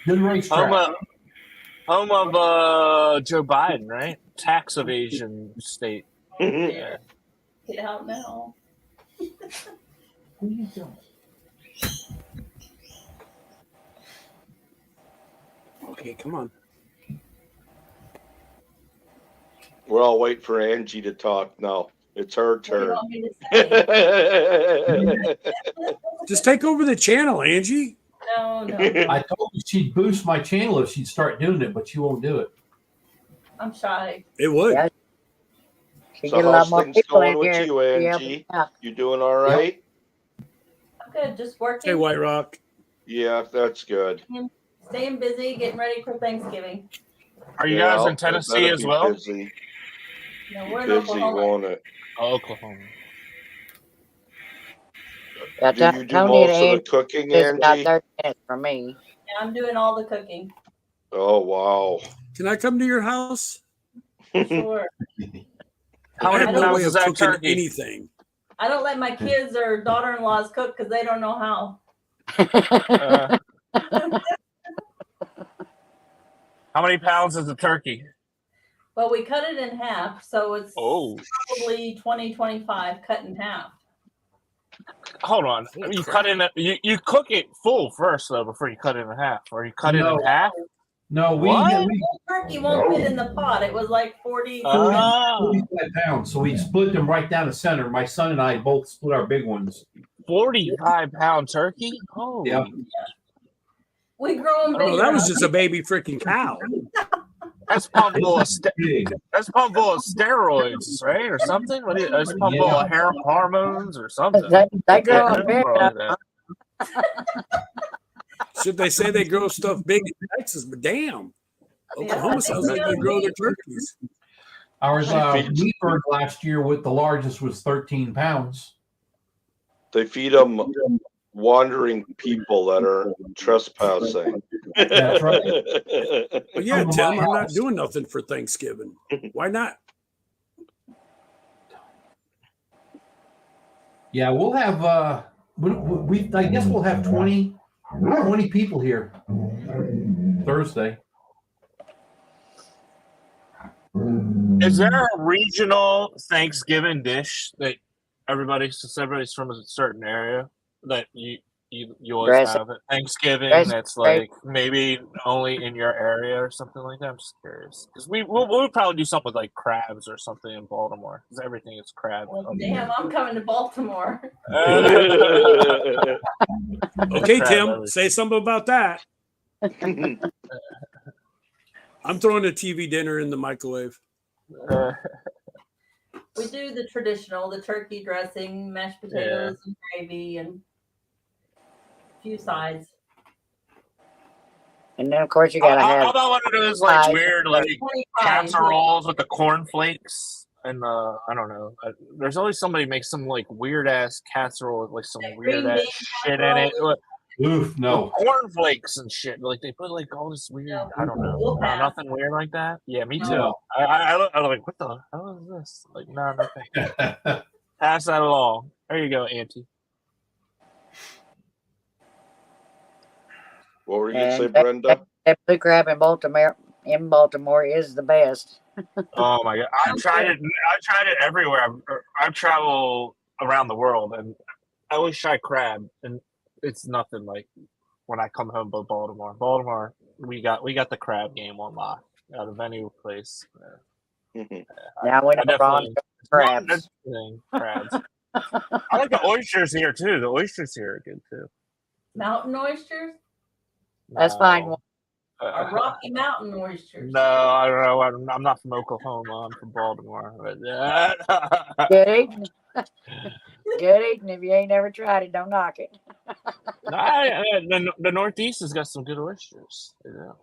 Good racetrack. Home of Joe Biden, right? Tax evasion state. Yeah. Get out now. What are you doing? Okay, come on. We're all waiting for Angie to talk now. It's her turn. Just take over the channel, Angie. No. I told you she'd boost my channel if she'd start doing it, but she won't do it. I'm shy. It would. Yeah. So how's things going with you, Angie? You doing all right? I'm good. Just working. Hey, White Rock. Yeah, that's good. Staying busy, getting ready for Thanksgiving. Are you guys in Tennessee as well? Busy. No, we're in Busy, Oklahoma. won't it? Oklahoma. Do you do most of the cooking, Angie? About 30 minutes for me. Yeah, I'm doing all the cooking. Oh, wow. Can I come to your house? Sure. How I many have no pounds way is of that cooking turkey? anything. I don't let my kids or daughter-in-laws cook because they don't know how. How many pounds is a turkey? Well, we cut it in half, so it's probably 20-25 cut in half. Hold on. You cut in you cook it full first though before you cut it in half, or you cut it in half. No, we turkey won't fit in the pot. It was like 45 pounds. So we split them right down the center. My son and I both split our big ones. 45-pound turkey? Oh, yeah. We grow them bigger. Oh, that was just a baby freaking cow. That's pumped full of steroids, right, or something. That's pumped full of hormones or something. They grow them big. Should they say they grow stuff big in Texas? But damn, Oklahoma sounds like they grow their turkeys. Ours meat bird last year with the largest was 13 pounds. They feed them wandering people that are trespassing. That's right. Well, yeah, Tim, I'm not doing nothing for Thanksgiving. Why not? Yeah, we'll have I guess we'll have 20 people here Thursday. Is there a regional Thanksgiving dish that since everybody's from a certain area, that you always have at Thanksgiving that's like maybe only in your area or something like that? I'm just curious because we'll probably do something with like crabs or something in Baltimore because everything is crab. Well, damn, I'm coming to Baltimore. Okay, Tim, say something about that. I'm throwing a TV dinner in the microwave. We do the traditional, the turkey dressing, mashed potatoes and gravy, and a few sides. And then, of course, you gotta have. How about one of those like weird like casseroles with the cornflakes and I don't know. There's always somebody makes some like weird ass casserole with like some weird ass shit in it. Oof, no. Cornflakes and shit. Like they put like all this weird. I don't know. Nothing weird like that. Yeah, me too. No. I was like, what the hell is this? Like, no, nothing. Pass that along. There you go, Auntie. What were you gonna say, Brenda? That blue crab in Baltimore is the best. Oh my god, I've tried it everywhere. I've traveled around the world, and I always try crab, and it's nothing like when I come home to Baltimore. Baltimore, we got the crab game on lock out of any place. Now we know Ron crabs. Crabs. I like the oysters here too. The oysters here are good too. Mountain oysters? That's fine. Rocky Mountain oysters. No, I don't know. I'm not from Oklahoma. I'm from Baltimore. But, Good eating. Good eating. If you ain't never tried it, don't knock it. The Northeast has got some good oysters. Yeah.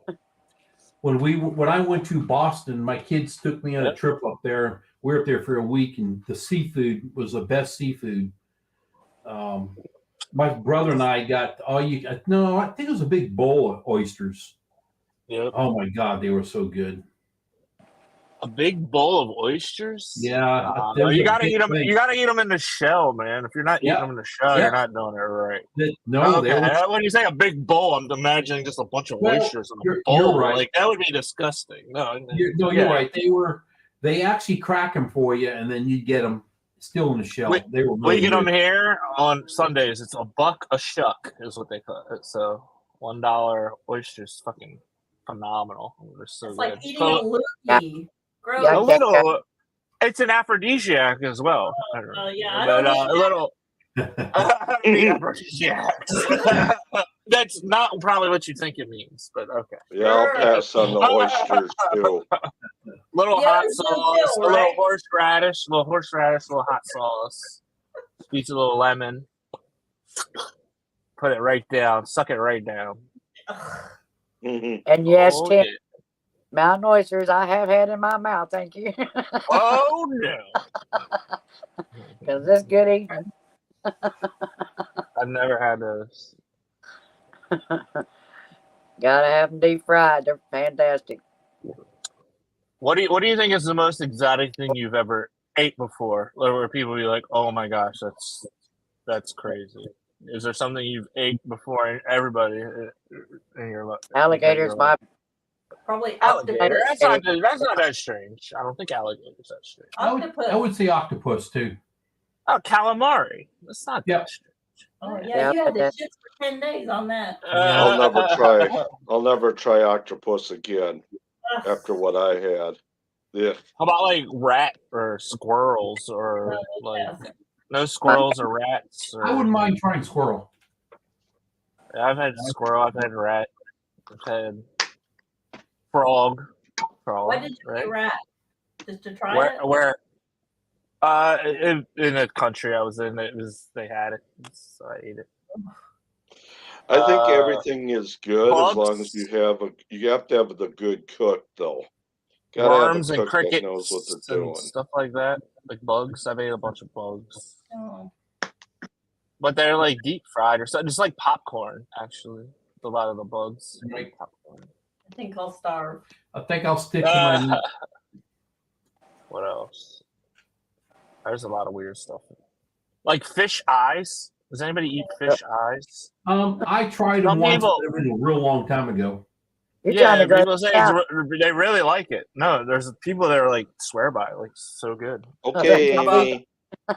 When I went to Boston, my kids took me on a trip up there. We were up there for a week, and the seafood was the best seafood. My brother and I got I think it was a big bowl of oysters. Yep. Oh my God, they were so good. A big bowl of oysters? Yeah. You gotta eat them. You gotta eat them in the shell, man. If you're not eating them in the shell, you're not doing it right. When you say a big bowl, I'm imagining just a bunch of oysters in a bowl. You're right. Like that would be disgusting. You're right. They actually crack them for you, and then you get them still in the shell. They were. We get them here on Sundays. It's $1 a shuck, is what they call it. So $1 oysters, fucking phenomenal. They're so it's good. like eating a loogie. Gross. A little. It's an aphrodisiac as well. A little. Aphrodisiacs. That's not probably what you think it means, but okay. Yeah, I'll pass on the oysters too. Little hot sauce, a little horseradish, little hot sauce. Squeeze a little lemon. Put it right down. Suck it right down. And yes, Tim, mountain oysters I have had in my mouth. Thank you. Oh no! Because it's good eating. I've never had those. Gotta have them deep fried. They're fantastic. What do you think is the most exotic thing you've ever ate before, where people be like, "Oh my gosh, that's crazy." Is there something you've ate before? Everybody in your life. Alligators, my Probably Alligator. octopus. That's not that strange. I don't think alligator's that strange. Octopus. I would say octopus too. Oh, calamari. That's not that strange. Oh yeah, you had the shits for 10 days on that. I'll never try octopus again after what I had. Yeah. How about like rat or squirrels or like no squirrels or rats? Or, I wouldn't mind trying squirrel. I've had squirrel. I've had rat. I've had frog. Why did you right? eat rat? Just to try it? Where? In a country I was in, they had it, so I ate it. I think everything is good bugs, as long as you have to have the good cook though. Worms have a and cook that crickets knows what they're and doing. stuff like that, like bugs. I've ate a bunch of bugs, but they're like deep fried or something, just like popcorn. Actually, a lot of the bugs. Right. Popcorn. I think I'll starve. I think I'll stick to my meat. What else? There's a lot of weird stuff. Like fish eyes. Does anybody eat fish eyes? I tried them once, but it was a real long time ago. People say they really like it. No, there's people that are like swear by it, like so good. Okay, How about Amy.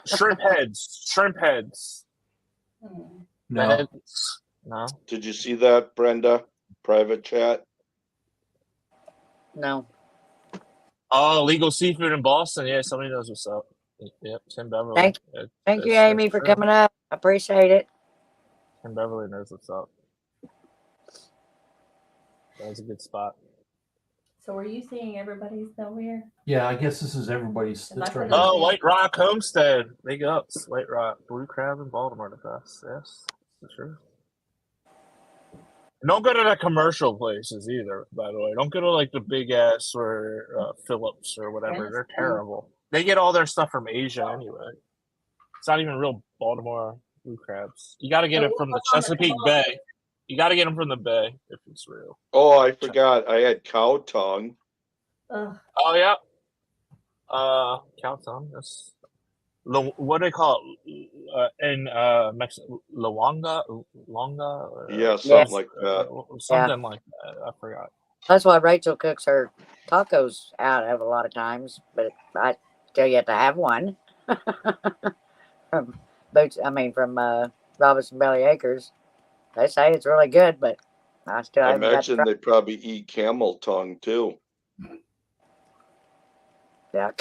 shrimp heads? Shrimp heads. No. Heads? No. Did you see that, Brenda? Private chat? No. Oh, legal seafood in Boston. Yeah, somebody knows what's up. Yep, Tim Beverly. Thank you, Amy, for coming up. I appreciate it. Tim Beverly knows what's up. That was a good spot. So are you seeing everybody's still here? Yeah, I guess this is everybody's. Oh, White Rock Homestead. Big ups. White Rock. Blue Crab in Baltimore the best. Yes, for sure. Don't go to the commercial places either, by the way. Don't go to like the big ass or Phillips or whatever. They're terrible. They get all their stuff from Asia anyway. It's not even real Baltimore blue crabs. You got to get it from the Chesapeake Bay. You got to get them from the Bay if it's real. Oh, I forgot. I had cow tongue. Ugh. Oh yeah. Cow tongue. That's what do they call it in Mexico? Longa. Yeah, something like that. Something like that. I forgot. That's why Rachel cooks her tacos out of a lot of times, but I still yet to have one. from Robinson Belly Acres. They say it's really good, but I imagine they probably eat camel tongue too. Yeah.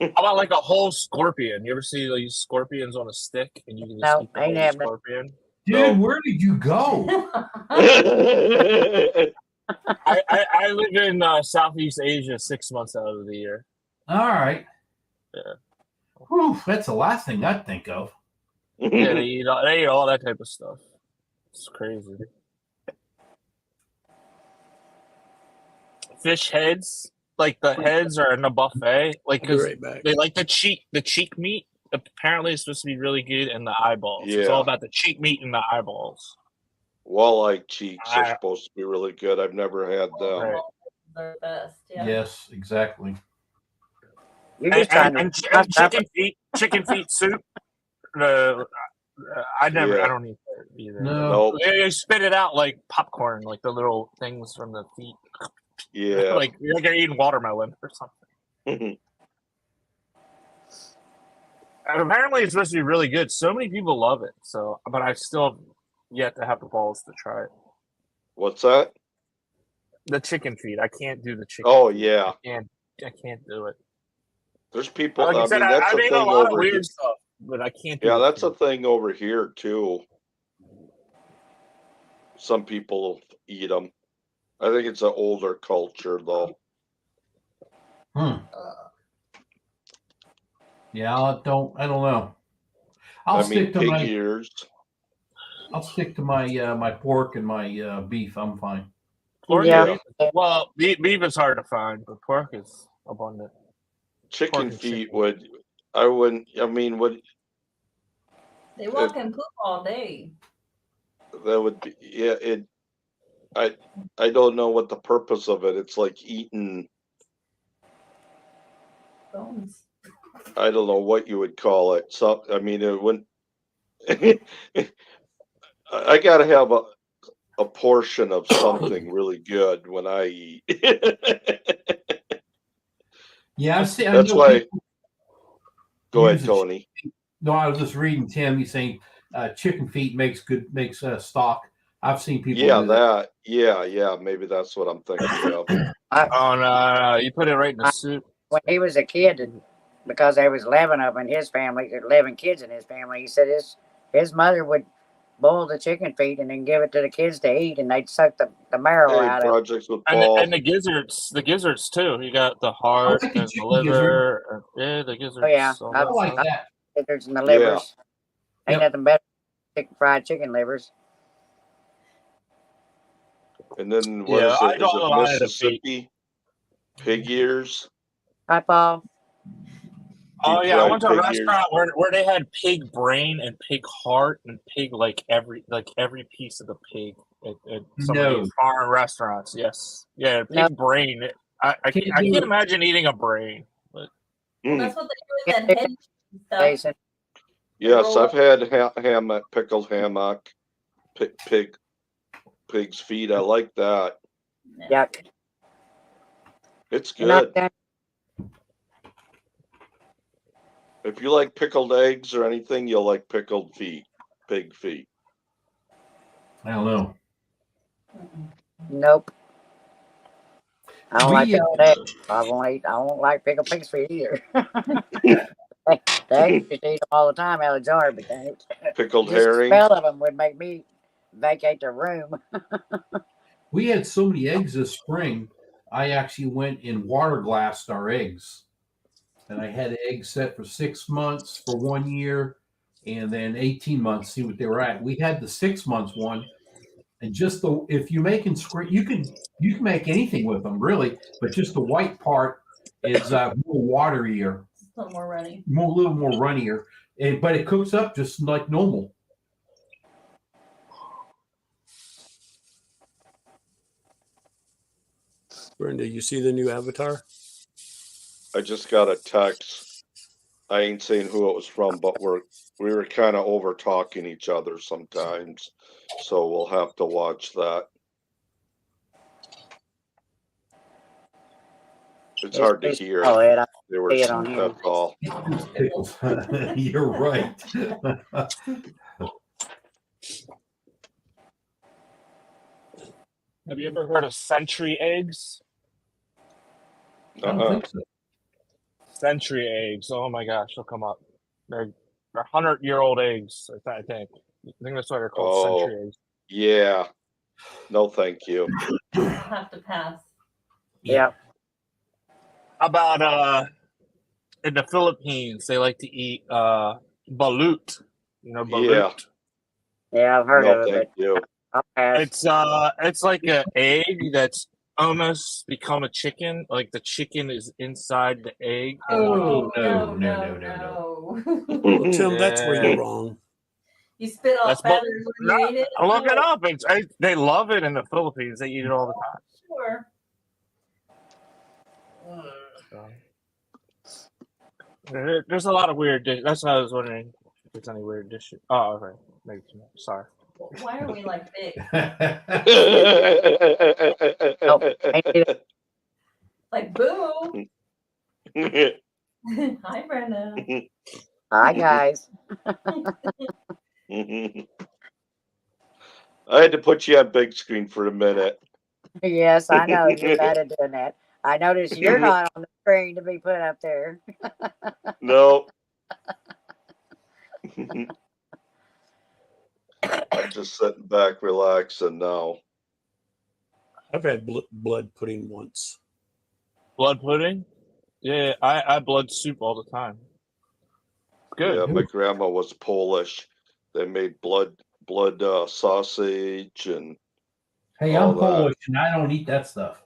How about like a whole scorpion? You ever see these scorpions on a stick and you can just eat the whole scorpion? Dude, where did you go? I live in Southeast Asia 6 months out of the year. All right. Yeah. Whew, that's the last thing I'd think of. Yeah, they eat all that type of stuff. It's crazy. Fish heads, like the heads are in a buffet, like because they like the cheek meat. Apparently, it's supposed to be really good, and the eyeballs. Yeah. It's all about the cheek meat and the eyeballs. Walleye cheeks are supposed to be really good. I've never had them. Right. They're best. Yeah. Yes, exactly. And chicken feet soup. I don't eat that either. No. They spit it out like popcorn, like the little things from the feet. Yeah. like you're eating watermelon or something. And apparently it's supposed to be really good. So many people love it. But I still have yet to have the balls to try it. What's that? The chicken feet. I can't do the chicken. Oh feet. yeah. I can't do it. There's people. Like I said, that's I made a lot of weird stuff, but I can't do that's a thing over here too. Some people eat them. I think it's an older culture though. Yeah, I don't know. I'll stick to pig my ears. I'll stick to my my pork and my beef. I'm fine. Pork, yeah. Well, beef is hard to find, but pork is abundant. Chicken feet would. They walk and poop all day. That would be I don't know what the purpose of it. It's like eating bones. I don't know what you would call it. So I mean, it wouldn't. I gotta have a portion of something really good when I eat. Yeah, I see. I That's know why. people Go ahead, use it. Tony. No, I was just reading Tim. He's saying chicken feet makes stock. I've seen people Yeah, do that. Yeah. Maybe that's what I'm thinking of. Oh no, you put it right in the soup. When he was a kid, because there was 11 of them in his family, 11 kids in his family, he said his mother would boil the chicken feet and then give it to the kids to eat, and they'd suck the marrow Hey, out of it. projects with Paul. And the gizzards too. You got the heart like and the liver. Yeah, the gizzards. Oh yeah, I like that. Gizzards and the livers. Yeah. Ain't nothing better than fried chicken livers. And then what is it? Is it Mississippi pig ears? Hi, Paul. Oh yeah, I went to a restaurant where they had pig brain and pig heart and pig every piece of the pig at some of these foreign restaurants. Yes, yeah, pig brain. I can't imagine eating a brain. But well, that's what they do with that head stuff. Yes, I've had hammock, pickled hammock, pig's feet. I like that. Yuck. It's good. If you like pickled eggs or anything, you'll like pickled feet, pig feet. I don't know. Nope. I don't like pickled eggs. I won't like pickled pig's feet either. They used to eat them all the time out of the jar, but pickled herring. The smell of them would make me vacate the room. We had so many eggs this spring. I actually went and water glassed our eggs. And I had eggs set for 6 months, for 1 year, and then 18 months, see what they were at. We had the 6 months one, and just if you you can make anything with them really, but just the white part is more waterier, a little more runny, a little more runnier, but it cooks up just like normal. Brenda, you see the new avatar? I just got a text. I ain't saying who it was from, but we were kind of over talking each other sometimes, so we'll have to watch that. It's hard to hear. They were saying that's all. You're right. Have you ever heard of century eggs? I don't think so. Century eggs. Oh my gosh, they'll come up. They're 100-year-old eggs. I think that's why they're called century eggs. Yeah. No, thank you. I'll have to pass. Yeah. How about in the Philippines they like to eat balut. You know balut? Yeah, I've heard of it. Thank you. It's like an egg that's almost become a chicken. Like the chicken is inside the egg. No. Well, Tim, that's where you're wrong. You spit off feathers when you eat it? Look it up. They love it in the Philippines. They eat it all the time. Sure. There's a lot of weird dishes. That's why I was wondering if there's any weird dishes. Oh, okay. Maybe too much. Sorry. Why are we like big? Like boo. Hi, Brenda. Hi, guys. I had to put you on big screen for a minute. Yes, I know. You're bad at doing that. I noticed you're not on the screen to be put up there. No. I'm just sitting back, relaxing now. I've had blood pudding once. Blood pudding? Yeah, I blood soup all the time. Good. Yeah, my grandma was Polish. They made blood sausage and. Hey, I'm Polish and I don't eat that stuff.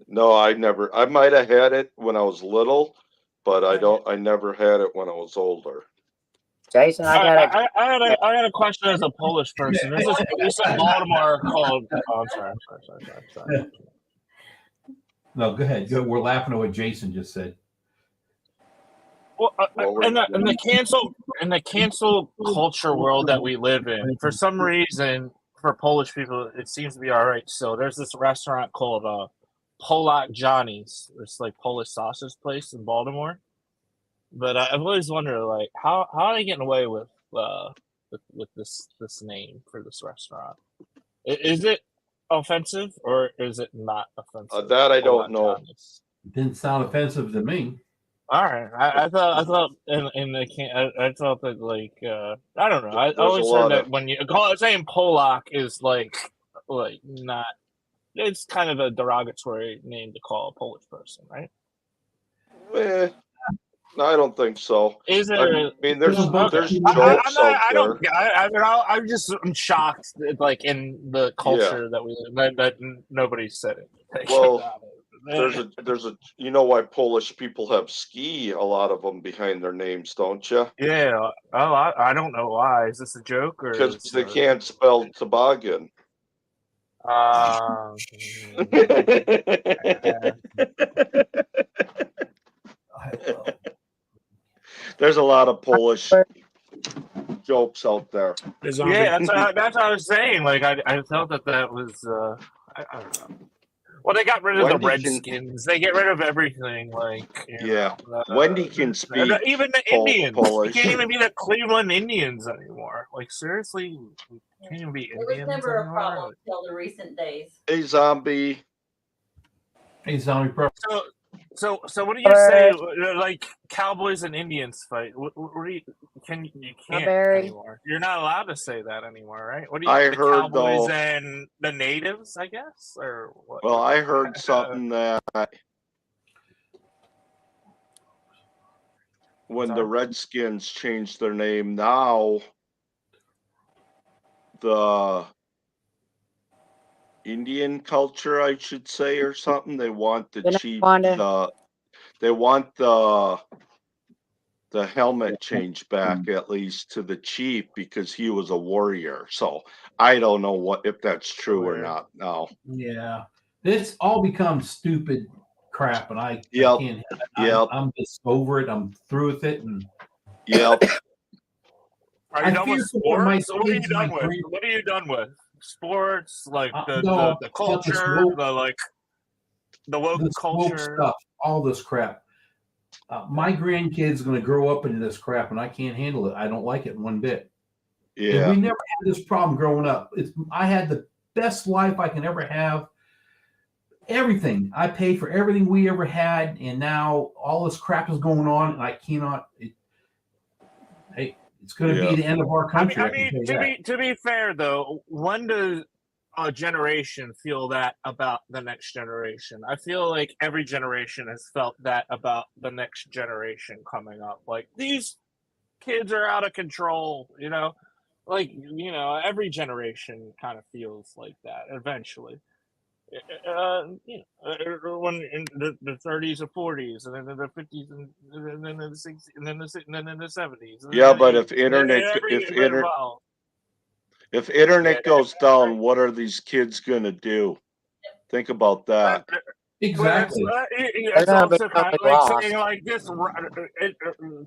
No, I never. I might have had it when I was little, but I never had it when I was older. Jason, I got a question as a Polish person. There's a Baltimore called. Oh, I'm sorry. No, go ahead. We're laughing at what Jason just said. Well, in the cancel culture world that we live in, for some reason, for Polish people, it seems to be all right. So there's this restaurant called Polak Johnny's. It's like Polish sausage place in Baltimore. But I've always wondered, like, how are they getting away with this name for this restaurant? Is it offensive or is it not offensive? That I don't know. Johnny's? It didn't sound offensive to me. All right, I thought in the I thought that like I don't know. I always heard that when you call it saying Polak is like not. It's kind of a derogatory name to call a Polish person, right? No, I don't think so. Is it? I mean, there's jokes out there. I'm shocked, like in the culture that we live, that nobody's said it. Well, there's a you know why Polish people have ski, a lot of them behind their names, don't you? Yeah. Oh, I don't know why. Is this a joke or? Because they can't spell toboggan. There's a lot of Polish jokes out there. Yeah, that's what I was saying. Like I felt that was I don't know. Well, they got rid of the Redskins. They get rid of everything. Like Wendy can speak. Even the Indians. Polish. You can't even be the Cleveland Indians anymore. Like seriously, you can't even be Indians. It was never anymore? A problem until the recent days. A zombie. Pro. So what do you say? Like Cowboys and Indians fight? What do you can't anymore? You're not allowed to say that anymore, right? What do you? I heard Cowboys and the natives, I guess, or what? Well, I heard something that when the Redskins changed their name, now the Indian culture, I should say, or something. They want the chief. They want the helmet changed back at least to the chief because he was a warrior. So I don't know if that's true or not now. Yeah, this all becomes stupid crap, and I can't. I'm just over it. I'm through with it, and Are you done with sports? What are you done with? What are you done with? Sports, like the culture, the woke culture stuff, all this crap. My grandkid's going to grow up into this crap, and I can't handle it. I don't like it one bit. Yeah, and we never had this problem growing up. I had the best life I can ever have. Everything I paid for everything we ever had, and now all this crap is going on, and I cannot. It's going to be the end of our country. I mean, to be fair though, when does a generation feel that about the next generation? I feel like every generation has felt that about the next generation coming up. Like these kids are out of control, like every generation kind of feels like that eventually. When in the 30s or 40s, and then in the 50s, and then in the 60s, and then in the 70s. Yeah, but if internet goes down, what are these kids gonna do? Think about that. Exactly. It's also kind of like saying like this.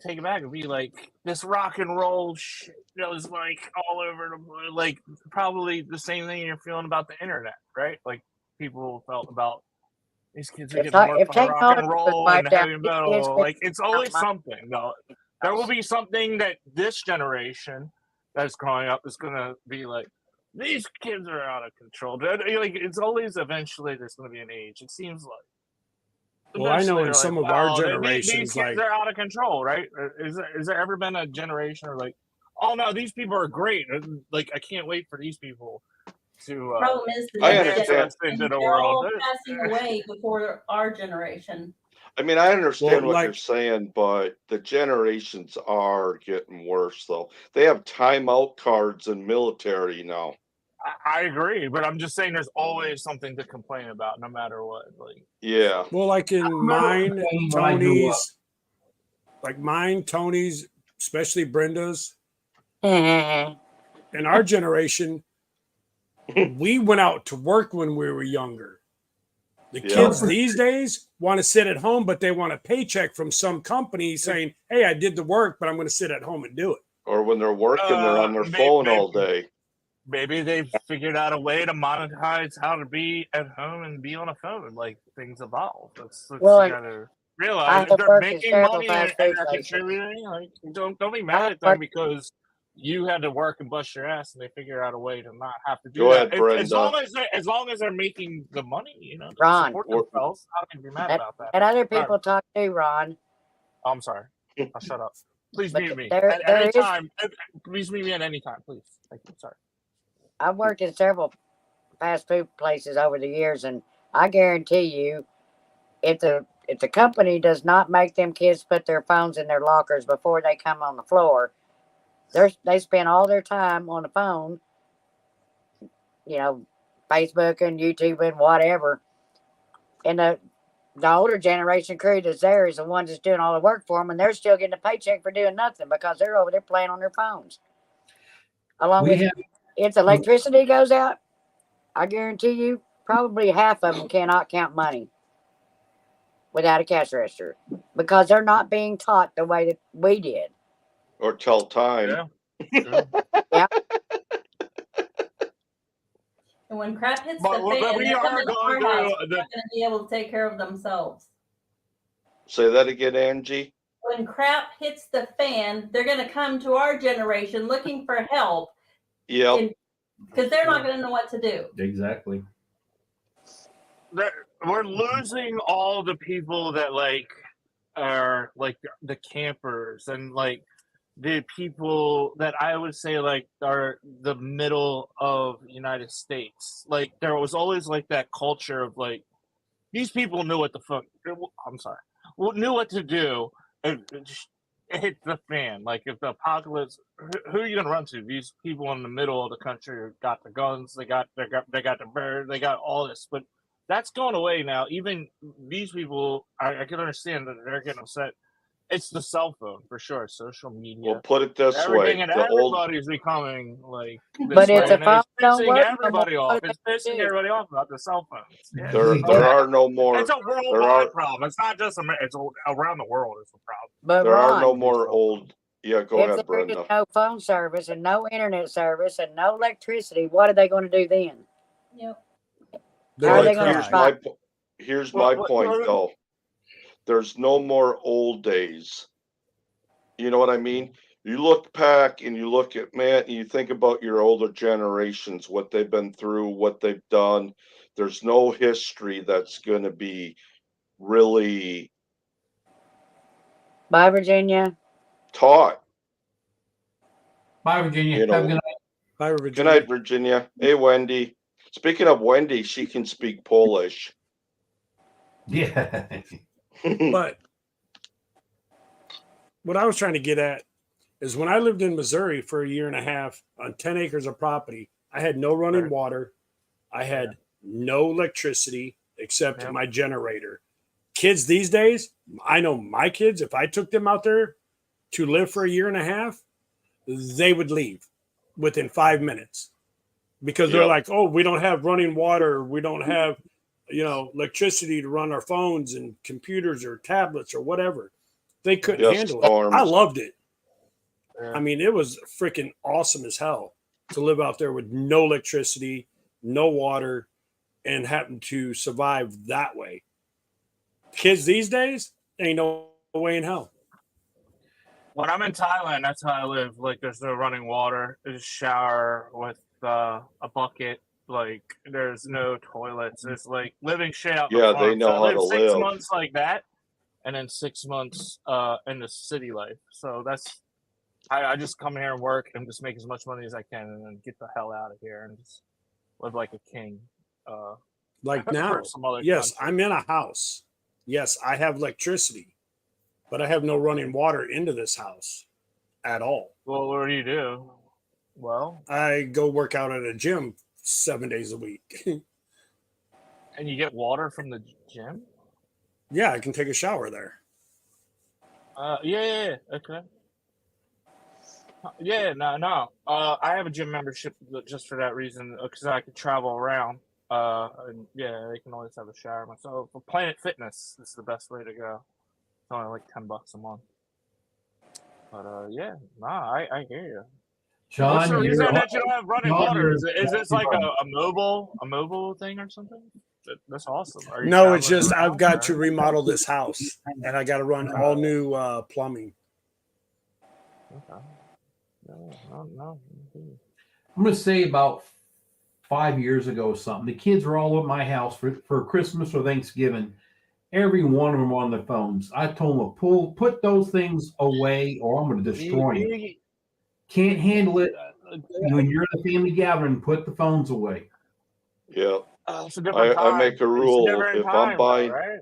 Take it back and be like this rock and roll shit goes like all over the like probably the same thing you're feeling about the internet, right? Like. People felt about these kids are getting more fun rock and roll and heavy metal. Like it's always something. No, there will be something that this generation that's growing up is gonna be like. These kids are out of control. Like it's always eventually there's gonna be an age. It seems like. Well, I know in some of our generations, these kids are out of control, right? Is there ever been a generation or like, oh no, these people are great. Like I can't wait for these people. Problem is they're all passing away before our generation. I mean, I understand what you're saying, but the generations are getting worse, though. They have timeout cards in military now. I agree, but I'm just saying there's always something to complain about, no matter what. Like, yeah. Well, like in Tony's, especially Brenda's, in our generation. We went out to work when we were younger. The kids these days want to sit at home, but they want a paycheck from some company saying, hey, I did the work, but I'm going to sit at home and do it. Or when they're working, they're on their phone all day. Maybe they've figured out a way to monetize how to be at home and be on a phone. Like, things evolve. That's Well, you gotta realize if they're making money and they're contributing. Like, don't be mad at them because you had to work and bust your ass, and they figure out a way to not have to do Go that. ahead, Brenda. As long as they're making the money, you know, to Ron, support themselves, how can you be mad about that? And other people talk too, Ron. Oh, I'm sorry. I'll shut up. Please mute me there at any time. Please mute me at any time, please. Thank you. Sorry. I've worked in several fast food places over the years, and I guarantee you, if the company does not make them kids put their phones in their lockers before they come on the floor, they spend all their time on the phone, you know, Facebook and YouTube and whatever. And the older generation crew that's there is the ones that's doing all the work for them, and they're still getting a paycheck for doing nothing because they're over there playing on their phones. Along with, if the electricity goes out, I guarantee you, probably half of them cannot count money without a cash register because they're not being taught the way that we did. Or tell time. Yeah. Yeah. And when crap hits the fan, they're coming to our house. They're not going to be able to take care of themselves. Say that again, Angie. When crap hits the fan, they're going to come to our generation looking for help. Yeah. Because they're not going to know what to do. Exactly. We're losing all the people that are like the campers and like the people that I would say like are the middle of the United States. Like there was always like that culture of like these people knew what the fuck. I'm sorry, knew what to do. And hit the fan. Like if the apocalypse, who are you gonna run to? These people in the middle of the country got the guns, they got the bird, they got all this, but that's going away now. Even these people, I can understand that they're getting upset. It's the cell phone for sure, social media. Well, put it this everything way: and everybody's becoming like. But if the phone don't work, everybody off. It's pissing everybody off about the cell phones. Yeah. There are no more. It's a worldwide problem. It's not just it's around the world. It's a problem. But there Ron, are no more old. Yeah, go ahead, Brenda. If there is no phone service and no internet service and no electricity, what are they going to do then? Yep. How are they going to survive? Here's my point, though. There's no more old days. You know what I mean? You look back and you look at and you think about your older generations, what they've been through, what they've done. There's no history that's going to be really Bye, Virginia. Taught. Bye, Virginia. You know, have a good night. Bye, Virginia. Good night, Virginia. Hey, Wendy. Speaking of Wendy, she can speak Polish. Yeah. But what I was trying to get at is when I lived in Missouri for a year and a half on 10 acres of property, I had no running water. I had no electricity except my generator. Kids these days, I know my kids, if I took them out there to live for a year and a half, they would leave within 5 minutes because they're like, oh, we don't have running water. We don't have, electricity to run our phones and computers or tablets or whatever. They couldn't handle it. I loved it. I mean, it was freaking awesome as hell to live out there with no electricity, no water, and happen to survive that way. Kids these days, ain't no way in hell. When I'm in Thailand, that's how I live. Like, there's no running water. There's a shower with a bucket. Like, there's no toilets. It's like living shit out. Yeah, they know how to live. 6 months like that, and then 6 months in the city life. So that's I just come here and work and just make as much money as I can, and then get the hell out of here and just live like a king. Like now, yes, I'm in a house. Yes, I have electricity, but I have no running water into this house at all. Well, what do you do? Well, I go work out at a gym 7 days a week. And you get water from the gym? Yeah, I can take a shower there. Yeah, okay. Yeah, no. I have a gym membership just for that reason, because I could travel around. And yeah, they can always have a shower. So for Planet Fitness, this is the best way to go. It's only like $10 a month. But yeah, I hear you. John, what's the reason you're- that you don't have running John, water? Is you're- this like a mobile thing or something? That's awesome. Are you No, it's traveling just I've around, got or- to remodel this house, and I got to run all new plumbing. Okay. No. I'm going to say about 5 years ago or something, the kids were all at my house for Christmas or Thanksgiving. Every one of them on their phones. I told them, put those things away or I'm going to destroy them. Can't handle it. When you're at a family gathering, put the phones away. Yeah. It's a different I time. make a It's rule different if time, I'm buying, though, right?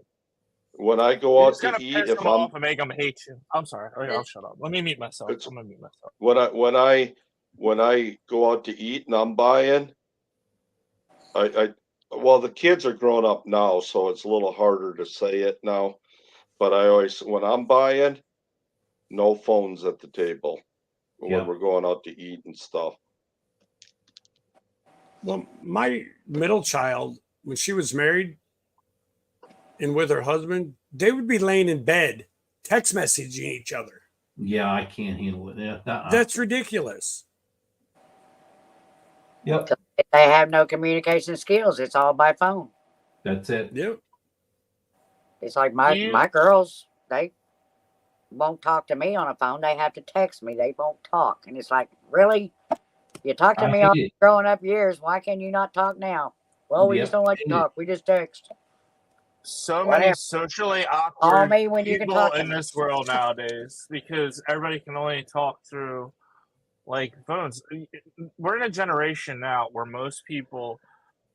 when I go You out just to gotta eat, piss if them I'm off and make them hate you. I'm sorry. I'll shut up. Let me mute myself. It's- I'm gonna mute myself. when I go out to eat and I'm buying, well, the kids are grown up now, so it's a little harder to say it now. But I always, when I'm buying, no phones at the table when we're going out to eat and stuff. Well, my middle child, when she was married and with her husband, they would be laying in bed, text messaging each other. Yeah, I can't handle it. Yeah, That's ridiculous. Yep. They have no communication skills. It's all by phone. That's it. Yep. It's like my girls, they won't talk to me on a phone. They have to text me. They won't talk. And it's like, really? You talked to me all growing up years. Why can you not talk now? Well, we just don't like to talk. We just text. So many socially awkward when you can people talk to in me. this world nowadays because everybody can only talk through like phones. We're in a generation now where most people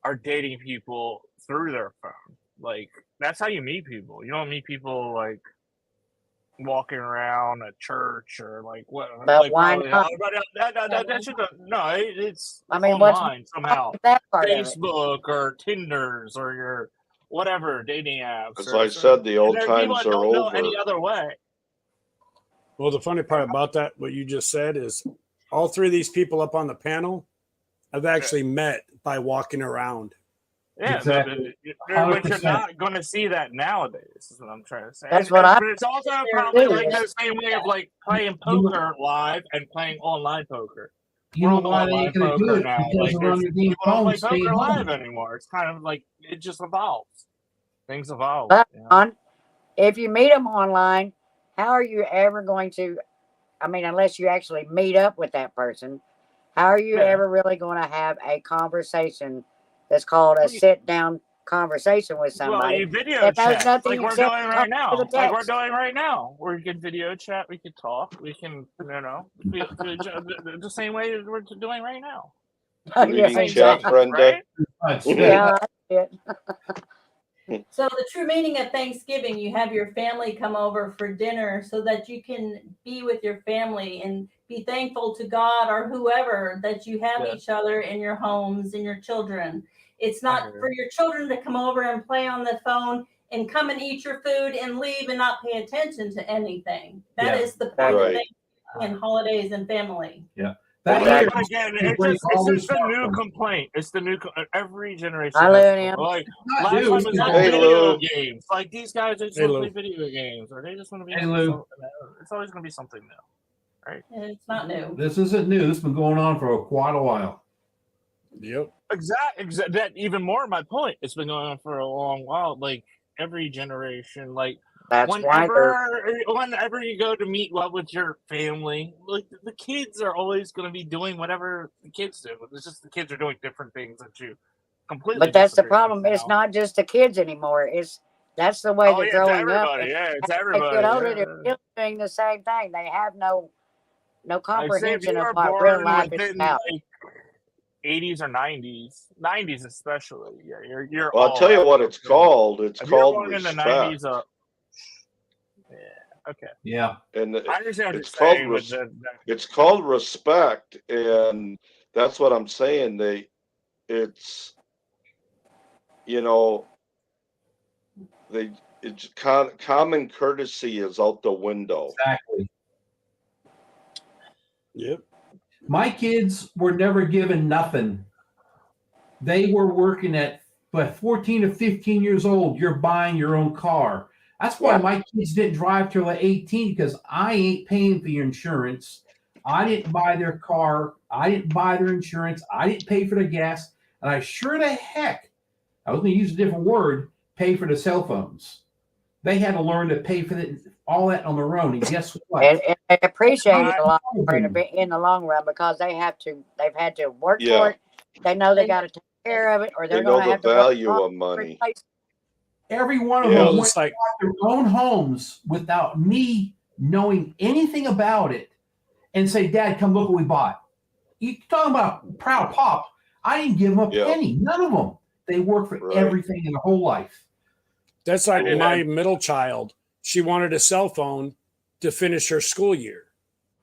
are dating people through their phone. Like that's how you meet people. You don't meet people like walking around a church or like what? But like why not? That should it's I mean, online somehow. That part Facebook or Tinder's or your whatever dating apps. As I said, the old times are don't know over. any other way. Well, the funny part about that, what you just said, is all three of these people up on the panel I've actually met by walking around. Yeah, exactly. But you're not going to see that nowadays. Is what I'm trying to say. That's But what it's also probably like the same way of like playing poker live and playing online poker. You know why they can do it? Because they're on your damn People don't play phone, poker live anymore. It's kind of like it just evolves. Things evolve. But if you meet them online, how are you ever going to? I mean, unless you actually meet up with that person, how are you ever really going to have a conversation that's called a sit-down conversation with somebody? Well, you video chat like we're doing right now. Like we're doing right now. We can video chat. We can talk. We can, the same way we're doing right now. Reading chat, Brenda. Right? Yeah. So the true meaning of Thanksgiving, you have your family come over for dinner so that you can be with your family and be thankful to God or whoever that you have each other in your homes and your children. It's not for your children to come over and play on the phone and come and eat your food and leave and not pay attention to anything. That is the point of Thanksgiving and holidays and family. Yeah. Again, it's just a new complaint. It's the new every generation. Like last time was video games. Like these guys just want to play video games, or they just want to be. It's always going to be something new, right? It's not new. This isn't new. This has been going on for quite a while. Yep. Exactly. That even more my point. It's been going on for a long while. Like every generation, like. Whenever you go to meet up with your family, like the kids are always going to be doing whatever the kids do. It's just the kids are doing different things that you completely. But that's the problem. It's not just the kids anymore. That's the way they're growing up. Yeah, it's everybody. They get older, they're still doing the same thing. They have no comprehension of what real life is about. Like 80s or 90s especially. Yeah, you're. Well, I'll tell you what it's called. It's called respect. In the 90s, okay. Yeah. And I understand it's called respect, and that's what I'm saying. It's common courtesy is out the window. Exactly. Yep. My kids were never given nothing. They were working at but at 14 or 15 years old, you're buying your own car. That's why my kids didn't drive till they're 18, because I ain't paying for your insurance. I didn't buy their car. I didn't buy their insurance. I didn't pay for the gas. And I sure the heck, I was going to use a different word, pay for the cell phones. They had to learn to pay for all that on their own. And guess what? And they appreciate it a lot in the long run, because they've had to work for it. They know they got to take care of it, or they're going to have to value of money. Every one of them went to their own homes without me knowing anything about it and say, Dad, come look what we bought. You talking about proud pop. I didn't give them a penny. None of them. They work for everything in their whole life. That's like my middle child. She wanted a cell phone to finish her school year.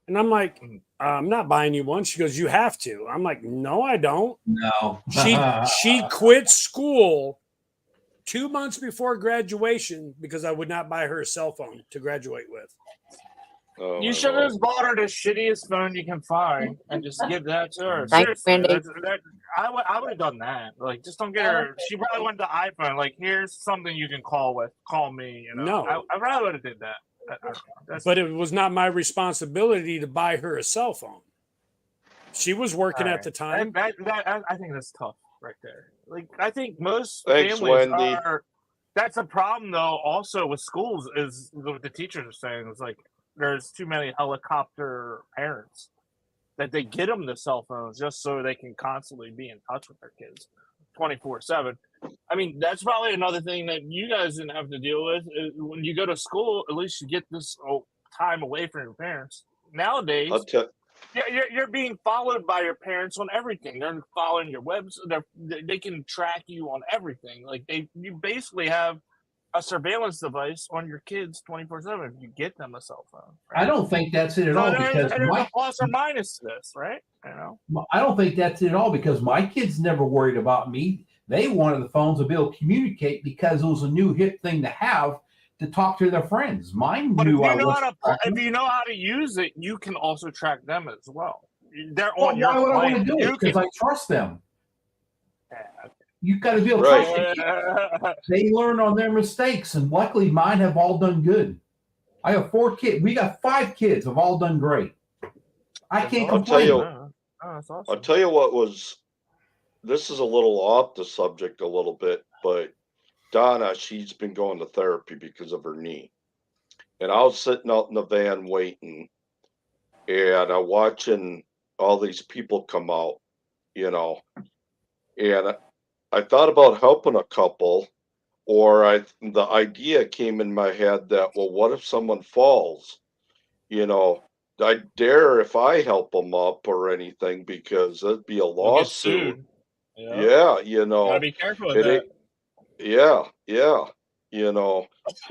And I'm like, I'm not buying you one. She goes, you have to. I'm like, no, I don't. No. She quit school 2 months before graduation because I would not buy her a cell phone to graduate with. You should have bought her the shittiest phone you can find and just give that to her. Thanks, Wendy. I would have done that. Like, just don't get her. She probably went to iPhone. Like, here's something you can call with. Call me. You know? No, I rather would have did that. But it was not my responsibility to buy her a cell phone. She was working at the time. I think that's tough right there. Like, I think most families are. That's a problem, though. Also with schools, is what the teachers are saying. It's like there's too many helicopter parents that they get them the cell phones just so they can constantly be in touch with their kids 24/7. I mean, that's probably another thing that you guys didn't have to deal with. When you go to school, at least you get this time away from your parents. Nowadays, you're being followed by your parents on everything. They're following your website. They can track you on everything. Like you basically have a surveillance device on your kids 24/7 if you get them a cell phone. Right? I don't think that's it at all, because there's a plus or minus to this, right? You know, I don't think that's it at all, because my kids never worried about me. They wanted the phones to be able to communicate because it was a new hip thing to have to talk to their friends. Mine knew if you know how to use it, you can also track them as well. They're on your plane. Why would I want to do it? Because I trust them. You've got to be able to trust them. They learn on their mistakes, and luckily mine have all done good. I have 4 kids. We got 5 kids have all done great. I can't complain. Awesome. I'll tell you what was. This is a little off the subject a little bit, but Donna, she's been going to therapy because of her knee. And I was sitting out in the van waiting, and I'm watching all these people come out, you know, and I thought about helping a couple, or the idea came in my head that, well, what if someone falls? You know, I dare if I help them up or anything, because that'd be a lawsuit. Yeah, you know. Gotta be careful with that. Yeah, you know.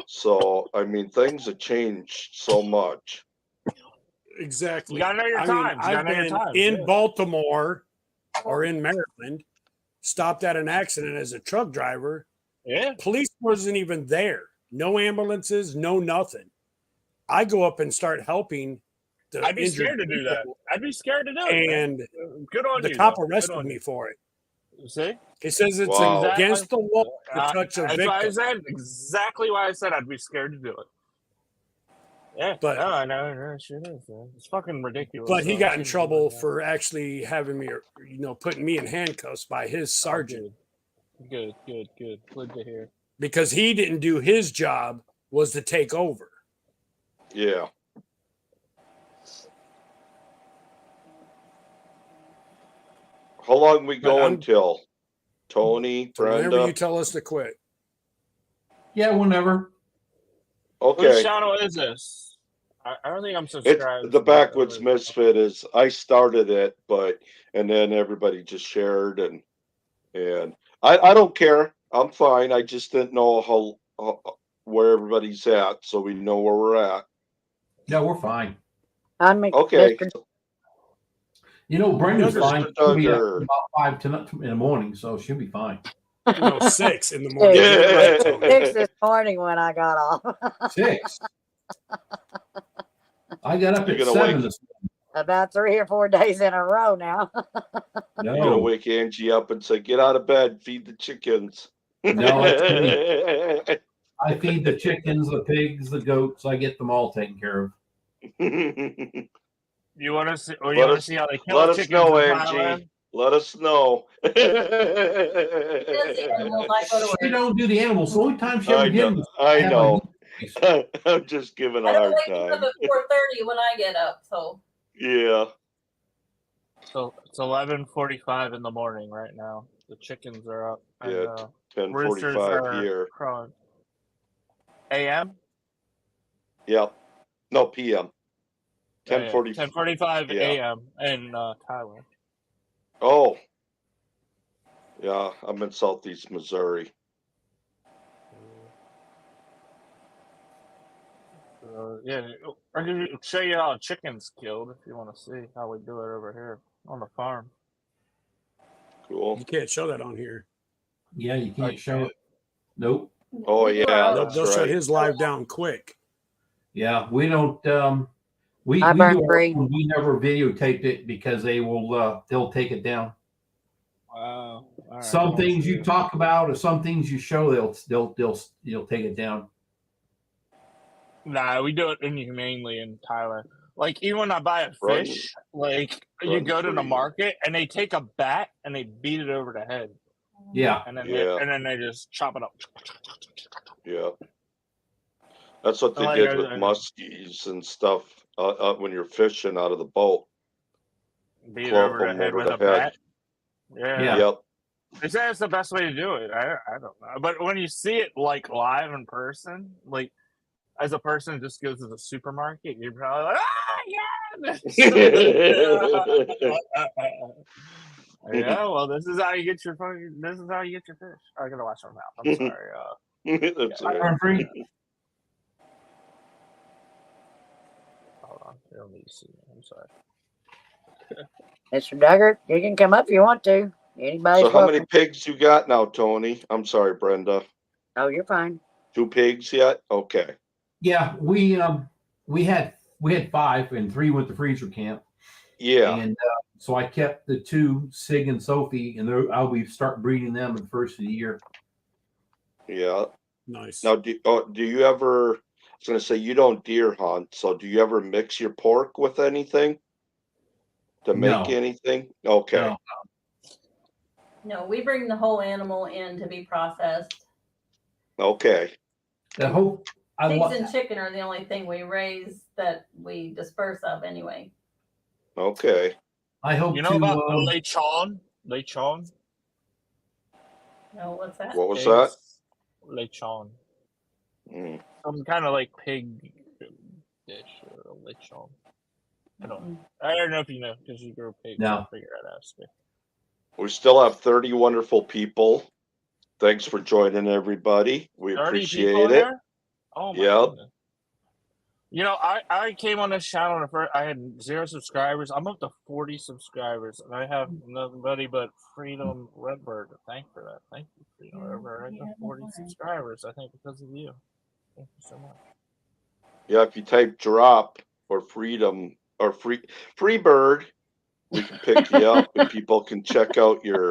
So I mean, things have changed so much. Exactly. You gotta know your time. I've been in Baltimore or in Maryland, stopped at an accident as a truck driver. Yeah. Police wasn't even there. No ambulances, no nothing. I go up and start helping. I'd be scared to do that. I'd be scared to do it. And good on you. The cop arrested me for it. See? It says it's against the law to touch a victim. That's why I said exactly why I said I'd be scared to do it. Yeah, but I know, it sure is. Man. It's fucking ridiculous. But he got in trouble for actually having me, putting me in handcuffs by his sergeant. Good. Good to hear. Because he didn't do his job, was to take over. Yeah. How long we go until? Tony, Brenda? Whenever you tell us to quit. Yeah, whenever. Okay. Which channel is this? I don't think I'm subscribed. It's the Backwoods Misfit is. I started it, and then everybody just shared, and I don't care. I'm fine. I just didn't know how where everybody's at, so we know where we're at. Yeah, we're fine. Okay. Brenda's fine. She'll be up about 5 tonight in the morning, so she'll be fine. 6 in the morning. 6 this morning when I got off. 6. I got up at 7 this morning. about 3 or 4 days in a row now. You're gonna wake Angie up and say, "Get out of bed, feed the chickens." No, I feed the chickens, the pigs, the goats. I get them all taken care of. You want to see? Or you want to see how they kill let us chickens know, in Angie. Thailand? Let us know. Does the animals I go to She work? don't do the animals. The only time she ever I did know. was I know. I'm just giving a I don't hard wake up time. at 4:30 when I get up, so. Yeah. So it's 11:45 in the morning right now. The chickens are up. And, Yeah, roosters 10:45 are here. crowing. AM? Yep. No, PM. 10:40. 10:45 Yeah. AM in Thailand. Oh. Yeah, I'm in southeast Missouri. Yeah, I can show you how a chicken's killed if you want to see how we do it over here on the farm. Cool. You can't show that on here. Yeah, you can't show it. Nope. Oh yeah, They'll shut his live down quick. Yeah, we don't. We do our own, we never videotaped it because they will. They'll take it down. Wow. Right, some things you talk about or some things you show, they'll take it down. Nah, we do it inhumanely in Thailand. Like even when I buy a fish, you go to the market and they take a bat and they beat it over the head. Yeah. And then they just chop it up. Yeah. That's what they did with muskies and stuff when you're fishing out of the boat. Beat it over the head with a bat. Yeah. Yep. They say it's the best way to do it. I don't know. But when you see it like live in person, like as a person who just goes to the supermarket, you're probably like, yeah, well, this is how you get your fish. I gotta watch my mouth. I'm sorry. That's right. Hold on. You don't need to see me. I'm sorry. Mr. Duggar, you can come up if you want to. Anybody's So how welcome. many pigs you got now, Tony? I'm sorry, Brenda. Oh, you're fine. 2 pigs yet? Okay. Yeah, we had 5 and 3 went to freezer camp. Yeah. And so I kept the 2, Sig and Sophie, and I'll be start breeding them in the first of the year. Yeah. Nice. Now, do you ever? I was going to say you don't deer hunt, so do you ever mix your pork with anything to make anything? Okay. No, we bring the whole animal in to be processed. Okay. Pigs and chicken are the only thing we raise that we disperse of anyway. Okay. I hope you know about lechon? Lechon? No, what's that? What was that? Lechon. Some kind of like pig dish or lechon. I don't know if you know because you grew pigs. No. I'll figure it out. We still have 30 wonderful people. Thanks for joining, everybody. We appreciate it. There? Oh my yep. goodness. You know, I came on this channel and I had 0 subscribers. I'm up to 40 subscribers, and I have nobody but Freedom Redbird to thank for that. Thank you, Freedom Redbird. I got 40 subscribers, I think, because of you. Thank you so much. Yeah, if you type drop or freedom or Freebird, we can pick you up and people can check out your.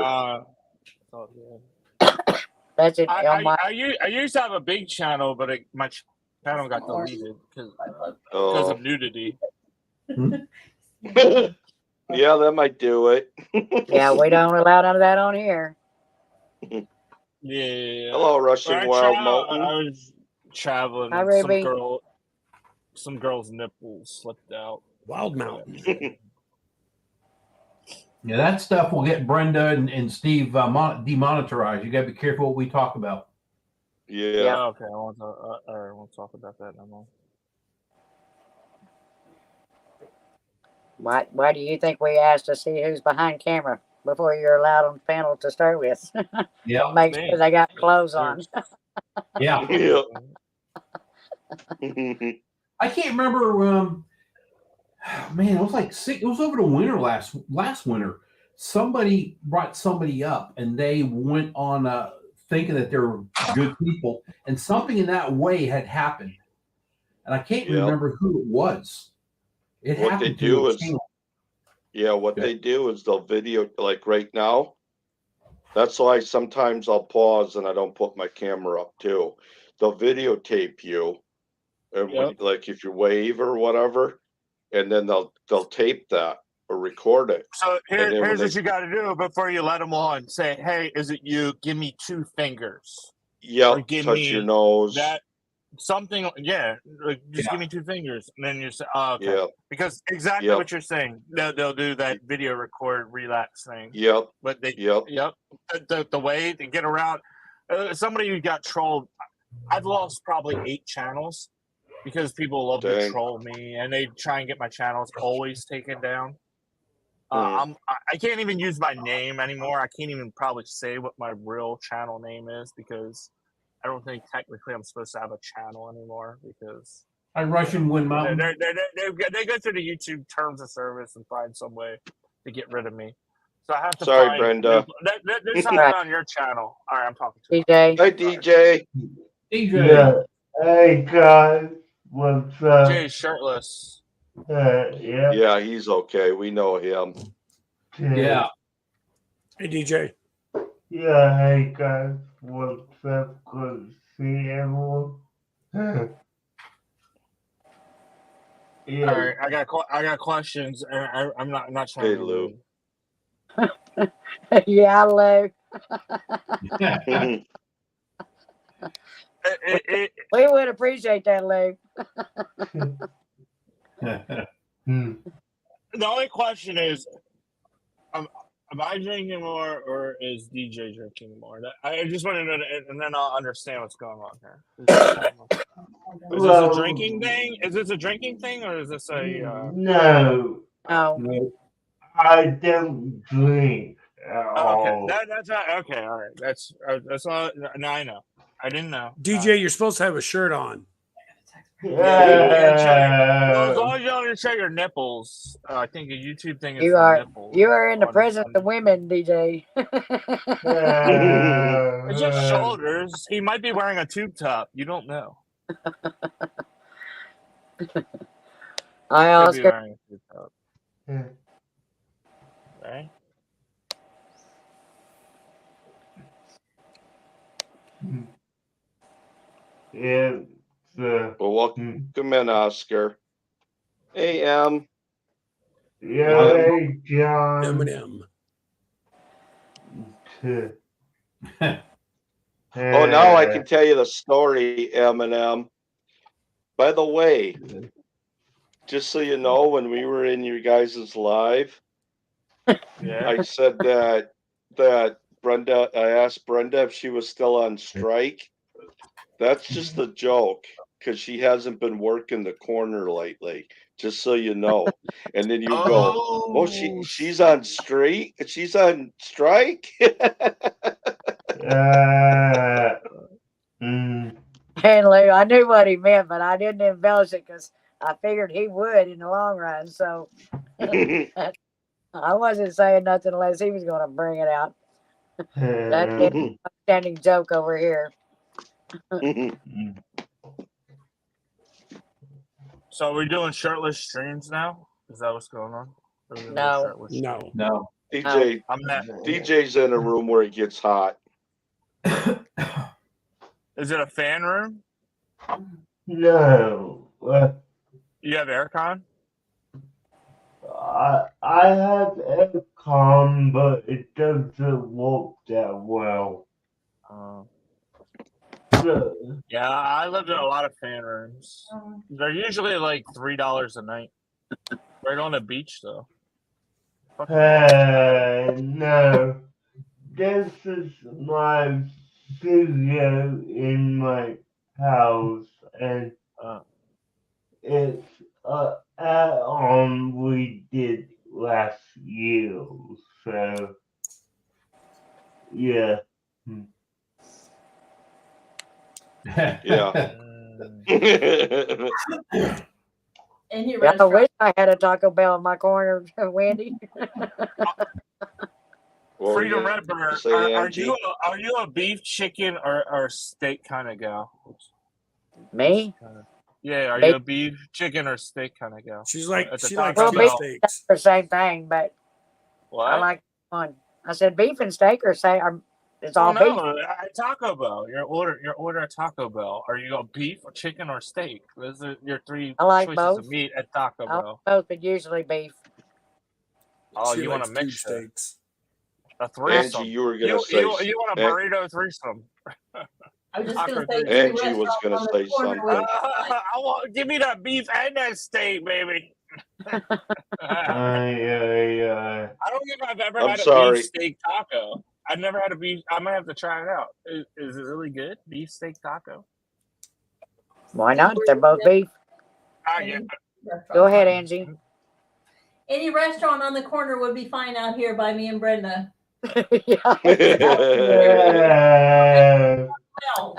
That's it. I used to have a big channel, but my channel got deleted because of nudity. Yeah, that might do it. Yeah, we don't allow none of that on here. Yeah. Hello, Russian Wild Mountain. I was traveling. Hi, and some girl's nipples slipped out. Wild Mountain. Yeah, that stuff will get Brenda and Steve demonetized. You got to be careful what we talk about. Yeah. Okay, I won't talk about that no more. Why do you think we asked to see who's behind camera before you're allowed on the panel to start with? Yeah. Make sure they got clothes on. Yeah. I can't remember. Man, it was like it was over the winter last winter. Somebody brought somebody up, and they went on thinking that they were good people, and something in that way had happened, and I can't remember who it was. What they do is Yeah, what they do is they'll video, like right now. That's why sometimes I'll pause and I don't put my camera up too. They'll videotape you, and when, like if you wave or whatever, and then they'll tape that or record it. So here's what you got to do before you let them on. Say, hey, is it you? Give me 2 fingers. Yep, touch your nose. That something, like just give me 2 fingers, and then you say, oh, okay. Yep. Because exactly what you're saying, they'll do that video record relax thing. Yep. But they, the way to get around somebody who got trolled, I've lost probably 8 channels because people love to troll me and they try and get my channels always taken down. I can't even use my name anymore. I can't even probably say what my real channel name is because I don't think technically I'm supposed to have a channel anymore because I Russian Wind Mountain. They go through the YouTube terms of service and find some way to get rid of me. So I have to Sorry, find Brenda. There's something on your channel. All right, I'm talking to DJ. Hi, DJ. DJ. Yeah. Hey, guys. What's up? Jay's shirtless. Yeah. Yeah, he's okay. We know him. Yeah. Hey, DJ. Yeah, hey, guys. What's up? Good to see everyone. All right, I got questions, and I'm not trying Hey, to Lou. Yeah, Lou. We would appreciate that, Lou. The only question is, am I drinking more or is DJ drinking more? I just want to know, and then I'll understand what's going on here. Is this a drinking thing? Is this a drinking thing, or is this a? No. No. I don't drink at all. Okay, that's not okay. All right, that's all. Now I know. I didn't know. DJ, you're supposed to have a shirt on. As long as you don't show your nipples, I think a YouTube thing is nipples. You are in the presence of women, DJ. It's just shoulders. He might be wearing a tube top. You don't know. I also wearing a tube top. Right? Yeah. Well, welcome in, Oscar. Hey, Yeah, hey, John. Eminem. Oh, now I can tell you the story, Eminem. By the way, just so you know, when we were in your guys' live, I said that Brenda, I asked Brenda if she was still on strike. That's just a joke because she hasn't been working the corner lately. Just so you know. And then you go, oh, she's on strike. She's on strike. And Lou, I knew what he meant, but I didn't embellish it because I figured he would in the long run. So I wasn't saying nothing unless he was going to bring it out. That's an outstanding joke over here. So are we doing shirtless streams now? Is that what's going on? No. No. DJ, DJ's in a room where it gets hot. Is it a fan room? No. You have aircon? I have aircon, but it doesn't work that well. Yeah, I lived in a lot of fan rooms. They're usually like $3 a night. Right on the beach, though. No. This is my studio in my house, and it's add-on we did last year, so yeah. Yeah. And he I wish I had a Taco Bell in my corner, Wendy. Freedom Redbird, are you a beef, chicken, or steak kind of gal? Me? Yeah, are Beef. you a beef, chicken, or steak kind of gal? She's like, At the she likes Taco Well, two beef Bell. steaks. are the same thing, but I What? like one. I said beef and steak are same. It's Oh all beef. no, at Taco Bell. Your order at Taco Bell. Are you a beef, or chicken, or steak? Those are your three I like choices of both. meat at Taco I like Bell. both, but usually beef. Oh, She you want a likes tube mixture, steaks. a Angie, threesome. you were You gonna say, want a burrito threesome? I was just Taco going to say, threesome. Angie was gonna on the say corner something. would be fine. I want, give me that beef and that steak, baby. I I don't think I've ever I'm had a sorry. beef steak taco. I've never had a beef. I might have to try it out. Is it really good? Beef steak taco? Why not? They're both beef. Yeah. Go ahead, Angie. Any restaurant on the corner would be fine out here by me and Brenda. Yeah. yeah. Well,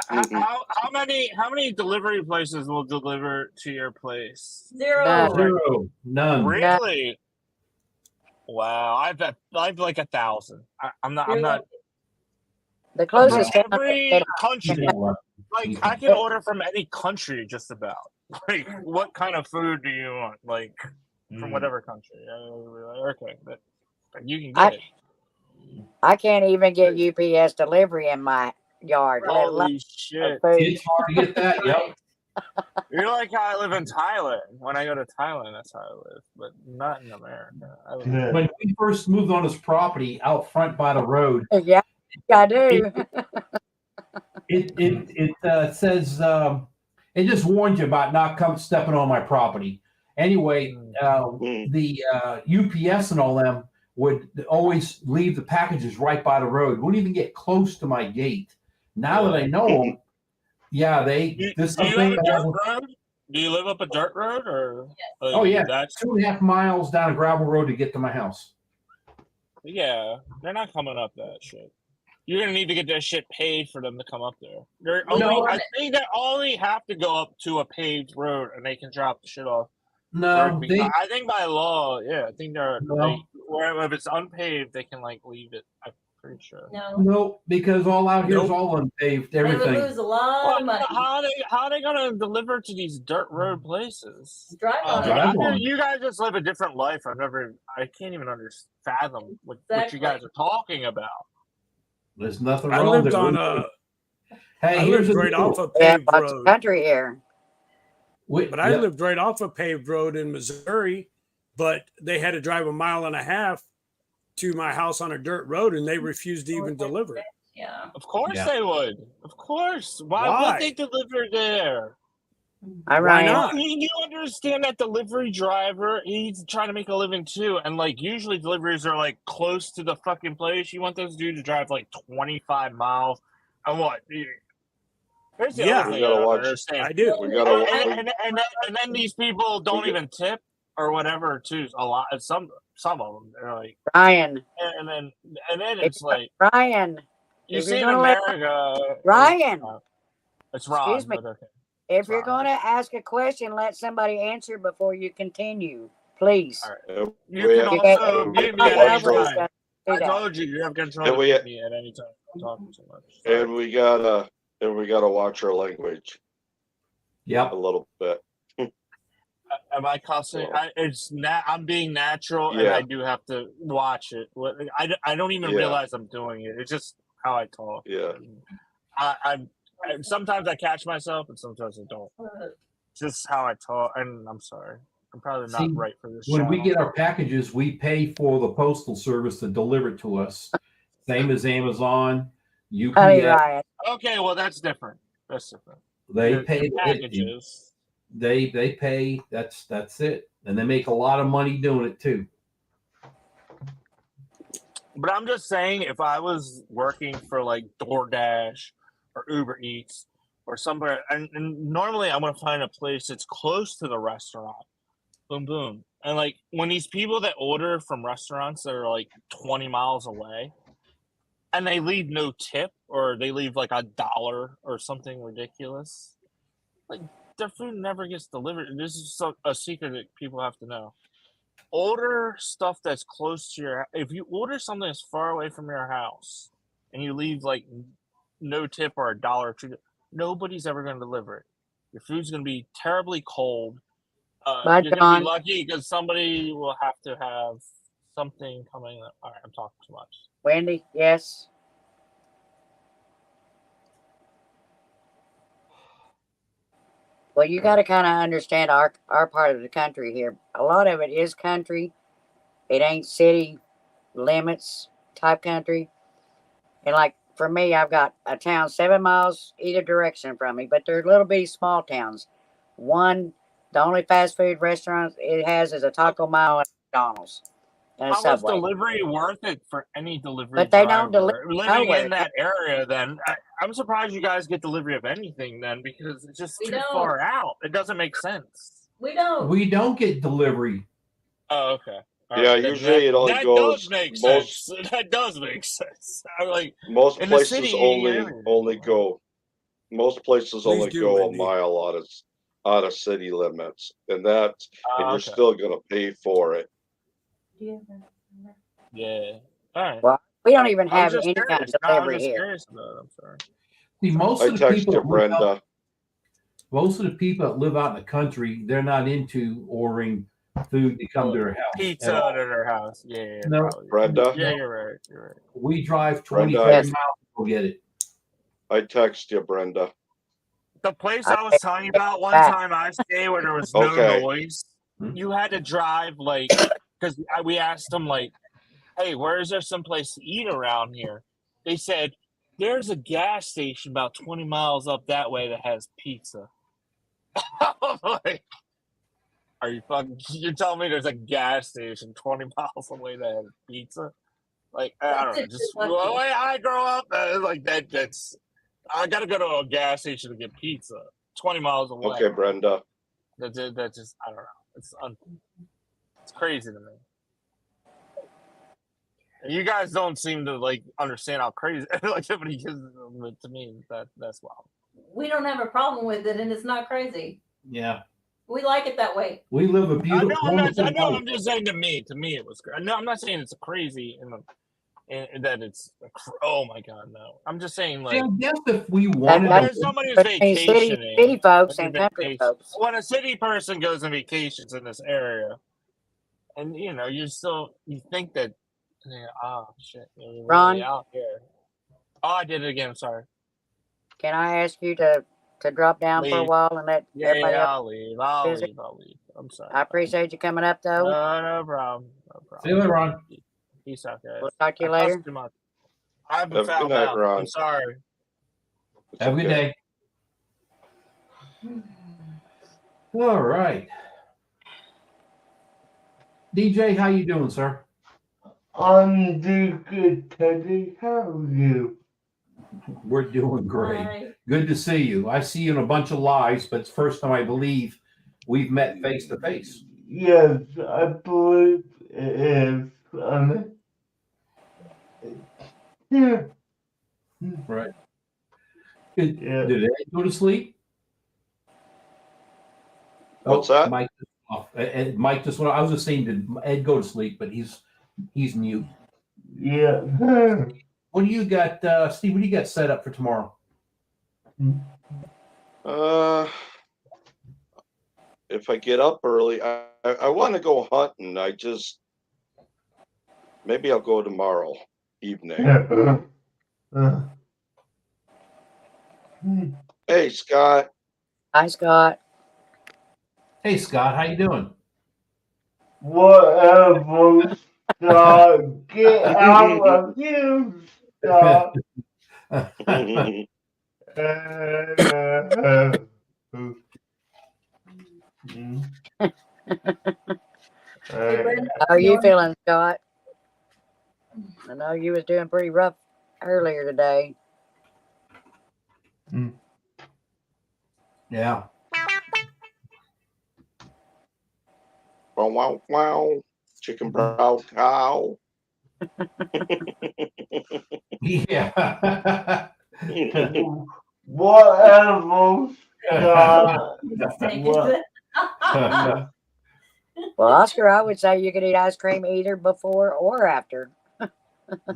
How many delivery places will deliver to your place? zero. None. Zero. None. Really? Wow, I've like 1,000. I'm not. The From closest town every country, Yeah. like I can order from any country, just about. Like, what kind of food do you want? Like, from whatever country. Okay, but you can get it. I can't even get UPS delivery in my yard. Let alone Holy shit! food. It's hard to get that. Yep. You're like how I live in Thailand. When I go to Thailand, that's how I live, but not in America. When we first moved on this property out front by the road, Yeah, I do. it says it just warned you about not stepping on my property. Anyway, the UPS and all them would always leave the packages right by the road. Wouldn't even get close to my gate. Now that I know them, yeah, Do you have a dirt road? Do you live up a dirt road, or? Oh yeah, that's 2.5 miles down a gravel road to get to my house. Yeah, they're not coming up that shit. You're gonna need to get that shit paid for them to come up there. I think they only have to go up to a paved road and they can drop the shit off. No, I think by law, yeah, I think if it's unpaved, they can like leave it. I'm pretty sure. No, because all out here is all unpaved. Everything. They would lose a lot of money. How are they gonna deliver to these dirt road places? Drive on. You guys just live a different life. I can't even fathom what you guys are talking about. There's nothing I wrong. lived on Hey, I here's lived right off a paved road. Country here. But I lived right off a paved road in Missouri, but they had to drive 1.5 miles to my house on a dirt road, and they refused to even deliver. Yeah. Of course they would. Of course. Why would they deliver there? Why not? I mean, you understand that delivery driver, he's trying to make a living too. And like usually deliveries are like close to the fucking place. You want those dudes to drive like 25 miles. And what? Here's the other thing we gotta watch. understand. I do. We gotta. And then these people don't even tip or whatever too. A lot. Some of them they're like Ryan. And then it's like Ryan. You see in America. Ryan. It's wrong. Excuse me. But okay. If you're going to ask a question, let somebody answer before you continue, please. Right. You can also mute me at any time. I told you have control of me at any time. I'm talking too much. And we gotta watch our language. Yep. A little bit. Am I cussing? I'm being natural, and I do have to watch it. I don't even realize I'm doing it. It's just how I talk. Yeah. Sometimes I catch myself, and sometimes I don't. It's just how I talk, and I'm sorry. I'm probably not right for this. When we get our packages, we pay for the postal service to deliver it to us. Same as Amazon, UPS. Okay, well that's different. That's different. They pay packages. They pay. That's it, and they make a lot of money doing it too. But I'm just saying, if I was working for like DoorDash or Uber Eats or somewhere, and normally I'm gonna find a place that's close to the restaurant. Boom, boom. And like when these people that order from restaurants that are like 20 miles away and they leave no tip or they leave like $1 or something ridiculous, like their food never gets delivered. And this is a secret that people have to know. Order stuff that's close to your. If you order something that's far away from your house and you leave like no tip or $1 or $2, nobody's ever going to deliver it. Your food's going to be terribly cold. Bye, You're going to John. be lucky because somebody will have to have something coming up. All right, I'm talking too much. Wendy, yes. Well, you got to kind of understand our part of the country here. A lot of it is country. It ain't city limits type country. And like for me, I've got a town 7 miles either direction from me, but they're little bitty small towns. One, the only fast food restaurant it has is a Taco Mile and McDonald's and a How is Subway. delivery worth it for any delivery But they driver don't deliver living nowhere. in that area? Then I'm surprised you guys get delivery of anything then, because it's just too far out. It doesn't make sense. We don't. We don't get delivery. Oh, okay. All Yeah, right. usually it only that goes does make most sense. That does make sense. I'm like, most in the places city, only go most places Please only do, go a Wendy. mile out of city limits, and that's and you're okay. still gonna pay for it. Yeah. All right. Well, we don't even I was have just any kind curious. of No, I was delivery just here. curious about it. I'm sorry. See, most I of the text people you, that live out, Brenda. most of the people that live out in the country, they're not into ordering food to come to their house. Pizza at all. to their house. Yeah. No. Probably. Brenda, Yeah, you're right. You're right. We drive 20, Brenda, 30 Yes. miles to go get it. I text you, Brenda. The place I I was telling you about one back. time I stayed where there was no Okay. noise. Hmm? You had to drive like, because we asked them like, hey, where is there some place to eat around here? They said, there's a gas station about 20 miles up that way that has pizza. I'm like, are you fucking, you're telling me there's a gas station 20 miles away that has pizza? Like, I don't know, just the way I grow up, like that's, I gotta go to a gas station to get pizza 20 miles away. Okay, Brenda. That just, I don't know. It's crazy to me. You guys don't seem to like understand how crazy like somebody gives it to me. That's wild. We don't have a problem with it, and it's not crazy. Yeah. We like it that way. We live a I beautiful, know. wonderful life. I'm just saying to me it was. No, I'm not saying it's crazy and that it's. Oh my god, no. I'm just saying See, like. I guess if we wanted That's There's somebody who's between vacationing. city folks like and country vacation. folks. When a city person goes on vacations in this area, and you know, you think that. Yeah, oh shit! You're really Ron? out here. Oh, I did it again. I'm sorry. Can I ask you to drop down for a Leave. while and let everybody else I'll leave. I'll visit? leave. I'm sorry. I appreciate you coming up, though. No problem. See you later, Ron. Peace out, guys. We'll talk to you I cussed later. too much. I have Have a a foul good night, mouth. Ron. I'm sorry. It's Have a good okay. day. All right. DJ, how you doing, sir? I'm doing good, Teddy. How are you? We're doing great. Hi. Good to see you. I see you in a bunch of lives, but it's the first time I believe we've met face to face. Yes, I believe it is. Yeah. Right. Did Yeah. Ed go to sleep? What's that? Mike, Mike just went. I was just saying, did Ed go to sleep? But he's mute. Yeah. What do you got, Steve? What do you got set up for tomorrow? If I get up early, I want to go hunting. Maybe I'll go tomorrow evening. Hey, Scott. Hi, Scott. Hey, Scott, how you doing? Whatever, Scott. Get out of here, Scott. How are you feeling, Scott? I know you was doing pretty rough earlier today. Yeah. Wow, wow, wow. Chicken brow cow. Yeah. Whatever, Scott. Well, Oscar, I would say you could eat ice cream either before or after.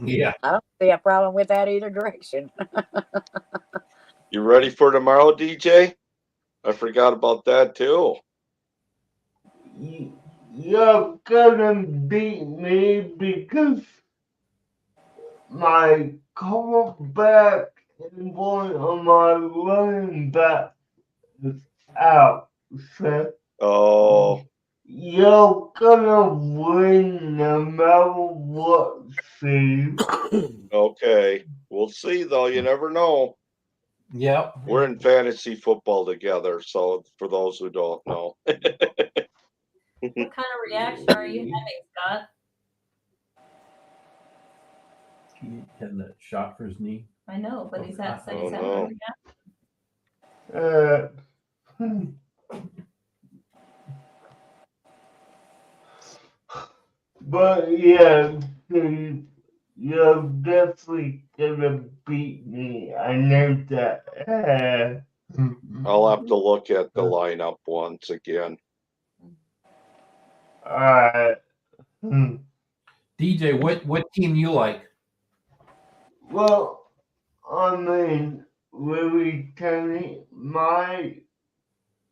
Yeah. I don't see a problem with that either direction. You ready for tomorrow, DJ? I forgot about that too. You're gonna beat me because my quarterback and one of my running backs is out. So Oh, you're gonna win no matter what, Steve. okay. We'll see, though. You never know. Yep. We're in fantasy football together, so for those who don't know. What kind of reaction are you having, Scott? He had that shot for his knee. I know, but he's Oh, having no. a reaction. But yeah, Steve, you're definitely gonna beat me. I know that. I'll have to look at the lineup once again. Alright. DJ, what team you like? Well, I mean, really, Tony, my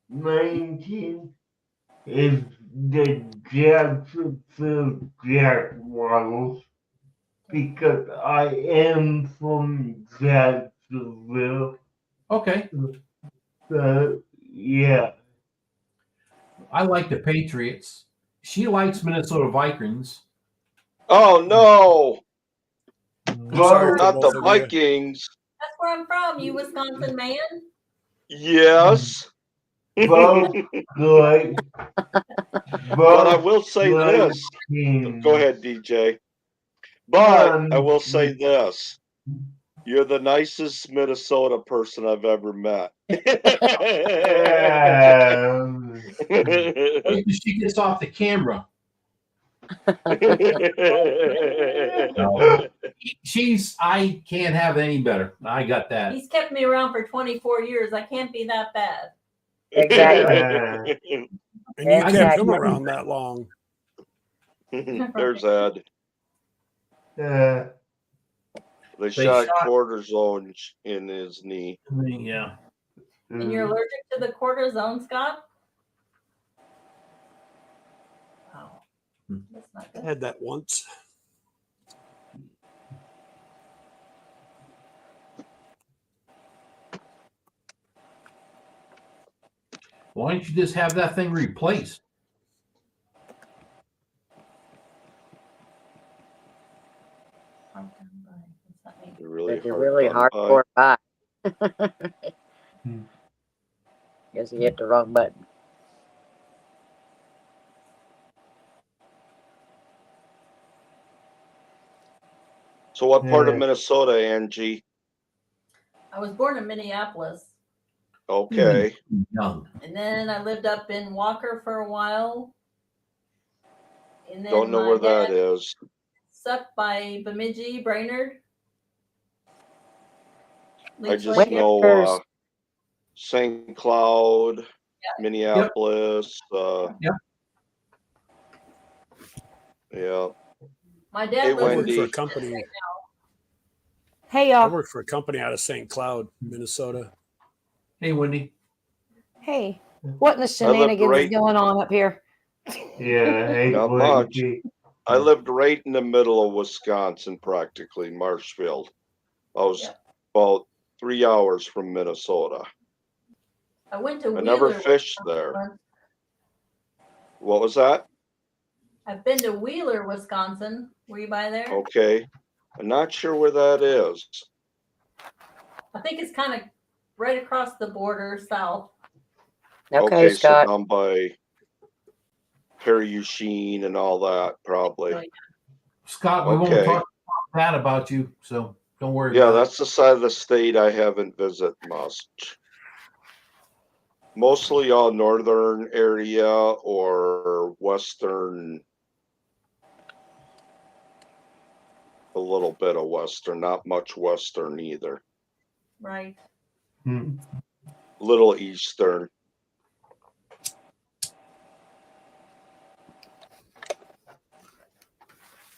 main team is the Jacksonville Jaguars because I am from Jacksonville. Okay. So, yeah. I like the Patriots. She likes Minnesota Vikings. Oh, no. Both, Not the Vikings. That's where I'm from. You Wisconsin man? Yes. both good. But I will say this. Go ahead, DJ. But I will say this. You're the nicest Minnesota person I've ever met. Wait till she gets off the camera. No. I can't have any better. I got that. He's kept me around for 24 years. I can't be that bad. Exactly. And you kept him around that long. There's Ed. They shot cortisone in his knee. Yeah. And you're allergic to the cortisone, Scott? Oh, that's not good. I had that once. Why don't you just have that thing replaced? You're really hardcore buy. Guess he hit the wrong button. So what part of Minnesota, Angie? I was born in Minneapolis. Okay. Young. And then I lived up in Walker for a while. And then Don't know where that is. Up by Bemidji, Brainerd. I just know St. Cloud, Minneapolis. Yeah. My dad worked for a company. Right Hey, y'all. I worked for a company out of St. Cloud, Minnesota. Hey, Wendy. Hey, what in the shenanigans is going on up here? Yeah, hey, not much. I lived right in the middle of Wisconsin, practically, Marshfield. I was about 3 hours from Minnesota. I went to Wheeler. I never fished there. What was that? I've been to Wheeler, Wisconsin. Were you by there? Okay. I'm not sure where that is. I think it's kind of right across the border south. Okay, Scott. So down by Perry Eugene and all that, probably. Oh, yeah. Scott, we won't talk bad about you, so don't worry. Yeah, that's the side of the state I haven't visited much. Mostly all northern area or western. A little bit of western, not much western either. Right. Little eastern.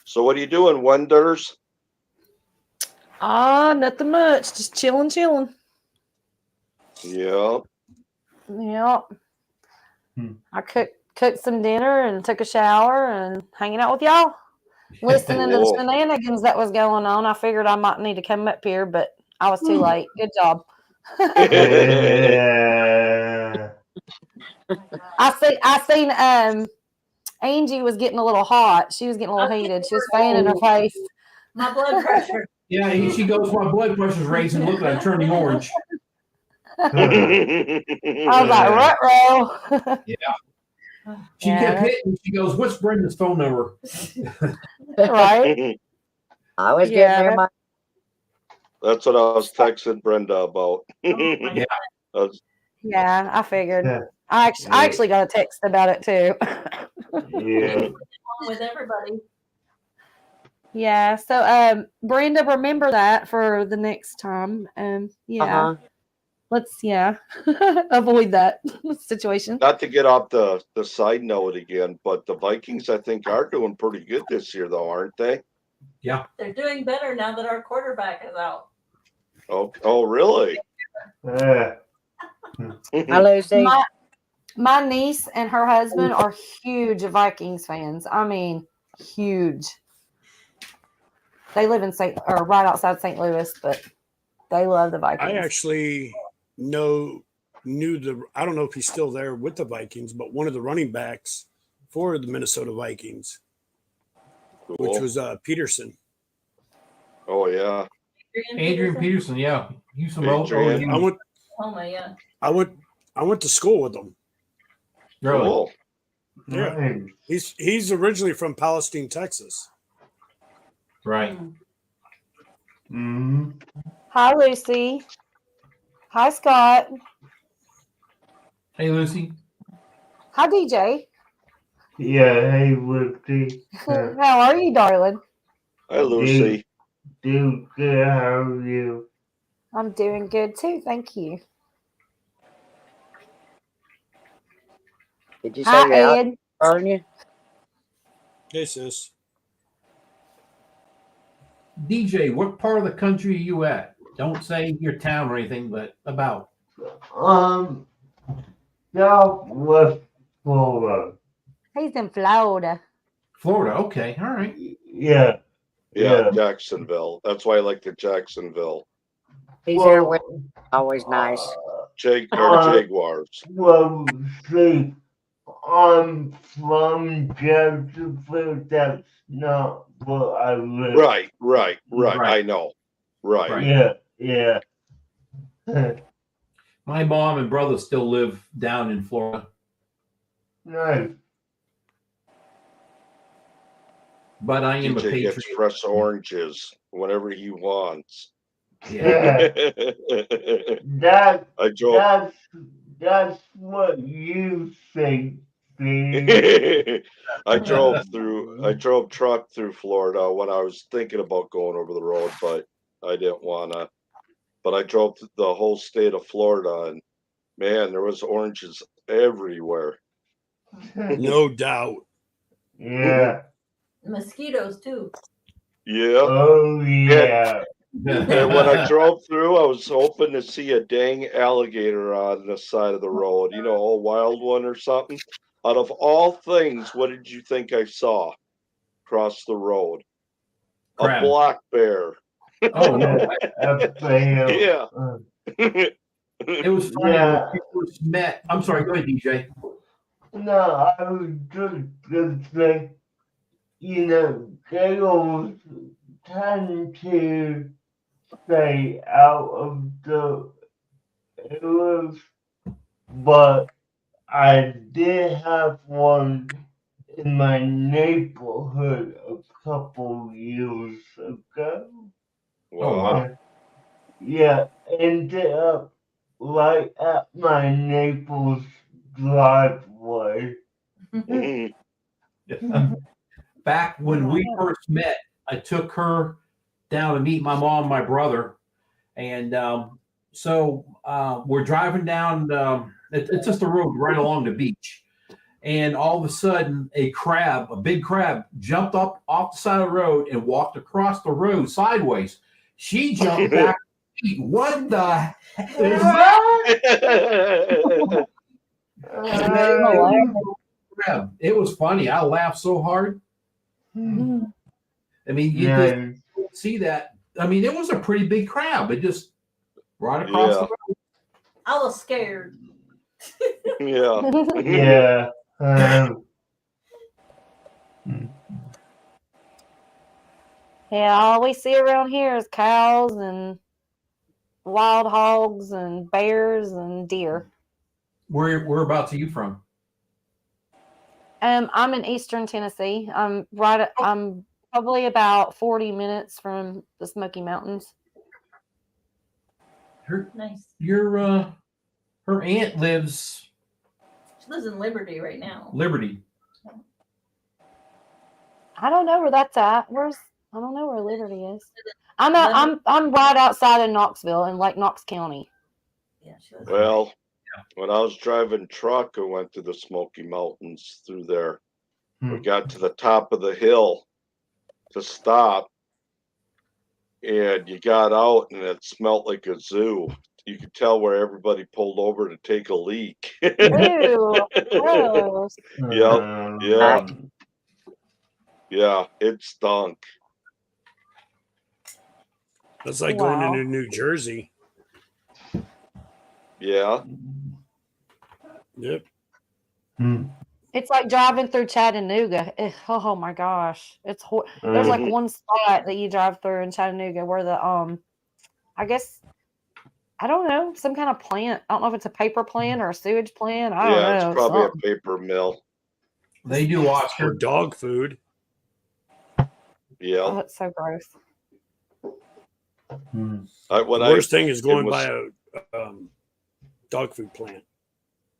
So what are you doing, Wenders? Nothing much. Just chilling. Yeah. Yep. Hmm. I cooked some dinner and took a shower and hanging out with y'all, listening to the shenanigans that was going on. I figured I might need to come up here, but I was too late. Good job. Yeah. I seen Angie was getting a little hot. She was getting a little heated. She was fanning her face. My blood pressure. Yeah, she goes, my blood pressure's raising. Look, I'm turning orange. I was like, ruh-roh. Yeah. She kept hitting. She goes, what's Brenda's phone number? Right. I was getting there. That's what I was texting Brenda about. Yeah. Yeah, I figured. I actually got a text about it too. Yeah. With everybody. Yeah. So, Brenda, remember that for the next time. Yeah. Let's avoid that situation. Not to get off the side note again, but the Vikings, I think, are doing pretty good this year, though, aren't they? Yeah. They're doing better now that our quarterback is out. Oh, really? Hi, Lucy. My niece and her husband are huge Vikings fans. I mean, huge. They live in right outside St. Louis, but they love the Vikings. I actually knew I don't know if he's still there with the Vikings, but one of the running backs for the Minnesota Vikings, which was Peterson. Oh yeah, Adrian Peterson. Yeah, he's from Adrian. I went to school with him. Really? Cool. Yeah, he's originally from Palestine, Texas. Right. Mm-hmm. Hi, Lucy. Hi, Scott. Hey, Lucy. Hi, DJ. Yeah, hey, Lucy. How are you, darling? Hi, Lucy. Do good. How are you? I'm doing good too. Thank you. Did you say you're out calling you? Hey, sis. DJ, what part of the country are you at? Don't say your town or anything, but about. Southwest Florida. He's in Florida. Florida, okay, all right. Yeah. Jacksonville. That's why I like the Jacksonville. He's here with always nice. Jaguars. Well, see, I'm from Jacksonville. That's not where I live. Right. I know. Right. Yeah. My mom and brother still live down in Florida. Nice. But I am DJ a patriot. gets fresh oranges whenever he wants. Yeah. That's what you think, Steve. I drove truck through Florida when I was thinking about going over the road, but I didn't wanna. But I drove the whole state of Florida, and man, there was oranges everywhere. No doubt. Yeah. Mosquitoes too. Yeah. Oh yeah. And when I drove through, I was hoping to see a dang alligator on the side of the road, a wild one or something. Out of all things, what did you think I saw across the road? Crab. A black bear. Oh, no. Yeah. It was funny when we first met. I'm sorry, go ahead, DJ. No, I was just going to say, girls tend to stay out of the areas, but I did have one in my neighborhood a couple years ago. Wow. Yeah, ended up right at my neighbor's driveway. Back when we first met, I took her down to meet my mom and my brother. And so we're driving down, it's just a road right along the beach. And all of a sudden, a big crab, jumped up off the side of the road and walked across the road sideways. She jumped back. What the heck is that? It was funny. I laughed so hard. I mean, you just see that. I mean, it was a pretty big crab. It just right across the road. I was scared. Yeah. Yeah, all we see around here is cows and wild hogs and bears and deer. Whereabouts are you from? I'm in Eastern Tennessee. I'm probably about 40 minutes from the Smoky Mountains. Nice. Her aunt lives. She lives in Liberty right now. Liberty. I don't know where that's at. I don't know where Liberty is. I'm right outside of Knoxville in like Knox County. Yeah, she lives. Well, when I was driving truck, I went to the Smoky Mountains through there. We got to the top of the hill to stop, and you got out, and it smelled like a zoo. You could tell where everybody pulled over to take a leak. Ew, gross. Yeah, it stunk. That's like going into New Jersey. Yeah. Yep. It's like driving through Chattanooga. Oh my gosh, there's like one spot that you drive through in Chattanooga where the I guess I don't know, some kind of plant. I don't know if it's a paper plant or a sewage plant. I don't know. It's probably a paper mill. They do Oscar dog food. Yeah. Oh, it's so gross. The worst thing is going by a dog food plant.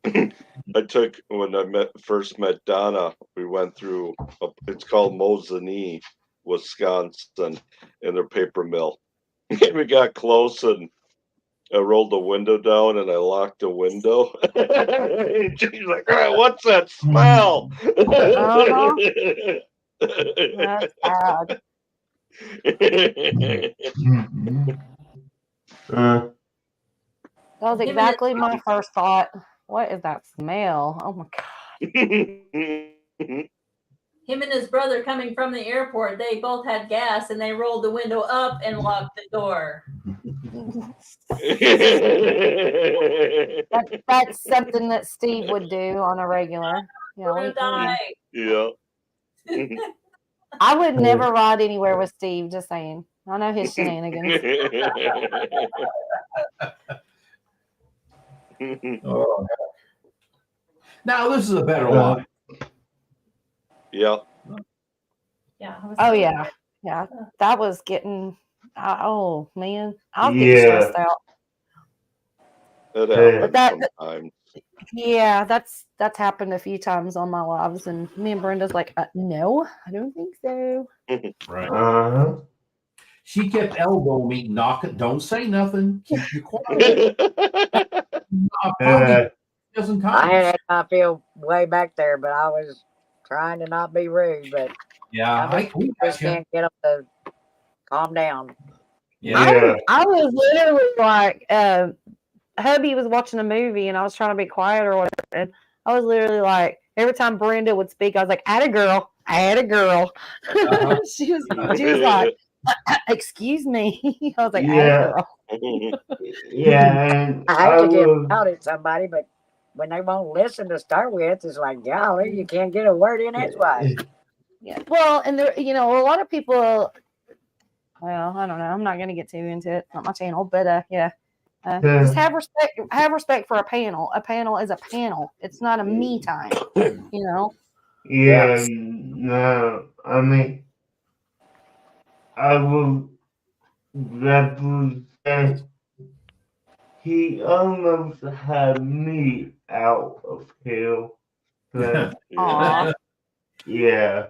When I first met Donna, we went through, it's called Mosinee, Wisconsin, in their paper mill. We got close and I rolled the window down and I locked the window. She's like, "Oh, what's that smell?" That's bad. That was exactly my first thought. What is that smell? Oh my God. Him and his brother coming from the airport, they both had gas and they rolled the window up and locked the door. That's something that Steve would do on a regular. Yeah. I would never ride anywhere with Steve, just saying. I know his shenanigans. Oh. Now this is a better lot. Yeah. Yeah. Oh yeah. Yeah. That was getting oh man. I was getting stressed out. It happens sometimes. Yeah, that's happened a few times on my lives, and me and Brenda's like, no, I don't think so. Right. She kept elbowing me, knock it, don't say nothing, keep you quiet. I had my feel way back there, but I was trying to not be rude. But I just can't get them to calm down. Yeah, I was literally like, hubby was watching a movie, and I was trying to be quiet or whatever, and I was literally like, every time Brenda would speak, I was like, "Atta girl, atta girl." She was like, "Excuse me." I was like, "Atta girl." And I hate to get out at somebody, but when they won't listen to start with, it's like, golly, you can't get a word in edgewise. Yeah. Well, and there, a lot of people. Well, I don't know. I'm not going to get too into it. It's not my channel, but yeah. Just have respect. Have respect for a panel. A panel is a panel. It's not a me time. Yeah. No. I mean, I will represent. He almost had me out of hell. But, yeah.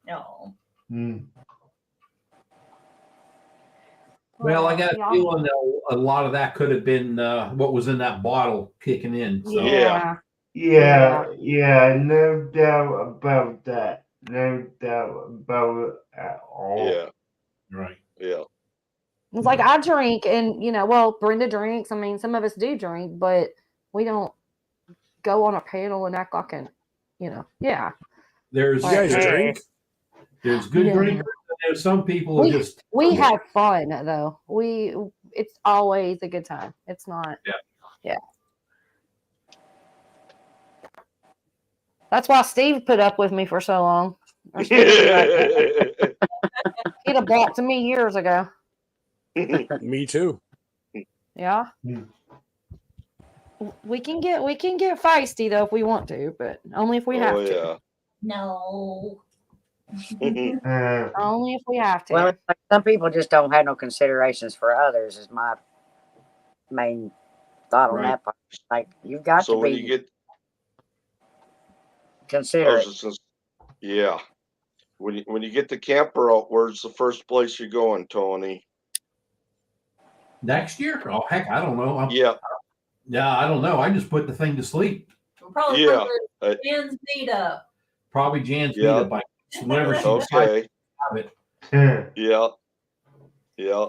No. Well, I got a feeling that a lot of that could have been what was in that bottle kicking in. So. Yeah, no doubt about that. No doubt about it at all. Yeah. Right. Yeah. It's like I drink, and Brenda drinks. I mean, some of us do drink, but we don't go on a panel and act like yeah. There's You guys Like, drink? There's good Yeah. drinkers, and there's some people who just we have fun though. It's always a good time. It's not. Yeah. That's why Steve put up with me for so long. Or Steve would be like, he'd have blocked me years ago. Me too. Yeah. We can get feisty though if we want to, but only if we have to. Yeah. No. Only if we have to. Well, some people just don't have no considerations for others. Is my main thought on that part. Like you've got so to when be you get considerate. Yeah. When you get the camper out, where's the first place you're going, Tony? next year. Oh heck, I don't know. Yeah. Yeah, I don't know. I just put the thing to sleep. We'll probably Yeah. put Jan's feet up. Probably Jan's Yeah. meetup by whenever she decides Okay. to have it. Yeah. Yeah.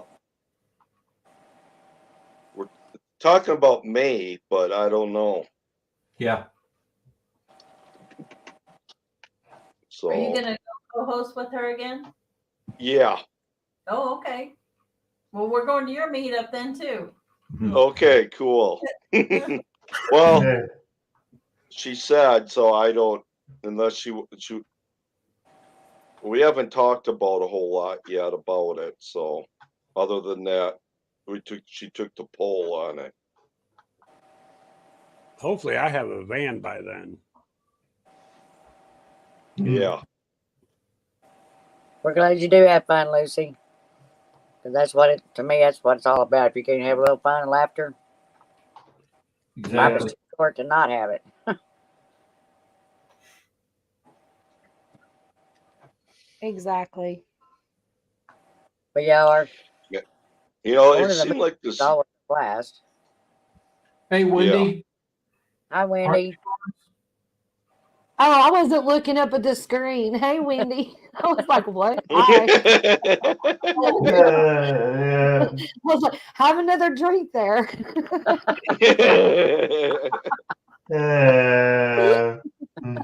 We're talking about May, but I don't know. Yeah. So Are you gonna go co-host with her again? yeah. Oh, okay. Well, we're going to your meetup then too. Okay, cool. Well, she said, so I don't, unless she, we haven't talked about a whole lot yet about it. So other than that, she took the poll on it. Hopefully I have a van by then. Yeah. We're glad you do have fun, Lucy. Because that's what to me, that's what it's all about. If you can't have a little fun and laughter, life is too short to not have it. Exactly. But y'all are. Yeah. You know, it seemed like this. Always a blast. Hey, Wendy. Hi, Wendy. Oh, I wasn't looking up at the screen. Hey, Wendy. I was like, what? Hi. I was like, have another drink there.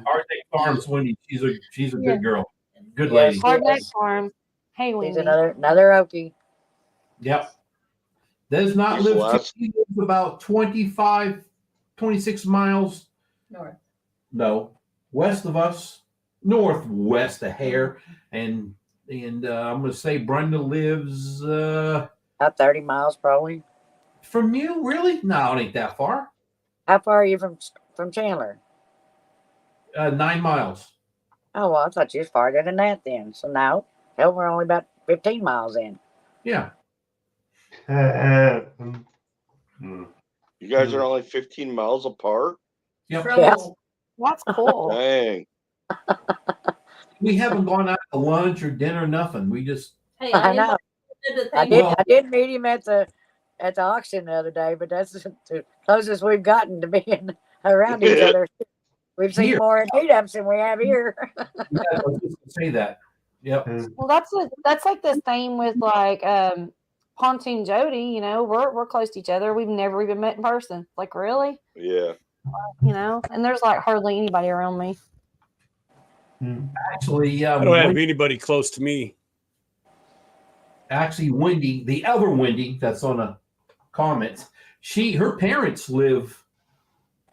Arctic Farms, Wendy. She's a Yeah. good girl. Good lady. Hard Neck Farm. Hey, Wendy. He's another Okie. Yep. Does not He's the live last- he lives about 25, 26 miles. North. No, west of us, northwest a hair, and I'm going to say Brenda lives About 30 miles, probably. from you. Really? No, it ain't that far. How far are you from Chandler? 9 miles. Oh, well, I thought you was farther than that then. So now, hell, we're only about 15 miles in. Yeah. You guys are only 15 miles apart? Yep. Yes. That's cool. Dang. We haven't gone out to lunch or dinner, nothing. We just. Hey, I know. I Well- did meet him at the auction the other day, but that's the closest we've gotten to being around each other. We've seen Here. more at meetups than we have here. Yeah, I was just gonna say that. Yep. Well, that's like the same with like Pontoon Jody. You know, we're close to each other. We've never even met in person. Like, really? Yeah. You know, and there's like hardly anybody around me. Actually, I don't have anybody close to me. Actually, Wendy, the other Wendy that's on the comments, her parents live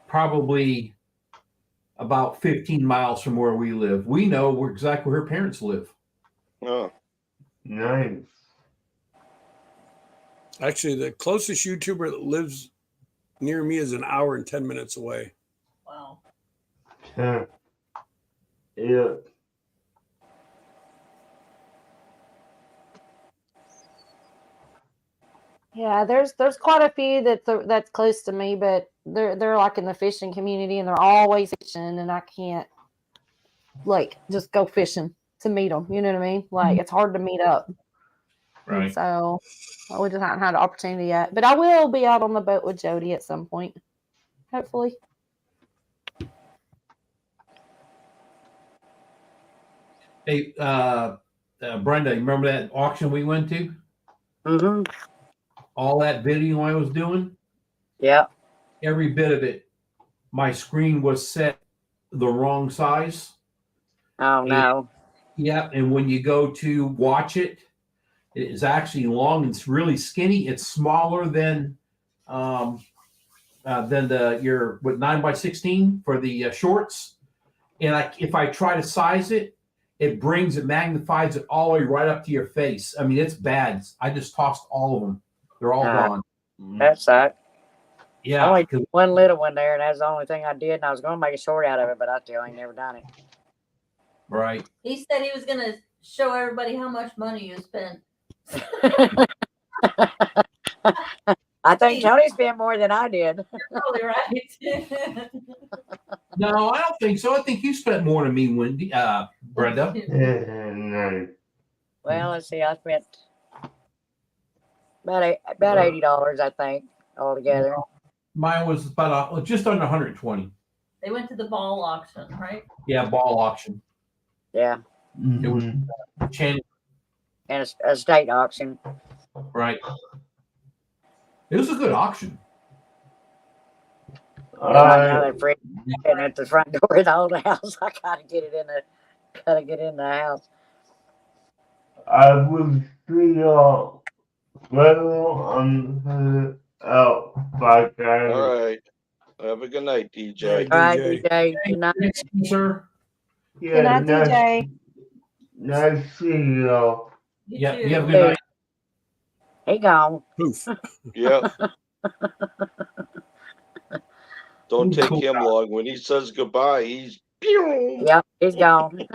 probably about 15 miles from where we live. We know where exactly where her parents live. Oh. Nice. Actually, the closest YouTuber that lives near me is an hour and 10 minutes away. Wow. Yeah. Yeah, there's quite a few that's close to me, but they're like in the fishing community and they're always fishing, and I can't like just go fishing to meet them. You know what I mean? Like it's hard to meet up. Right. So we just haven't had the opportunity yet, but I will be out on the boat with Jody at some point, hopefully. Hey, Brenda, you remember that auction we went to? Mm-hmm. All that video I was doing? Yeah. Every bit of it. my screen was set the wrong size. Oh no. Yeah, and when you go to watch it, it is actually long. It's really skinny. It's smaller than your 9x16 for the shorts. And if I try to size it, it magnifies it all the way right up to your face. I mean, it's bad. I just tossed all of them. They're all gone. That sucked. Yeah. Only one little one there, and that's the only thing I did. And I was going to make a short out of it, but I still ain't never done it. Right. He said he was going to show everybody how much money you spent. I think Tony spent more than I did. You're probably right. No, I don't think so. I think you spent more than me, Wendy, Brenda. Well, let's see. I spent about $80, I think, altogether. Mine was about just under 120. They went to the ball auction, right? Yeah, ball auction. Yeah. It was and a state auction. Right. It was a good auction. And at the front door of the old house, I gotta get in the house. I will see y'all out by guys. All right. Have a good night, DJ. All right, DJ. Good night, sir. Yeah, Good night, DJ. Nice seeing y'all. Yeah, you have a good night. He gone. Poof. Yep. Don't take him long. When he says goodbye, he's. Yep, he's gone.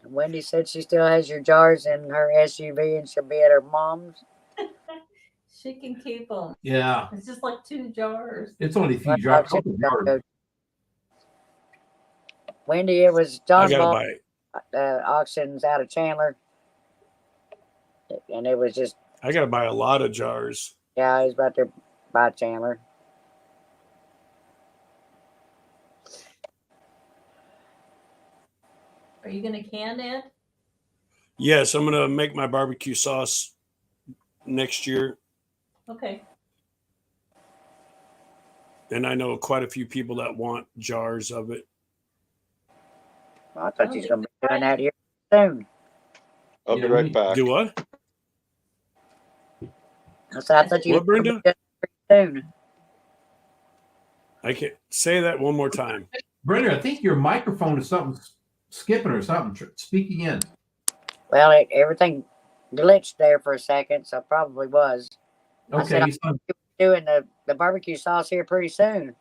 Wendy said she still has your jars in her SUV and she'll be at her mom's. She can keep them. Yeah. It's just like 2 jars. It's only a few jars. Wendy, it was John Ball auctions out of Chandler. And it was just. I got to buy a lot of jars. Yeah, he's about to buy Chandler. Are you going to can it? Yes, I'm going to make my barbecue sauce next year. Okay. And I know quite a few people that want jars of it. Well, I thought you was going to be doing that here soon. I'll be right back. Do what? I thought you what, Brenda? Soon. I can't say that one more time. Brenda, I think your microphone is something skipping or something. Speak again. Well, everything glitched there for a second, so it probably was. Okay. I said, I'm doing the barbecue sauce here pretty soon.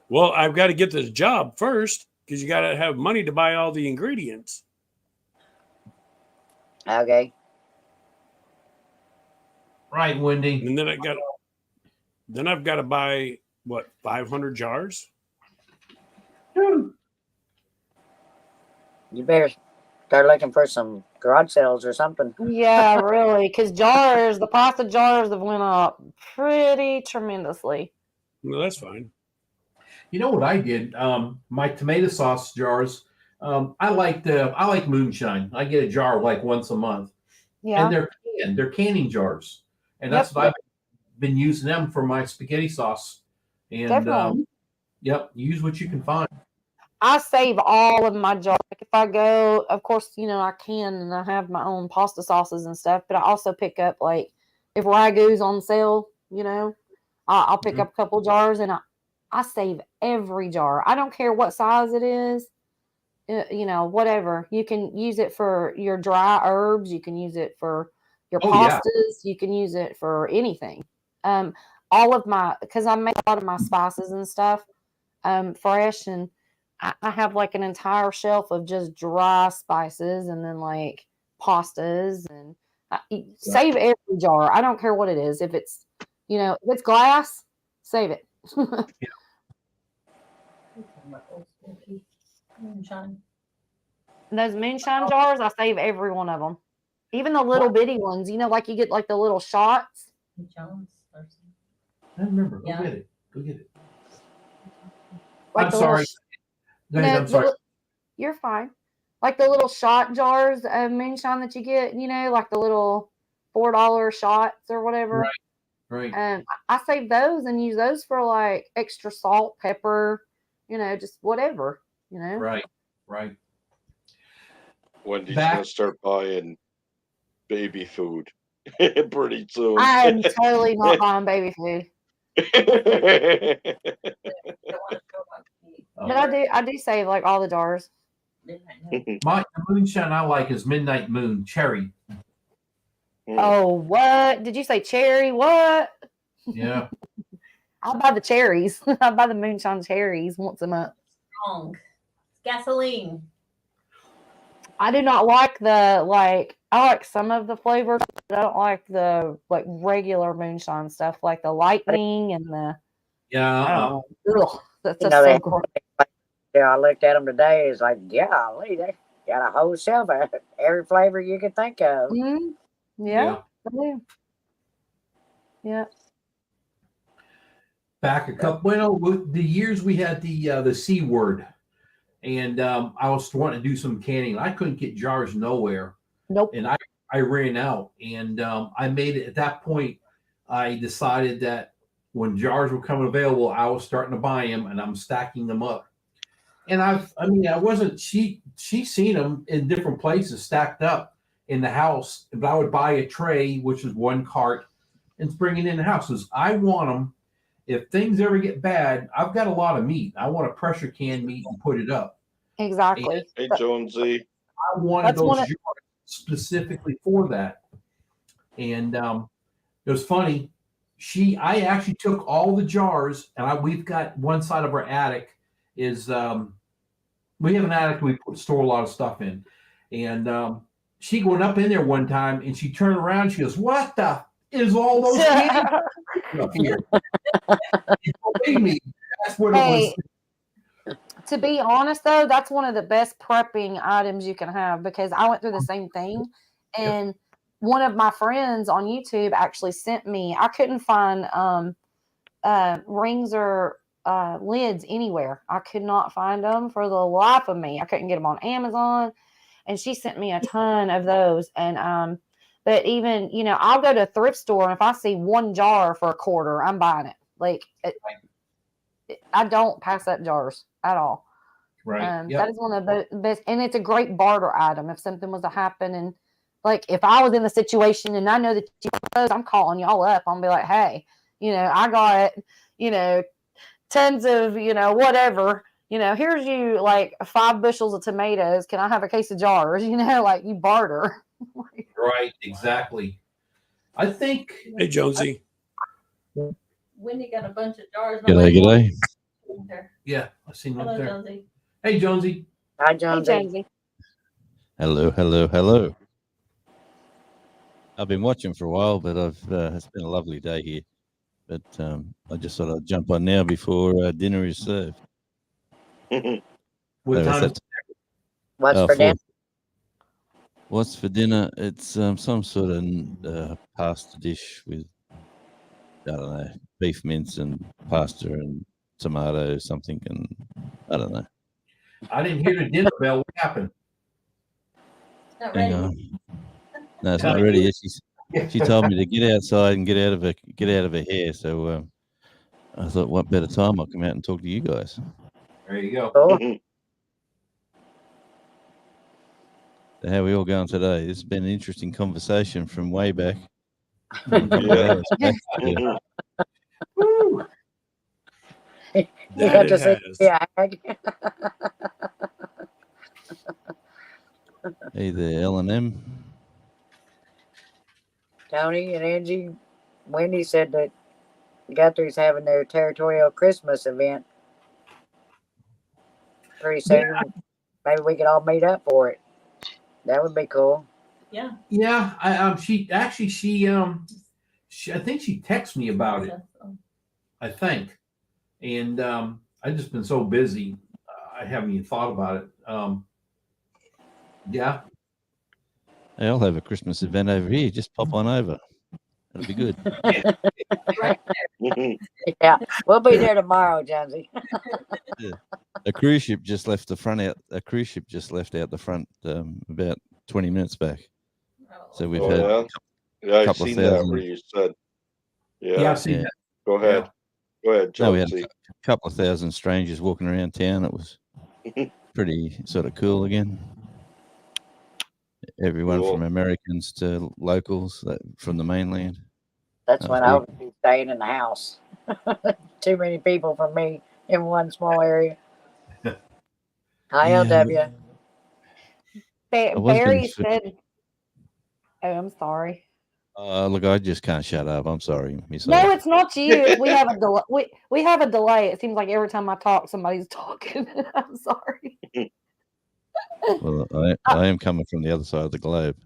Well, I've got to get this job first because you got to have money to buy all the ingredients. Okay. Right, Wendy. And then I've got to buy what, 500 jars? You better start looking for some garage sales or something. Yeah, really, because the price of jars have went up pretty tremendously. Well, that's fine. You know what I did? My tomato sauce jars. I like moonshine. I get a jar like once a month. Yeah. And they're canning jars. And that's what I've been using them for my spaghetti sauce. And use what you can find. I save all of my jars. Like if I go, of course, I can and I have my own pasta sauces and stuff, but I also pick up like if Ragu's on sale, I'll pick up a couple jars and I save every jar. I don't care what size it is, whatever. You can use it for your dry herbs. You can use it for your pastas. Yeah. You can use it for anything. Because I make a lot of my spices and stuff fresh, and I have like an entire shelf of just dry spices and then like pastas and save every jar. I don't care what it is. If it's, if it's glass, save it. Moonshine. Those moonshine jars, I save every one of them. Even the little bitty ones, like you get like the little shots. I remember. Go get it. Like I'm sorry. I'm sorry. You're fine. Like the little shot jars of moonshine that you get, like the little $4 shots or whatever. Right. Right. And I save those and use those for like extra salt, pepper, just whatever, Right. Right. Wendy's gonna start buying baby food pretty soon. I am totally not buying baby food. But I do save like all the jars. The moonshine I like is Midnight Moon Cherry. Oh, what? Did you say cherry? What? Yeah. I'll buy the cherries. I'll buy the moonshine cherries once a month. Strong. Gasoline. I do not like I like some of the flavors. I don't like the regular moonshine stuff, like the lightning and the. Yeah. That's just so gross. Yeah, I looked at them today. It's like, golly, they got a whole shelf of every flavor you could think of. Mm-hmm. Yeah. Yeah. Back a couple, the years we had the C word, and I was wanting to do some canning. I couldn't get jars nowhere. Nope. And I ran out, and I made it. At that point, I decided that when jars were coming available, I was starting to buy them, and I'm stacking them up. And I wasn't. She seen them in different places stacked up in the house, but I would buy a tray, which is one cart, and bring it in the house. Because I want them. If things ever get bad, I've got a lot of meat. I want to pressure can meat and put it up. Exactly. And, hey, Jonesy. I wanted those jars specifically for that. And it was funny. I actually took all the jars, and we've got one side of our attic is we have an attic we store a lot of stuff in. And she went up in there one time, and she turned around. She goes, "What the is all those candy up here?" You believe me, that's what it was. To be honest, though, that's one of the best prepping items you can have, because I went through the same thing. And one of my friends on YouTube actually sent me, I couldn't find rings or lids anywhere. I could not find them for the life of me. I couldn't get them on Amazon. And she sent me a ton of those. And but even, I'll go to a thrift store, and if I see one jar for $1, I'm buying it. Like, I don't pass up jars at all. Right. That is one of the best, and it's a great barter item if something was to happen. And like, if I was in the situation and I know that you close, I'm calling y'all up. I'm be like, hey, I got, tons of, whatever. Here's you like 5 bushels of tomatoes. Can I have a case of jars? Like, you barter. Right. Exactly. I think. Hey, Jonesy. Wendy got a bunch of jars. G'day. Yeah, I seen them Hello, there. Jonesy. Hey, Jonesy. Hi, Jonesy. Hey, Jonesy. Hello. I've been watching for a while, but it's been a lovely day here. But I just thought I'd jump on now before dinner is served. What time? What's for dinner? What's for dinner? It's some sort of pasta dish with, I don't know, beef mince and pasta and tomato something, and I don't know. I didn't hear the dinner bell. What happened? Not Hang ready. on. No, it's not ready yet. She told me to get outside and get out of her hair. So I thought, what better time? I'll come out and talk to you guys. There you go. Oh. So how are we all going today? This has been an interesting conversation from way back. You got to see the ag. Hey there, L&M. Tony and Angie, Wendy said that Guthrie's having their territorial Christmas event pretty soon. Yeah. Maybe we could all meet up for it. That would be cool. Yeah. Yeah. I think she texted me about it. I think, and I've just been so busy, I haven't even thought about it. Yeah. Hey, I'll have a Christmas event over here. Just pop on over. That'll be good. Yeah, we'll be there tomorrow, Jonesy. Yeah. A cruise ship just left out the front about 20 minutes back. So we've had Yeah, I couple of seen that thousand. where you said, Yeah, I've seen Yeah. that. Go ahead. Yeah. Go ahead, No, we had Jonesy. a couple of thousand strangers walking around town. It was pretty sort of cool again. Everyone Cool. from Americans to locals from the mainland. That's That when was I good. would be staying in the house. Too many people for me in one small area. Hi, Yeah. LW. I was gonna Barry said, "Oh, I'm sorry." look, I just can't shut up. I'm sorry, Miss. No, it's not you. It's we have a delay. We have a delay. It seems like every time I talk, somebody's talking. I'm sorry. Well, I am coming from the other side of the globe.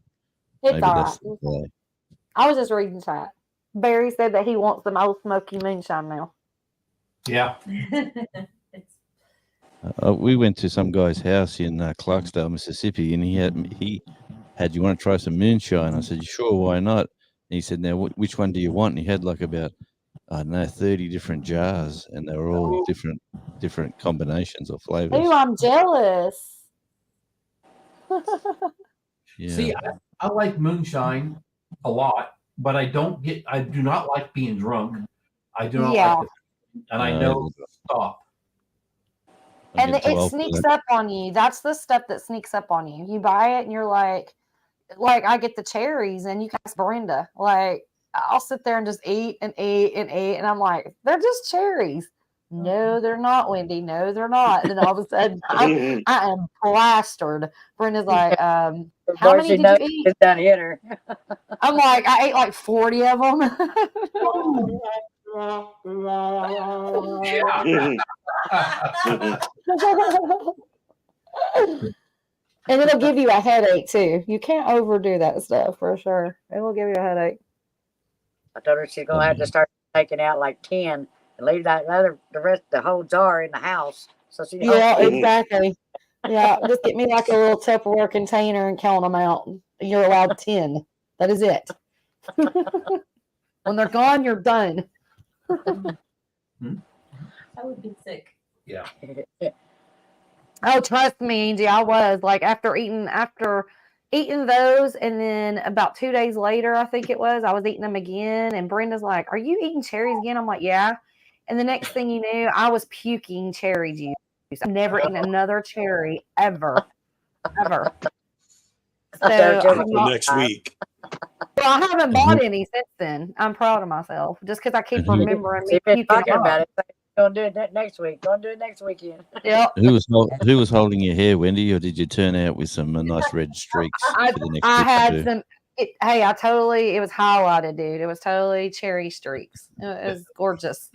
It's Maybe all that's right. the delay. I was just reading chat. Barry said that he wants some old smoky moonshine now. Yeah. We went to some guy's house in Clarksdale, Mississippi, and he had, you want to try some moonshine? I said, sure, why not? And he said, now, which one do you want? And he had like about, I don't know, 30 different jars, and they were all different combinations of flavors. Ooh, I'm jealous. Yeah. See, I like moonshine a lot, but I do not like being drunk. I do not like it, and I know to stop. And it sneaks up on you. That's the stuff that sneaks up on you. You buy it and you're like I get the cherries and you guys, Brenda, like I'll sit there and just eat and eat and eat. And I'm like, they're just cherries. No, they're not, Wendy. No, they're not. And then all of a sudden I am plastered. Brenda's like, how many did you eat? It's down here. I'm like, I ate like 40 of them. And it'll give you a headache too. You can't overdo that stuff for sure. It will give you a headache. I told her she's gonna have to start taking out like 10 and leave the whole jar in the house. So she Exactly. Yeah, just get me like a little Tupperware container and count them out. You're allowed 10. That is it. When they're gone, you're done. I would be sick. Yeah. Oh, trust me, Angie, I was like after eating those, and then about 2 days later, I think it was, I was eating them again, and Brenda's like, "Are you eating cherries again?" I'm like, "Yeah." And the next thing you knew, I was puking cherry juice. I've never eaten another cherry ever. So next week. Well, I haven't bought any since then. I'm proud of myself just because I keep remembering me puking talking them about up. it. Gonna do it next week. Gonna do it next weekend. Yep. Who was holding your hair, Wendy, or did you turn out with some nice red streaks for the next I week had or two? some. It was highlighted, dude. It was totally cherry streaks. It was gorgeous.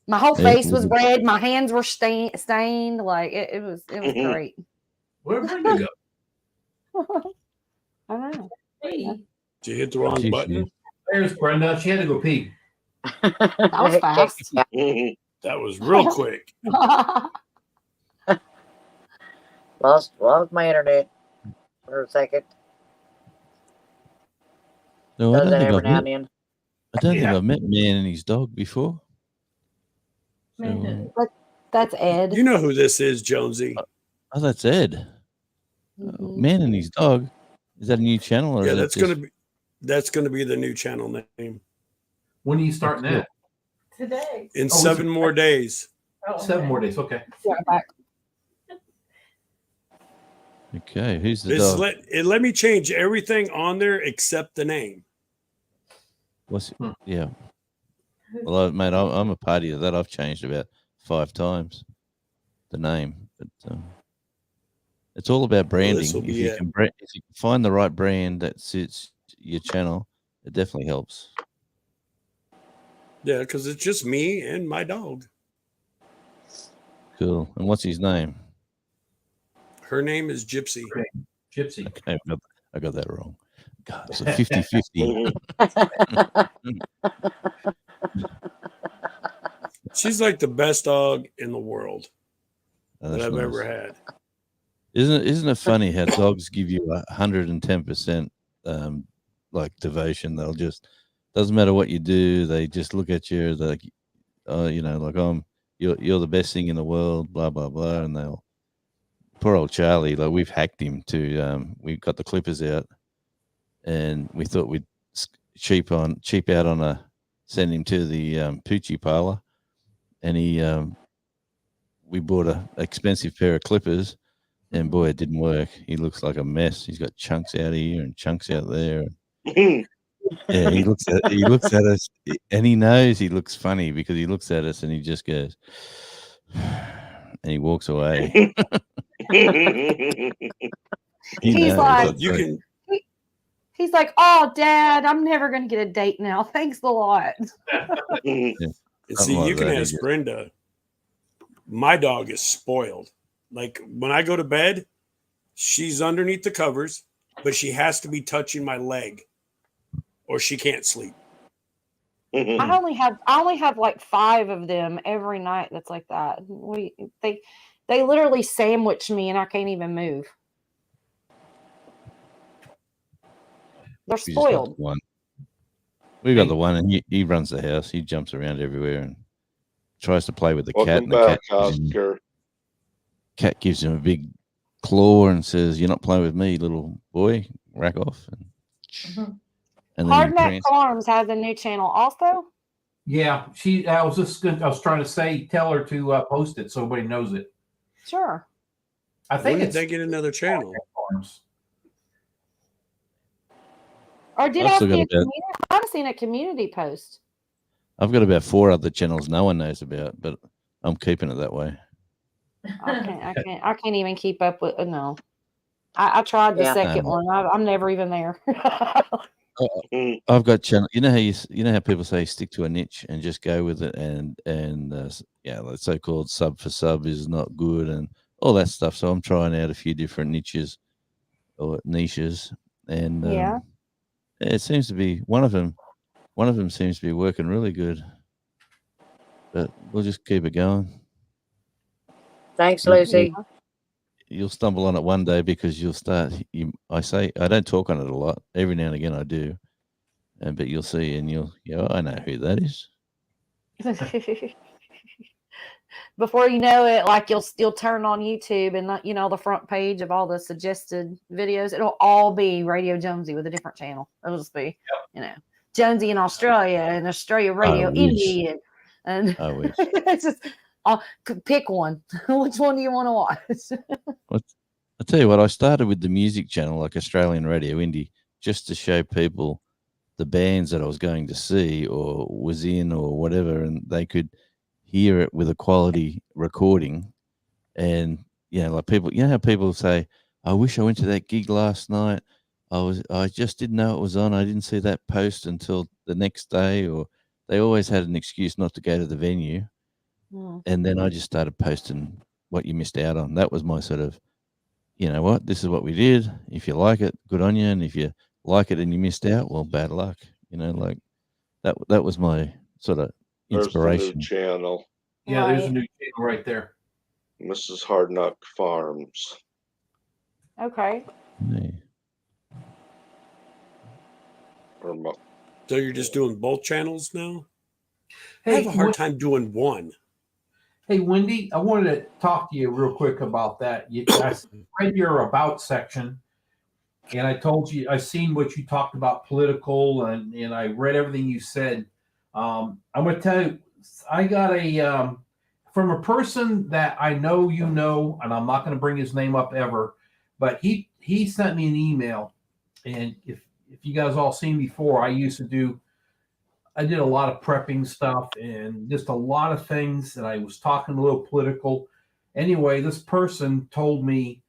My whole face was red. My hands were stained. Like it was great. Where'd Brenda go? I don't know. Did you hit the wrong button? There's Brenda. She had to go pee. That was fast. That was real quick. Lost my internet for a second. No, I Does don't that think every now and then. I don't think I've met Man and his dog before. That's Ed. You know who this is, Jonesy. Oh, that's Ed. Man and his dog. Is that a new channel? Or Yeah, is that's gonna be the new channel name. When are you starting that? Today. In 7 more days. Oh, 7 more days. Okay. Okay, who's the dog? Let me change everything on there except the name. Yeah. Well, mate, I'm a party of that. I've changed about 5 times the name, but it's all about branding. If you can find the right brand that suits your channel, it definitely helps. Yeah, because it's just me and my dog. Cool. And what's his name? Her name is Gypsy. Gypsy. Okay, I got that wrong. God, it's a 50-50. She's like the best dog in the world that I've ever had. Isn't it funny how dogs give you 110% like devotion? They'll just, doesn't matter what you do, they just look at you like, like you're the best thing in the world, blah blah blah, and they'll. Poor old Charlie, like we've hacked him to. We got the clippers out, and we thought we'd cheap out on a send him to the Poochie parlor, and we bought a expensive pair of clippers, and boy, it didn't work. He looks like a mess. He's got chunks out here and chunks out there. Yeah, he looks at us, and he knows he looks funny because he looks at us and he just goes, and he walks away. He's like, oh, Dad, I'm never going to get a date now. Thanks a lot. Yeah. See, you can ask Brenda. My dog is spoiled. Like when I go to bed, she's underneath the covers, but she has to be touching my leg or she can't sleep. I only have like 5 of them every night. That's like that. They literally sandwich me and I can't even move. They're spoiled. We got the one, and he runs the house. He jumps around everywhere and tries to play with the cat. Welcome back, Oscar. Cat gives him a big claw and says, "You're not playing with me, little boy. Rack off." And Hardneck Farms has a new channel also. Yeah, I was trying to tell her to post it so everybody knows it. Sure. I think when did they get another channel? Or did I see I've seen a community post. I've got about 4 other channels no one knows about, but I'm keeping it that way. I can't even keep up with no. I tried the second one. I'm never even there. I've got channel. You know how people say stick to a niche and just go with it, and the so-called sub for sub is not good and all that stuff. So I'm trying out a few different niches, and it seems to be one of them. One of them seems to be working really good, but we'll just keep it going. Thanks, Lucy. You'll stumble on it one day because you'll start. I don't talk on it a lot. Every now and again I do, but you'll see, and I know who that is. Before you know it, like you'll turn on YouTube and the front page of all the suggested videos, it'll all be Radio Jonesy with a different channel. It'll just be, Jonesy in Australia and Australia Radio Indie, and I wish. It's just pick one. Which one do you want to watch? I'll tell you what. I started with the music channel, like Australian Radio Indie, just to show people the bands that I was going to see or was in or whatever, and they could hear it with a quality recording. And like people, how people say, I wish I went to that gig last night. I just didn't know it was on. I didn't see that post until the next day, or they always had an excuse not to go to the venue. And then I just started posting what you missed out on. That was my sort of, this is what we did. If you like it, good on you. And if you like it and you missed out, well, bad luck. Like that was my sort of inspiration. There's the new channel. Yeah, there's a new channel right there. Mrs. Hardneck Farms. Okay. Yeah. So you're just doing both channels now? Hey, I have a hard time doing one. Hey, Wendy, I wanted to talk to you real quick about that. I read your about section, and I told you I seen what you talked about political, and I read everything you said. I'm going to tell you, I got from a person that I know and I'm not going to bring his name up ever, but he sent me an email, and if you guys all seen before, I did a lot of prepping stuff and just a lot of things, and I was talking a little political. Anyway, this person told me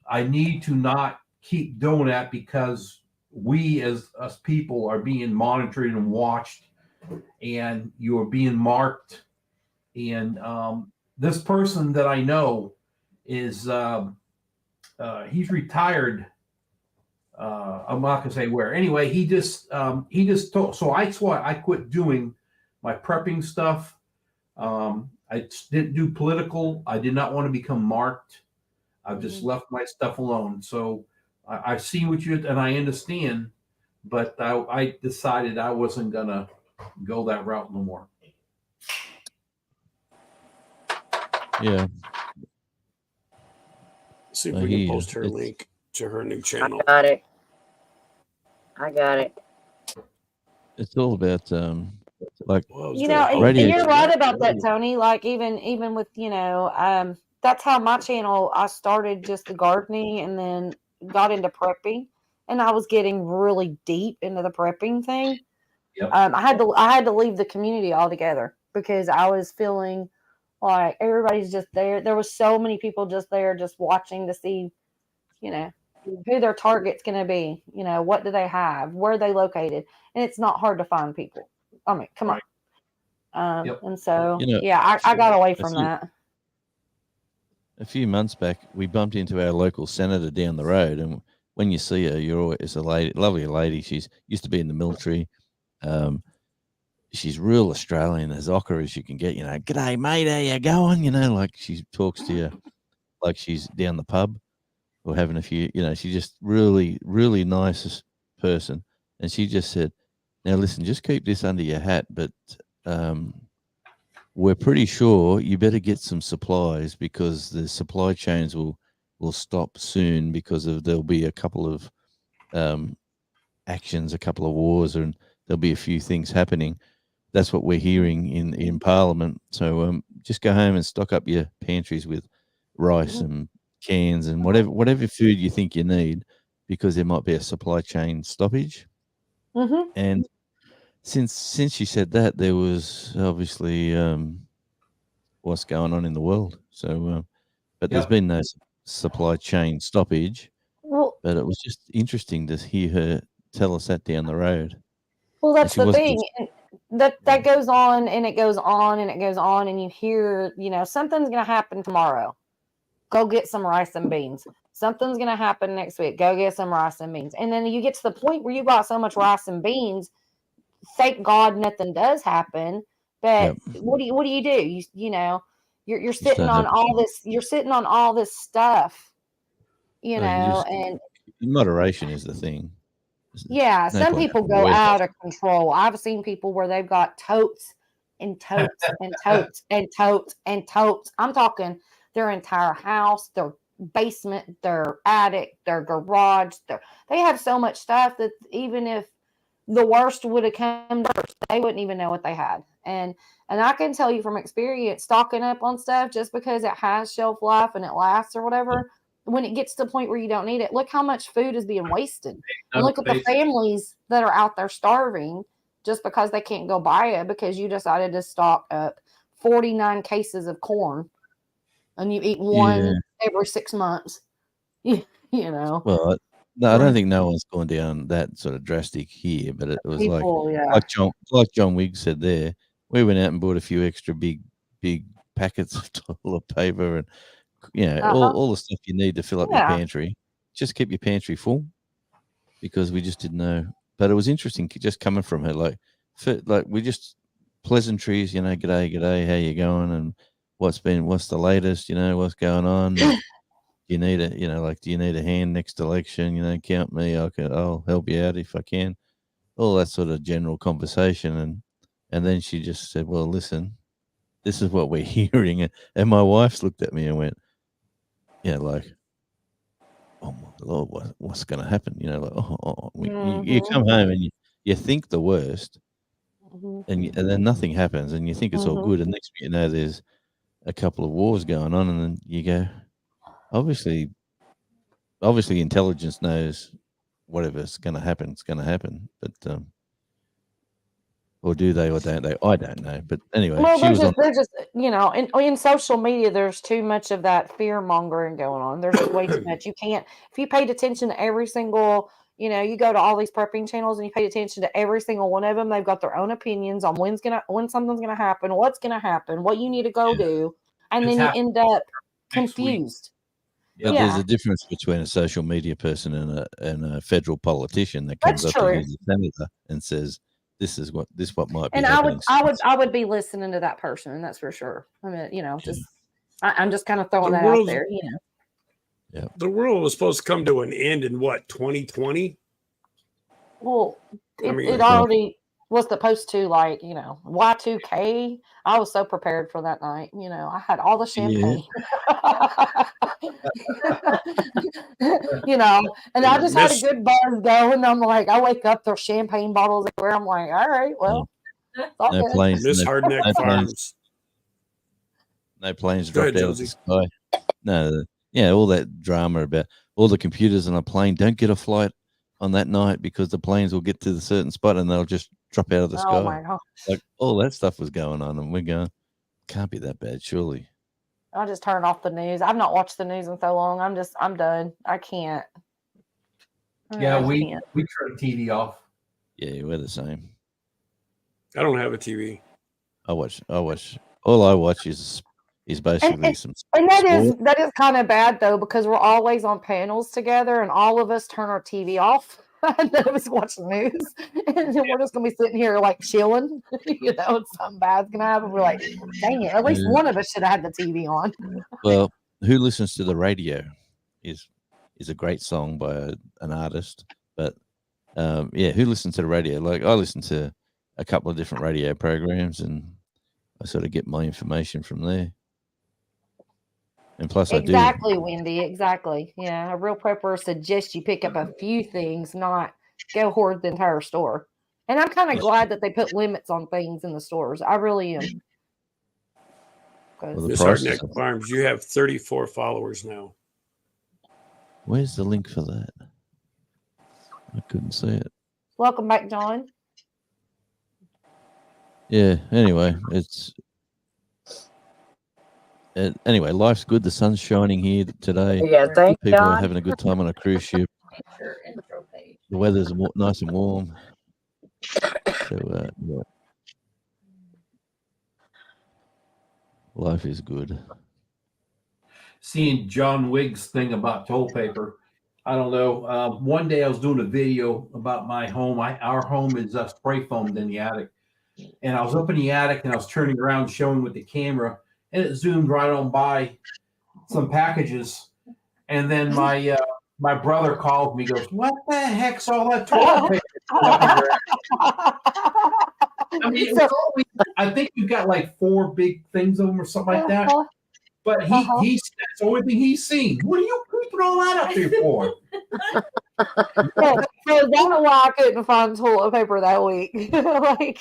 I need to not keep doing that because we as us people are being monitored and watched, and you are being marked. And this person that I know is he's retired. I'm not gonna say where. Anyway, he just told. So that's why I quit doing my prepping stuff. I didn't do political. I did not want to become marked. I've just left my stuff alone. So I see what and I understand, but I decided I wasn't gonna go that route no more. Yeah. See if we can post her link to her new channel. I got it. it's all about like You know, and radio. you're right about that, Tony. Like even with that's how my channel. I started just the gardening and then got into prepping, and I was getting really deep into the prepping thing. Yep. I had to leave the community altogether because I was feeling like everybody's just there. There was so many people just there, just watching to see, who their target's going to be. What do they have? Where are they located? And it's not hard to find people. I mean, come on. And so, I got away from that. A few months back, we bumped into our local senator down the road, and when you see her, it's a lady, lovely lady. She's used to be in the military. She's real Australian, as ochre as you can get. G'day, mate, how you going? Like she talks to you like she's down the pub or having a few. She's just really, really nice person. And she just said, "Now listen, just keep this under your hat, but we're pretty sure you better get some supplies because the supply chains will stop soon because there'll be a couple of actions, a couple of wars, and there'll be a few things happening." That's what we're hearing in Parliament. So just go home and stock up your pantries with rice and cans and whatever food you think you need, because there might be a supply chain stoppage. Mm-hmm. And since she said that, there was obviously what's going on in the world. So, but there's been no supply chain stoppage. Well, but it was just interesting to hear her tell us that down the road. Well, that's the thing. That goes on and it goes on and it goes on, and you hear, something's going to happen tomorrow. Go get some rice and beans. Something's going to happen next week. Go get some rice and beans. And then you get to the point where you got so much rice and beans. Thank God nothing does happen. But what do you do? You're sitting on all this. You're sitting on all this stuff. And moderation is the thing. Yeah, some people go out of control. I've seen people where they've got totes and totes and totes and totes and totes. I'm talking their entire house, their basement, their attic, their garage. They have so much stuff that even if the worst would have come first, they wouldn't even know what they had. And I can tell you from experience, stocking up on stuff just because it has shelf life and it lasts or whatever. When it gets to the point where you don't need it, look how much food is being wasted. And look at the families that are out there starving just because they can't go buy it because you decided to stock up 49 cases of corn and you eat one every 6 months. Well, no, I don't think no one's gone down that sort of drastic here, but it was like John Wiggs said there. We went out and bought a few extra big packets of toilet paper and all the stuff you need to fill up your pantry. Just keep your pantry full because we just didn't know. But it was interesting just coming from her, like we just pleasantries, g'day, how you going, and what's the latest, what's going on. You need do you need a hand next election? Count me. I'll help you out if I can. All that sort of general conversation, and then she just said, "Well, listen, this is what we're hearing," and my wife's looked at me and went, "Oh my Lord, what's going to happen?" You come home and you think the worst, and then nothing happens, and you think it's all good, and next thing you know, there's a couple of wars going on, and then you go, obviously, intelligence knows whatever's going to happen, it's going to happen, but or do they or don't they? I don't know. But anyway, they're just in social media, there's too much of that fear mongering going on. There's just way too much. You can't, if you paid attention to every single, you go to all these prepping channels and you paid attention to every single one of them, they've got their own opinions on when something's going to happen, what's going to happen, what you need to go do. And then you end up confused. But there's a difference between a social media person and a federal politician that comes up to you as a senator and says, This what might be happening. I would be listening to that person, that's for sure. I mean, I'm just kind of throwing that out there, Yeah. The world was supposed to come to an end in 2020? Well, it already was supposed to, Y2K. I was so prepared for that night. I had all the champagne. Yeah. You know, and I just had a Miss good buzz going. I'm like, I wake up, there's champagne bottles everywhere. I'm like, all right, well, it's all No good. planes. Miss No, Hardneck no planes. Farms. No planes Go ahead, dropped out of the Josie. sky. No, yeah, all that drama about all the computers on a plane. Don't get a flight on that night because the planes will get to the certain spot and they'll just drop out of the Oh sky. my gosh. Like all that stuff was going on, and we're going, can't be that bad, surely. I just turned off the news. I've not watched the news in so long. I'm done. I can't. Yeah, I we can't. turn TV off. Yeah, we're the same. I don't have a TV. I watch. All I watch is basically some And sport. that is kind of bad though, because we're always on panels together and all of us turn our TV off. And none of us watch the news. And then we're just gonna be sitting here like chilling, you know, and something bad's gonna happen. We're like, dang it, at least one of us should have had the TV on. Well, who listens to the radio is a great song by an artist, but yeah, who listens to the radio? Like I listen to a couple of different radio programs, and I sort of get my information from there. And plus, Exactly, Wendy. Exactly. Yeah, a real prepper suggests you pick up a few things, not go hoard the entire store. And I'm kind of glad that they put limits on things in the stores. I really am. Well, the Miss prices Hardneck Farms, you have 34 followers now. Where's the link for that? I couldn't see it. Welcome back, John. Yeah. Anyway, anyway, life's good. The sun's shining here today. Yeah, thank People God. are having a good time on a cruise ship. The weather's nice and warm. So, yeah. Life is good. Seeing John Wigg's thing about toilet paper. I don't know. One day I was doing a video about my home. Our home is spray foamed in the attic. And I was up in the attic and I was turning around showing with the camera, and it zoomed right on by some packages. And then my brother called me, goes, "What the heck's all that toilet paper?" I mean, I think you've got like 4 big things of them or something like that. But that's the only thing he's seen. What are you keeping all that up there for? So that's why I couldn't find toilet paper that week. Like,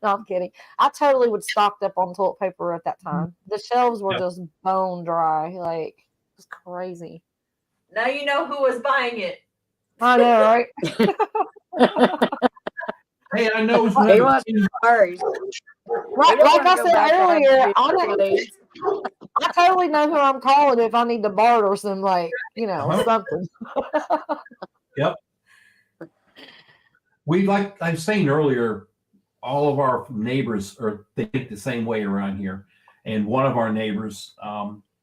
no, I'm kidding. I totally would stocked up on toilet paper at that time. The shelves were just bone dry. Like, it was crazy. Now you know who was buying it. I know, right? Hey, I know. He wants to hurry. Like I said earlier, I totally know who I'm calling if I need to barter some, like, you know, something. Yep. Like I was saying earlier, all of our neighbors they think the same way around here. And one of our neighbors,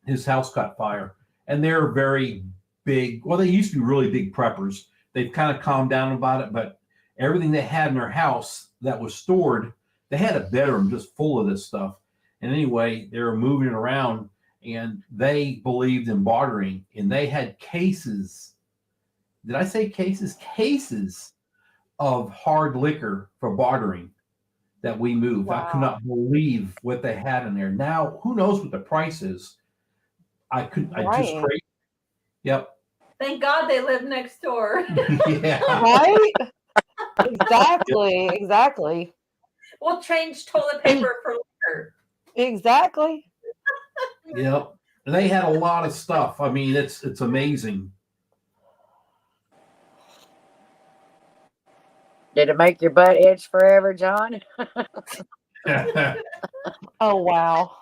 his house caught fire, and they're very big. Well, they used to be really big preppers. They've kind of calmed down about it, but everything they had in their house that was stored, they had a bedroom just full of this stuff. And anyway, they were moving it around, and they believed in bartering, and they had cases. Did I say cases? Cases of hard liquor for bartering that we moved. Wow. I could not believe what they had in there. Now, who knows what the price is? I just crazy. Yep. Thank God they live next door. Yeah. Right? Exactly. We'll change toilet paper for liquor. Exactly. Yep. They had a lot of stuff. I mean, it's amazing. Did it make your butt itch forever, John? Oh, wow.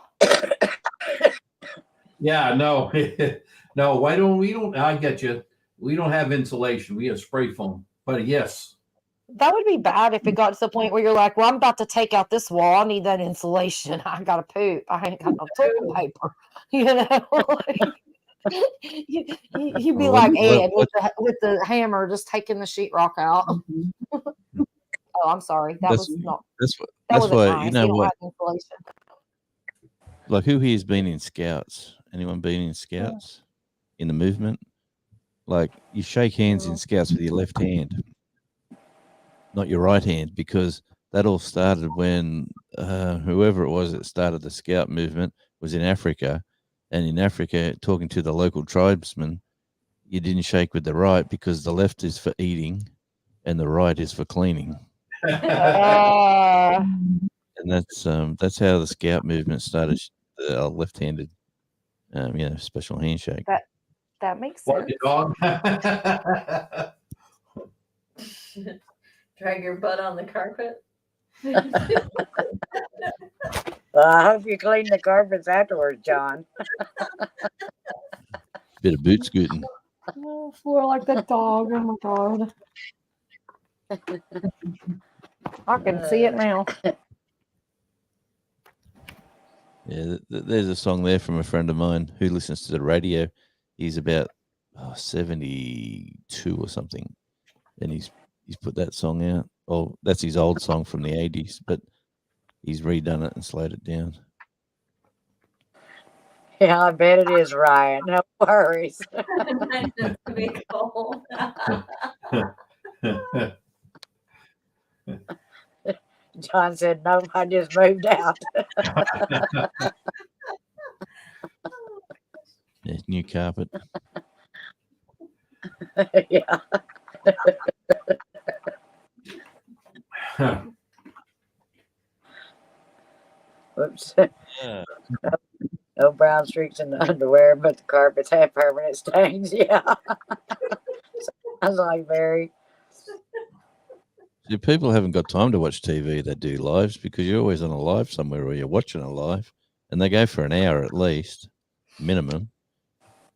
Yeah, no. No, why don't we I get you. We don't have insulation. We have spray foam. But yes. That would be bad if it got to the point where you're like, well, I'm about to take out this wall. I need that insulation. I got to poop. I ain't got no toilet paper. You know? You'd be like Ed with the hammer just taking the sheetrock out. Oh, I'm sorry. That's why, nice. you know what? Like, who here's been in Scouts? Anyone been in Scouts? In the movement? Like, you shake hands in Scouts with your left hand, not your right hand, because that all started when whoever it was that started the Scout movement was in Africa, And in Africa, talking to the local tribesmen, you didn't shake with the right because the left is for eating and the right is for cleaning. And that's how the Scout movement started. The left-handed, special handshake. That makes sense. Dog. Drag your butt on the carpet. Well, I hope you clean the carpets afterwards, John. Bit of boot scooting. Oh, floor like that dog. Oh my god. I can see it now. Yeah, there's a song there from a friend of mine who listens to the radio. He's about 72 or something, and he's put that song out. Oh, that's his old song from the 80s, but he's redone it and slowed it down. Yeah, I bet it is, Ryan. No worries. John said, "No, I just moved out." Yeah, new carpet. Yeah. Whoops. Yeah. No brown streaks in the underwear, but the carpets have permanent stains. Yeah. Sounds like Barry. See, people haven't got time to watch TV that do lives because you're always on a live somewhere or you're watching a live, and they go for an hour at least, minimum.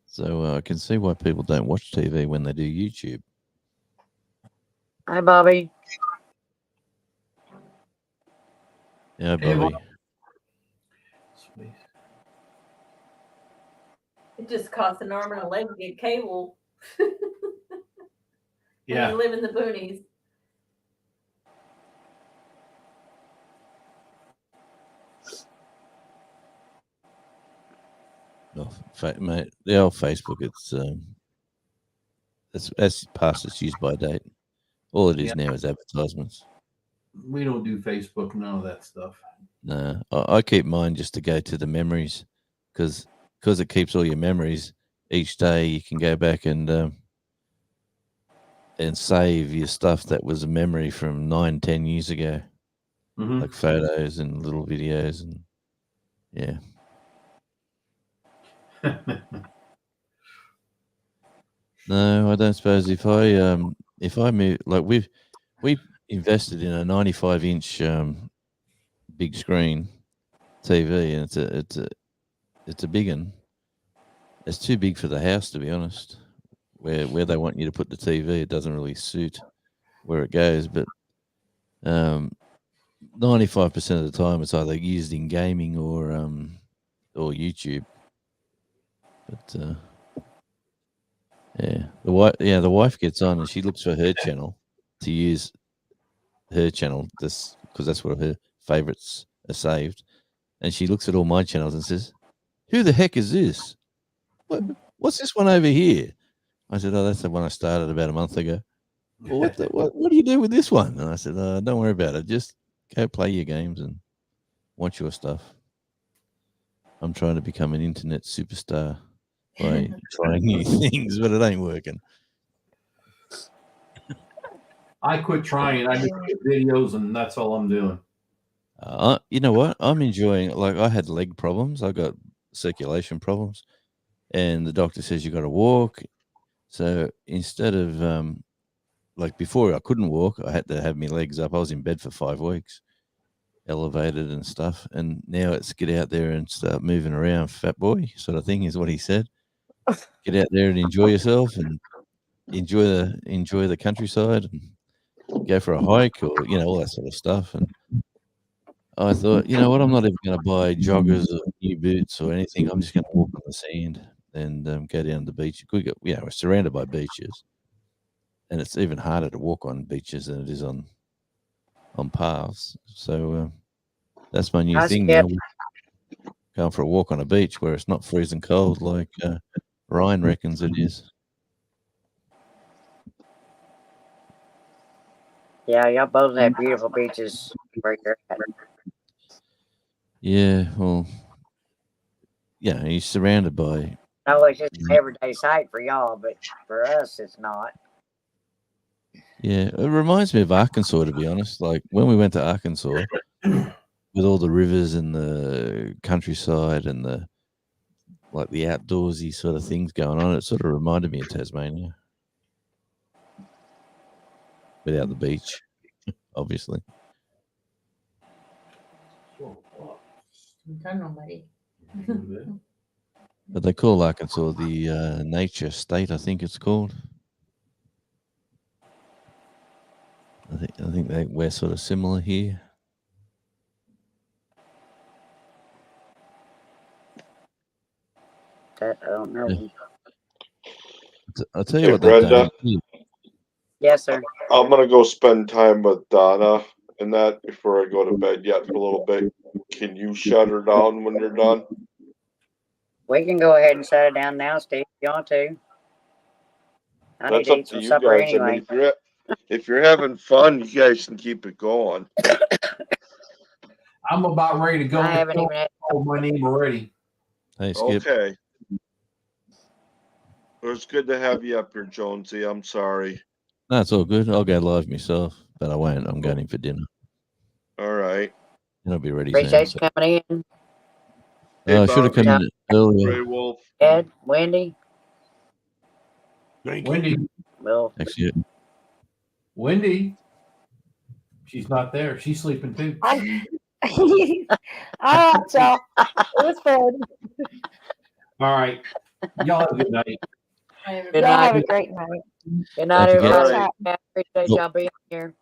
So I can see why people don't watch TV when they do YouTube. Hi, Bobby. Yeah, Bobby. It just costs an arm and a leg to get cable. Yeah. When you live in the boonies. Oh, mate, the old Facebook, that's past its use by date. All it is now is advertisements. We don't do Facebook, none of that stuff. No, I keep mine just to go to the memories because it keeps all your memories. Each day you can go back and save your stuff that was a memory from 9-10 years ago, like photos and little videos and yeah. No, I don't suppose if I move, like we invested in a 95-inch big screen TV, and it's a big one. It's too big for the house, to be honest. Where they want you to put the TV, it doesn't really suit where it goes. But 95% of the time, it's either used in gaming or YouTube. But the wife gets on and she looks for her channel to use her channel because that's where her favorites are saved, and she looks at all my channels and says, "Who the heck is this? What's this one over here?" I said, "Oh, that's the one I started about a month ago." Well, what do you do with this one? And I said, "Don't worry about it. Just go play your games and watch your stuff." I'm trying to become an internet superstar by trying new things, but it ain't working. I quit trying. I just get videos, and that's all I'm doing. You know what? I'm enjoying it. Like, I had leg problems. I got circulation problems, and the doctor says you got to walk. So instead of like before, I couldn't walk. I had to have my legs up. I was in bed for 5 weeks, elevated and stuff. And now it's get out there and start moving around, fat boy sort of thing is what he said. Get out there and enjoy yourself and enjoy the countryside and go for a hike or all that sort of stuff. And I thought, you know what, I'm not even going to buy joggers or new boots or anything. I'm just going to walk on the sand and go down the beach. We're surrounded by beaches, and it's even harder to walk on beaches than it is on paths. So that's my new thing now. Going for a walk on a beach where it's not freezing cold like Ryan reckons it is. Yeah, y'all both have beautiful beaches where you're at. Yeah, well, he's surrounded by. No, it's just an everyday sight for y'all, but for us, it's not. Yeah, it reminds me of Arkansas, to be honest. Like when we went to Arkansas, with all the rivers and the countryside and the outdoorsy sort of things going on, it sort of reminded me of Tasmania, without the beach, obviously. But they call Arkansas the nature state, I think it's called. I think we're sort of similar here. That I don't know. Yeah. I'll tell you what Brenda, they've done. Yes, sir. I'm gonna go spend time with Donna and that before I go to bed yet for a little bit. Can you shut her down when you're done? We can go ahead and shut it down now, Steve, if you want to. I need That's to up eat to some you supper guys. anyway. I mean, if you're having fun, you guys can keep it going. I'm about ready to go. I haven't even had my name already. Hey, Skip. Okay. It was good to have you up here, Jonesy. I'm sorry. No, it's all good. I'll go live myself, but I won't. I'm going in for dinner. All right. And I'll be ready Appreciate soon. you coming in. Hey, I should have come in earlier. Grey Wolf. Ed, Wendy. Wendy. Well, Actually, Wendy. She's not there. She's sleeping too. All right, y'all. It was fun. All right. Y'all have a good night. Good Y'all night. have a great night. Good night, Don't forget- everybody. I appreciate Look. y'all being here.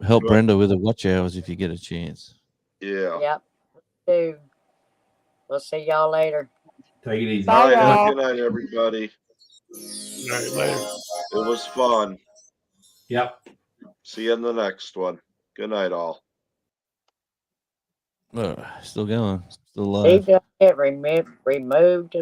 help Brenda with the watch hours if you get a chance. Yeah. Yep. Do. We'll see y'all later. Take it easy. All right. Have y'all. a good night, everybody. All right, later. It was fun. Yep. See you in the next one. Good night, all. Still going. Still alive. Steve got it removed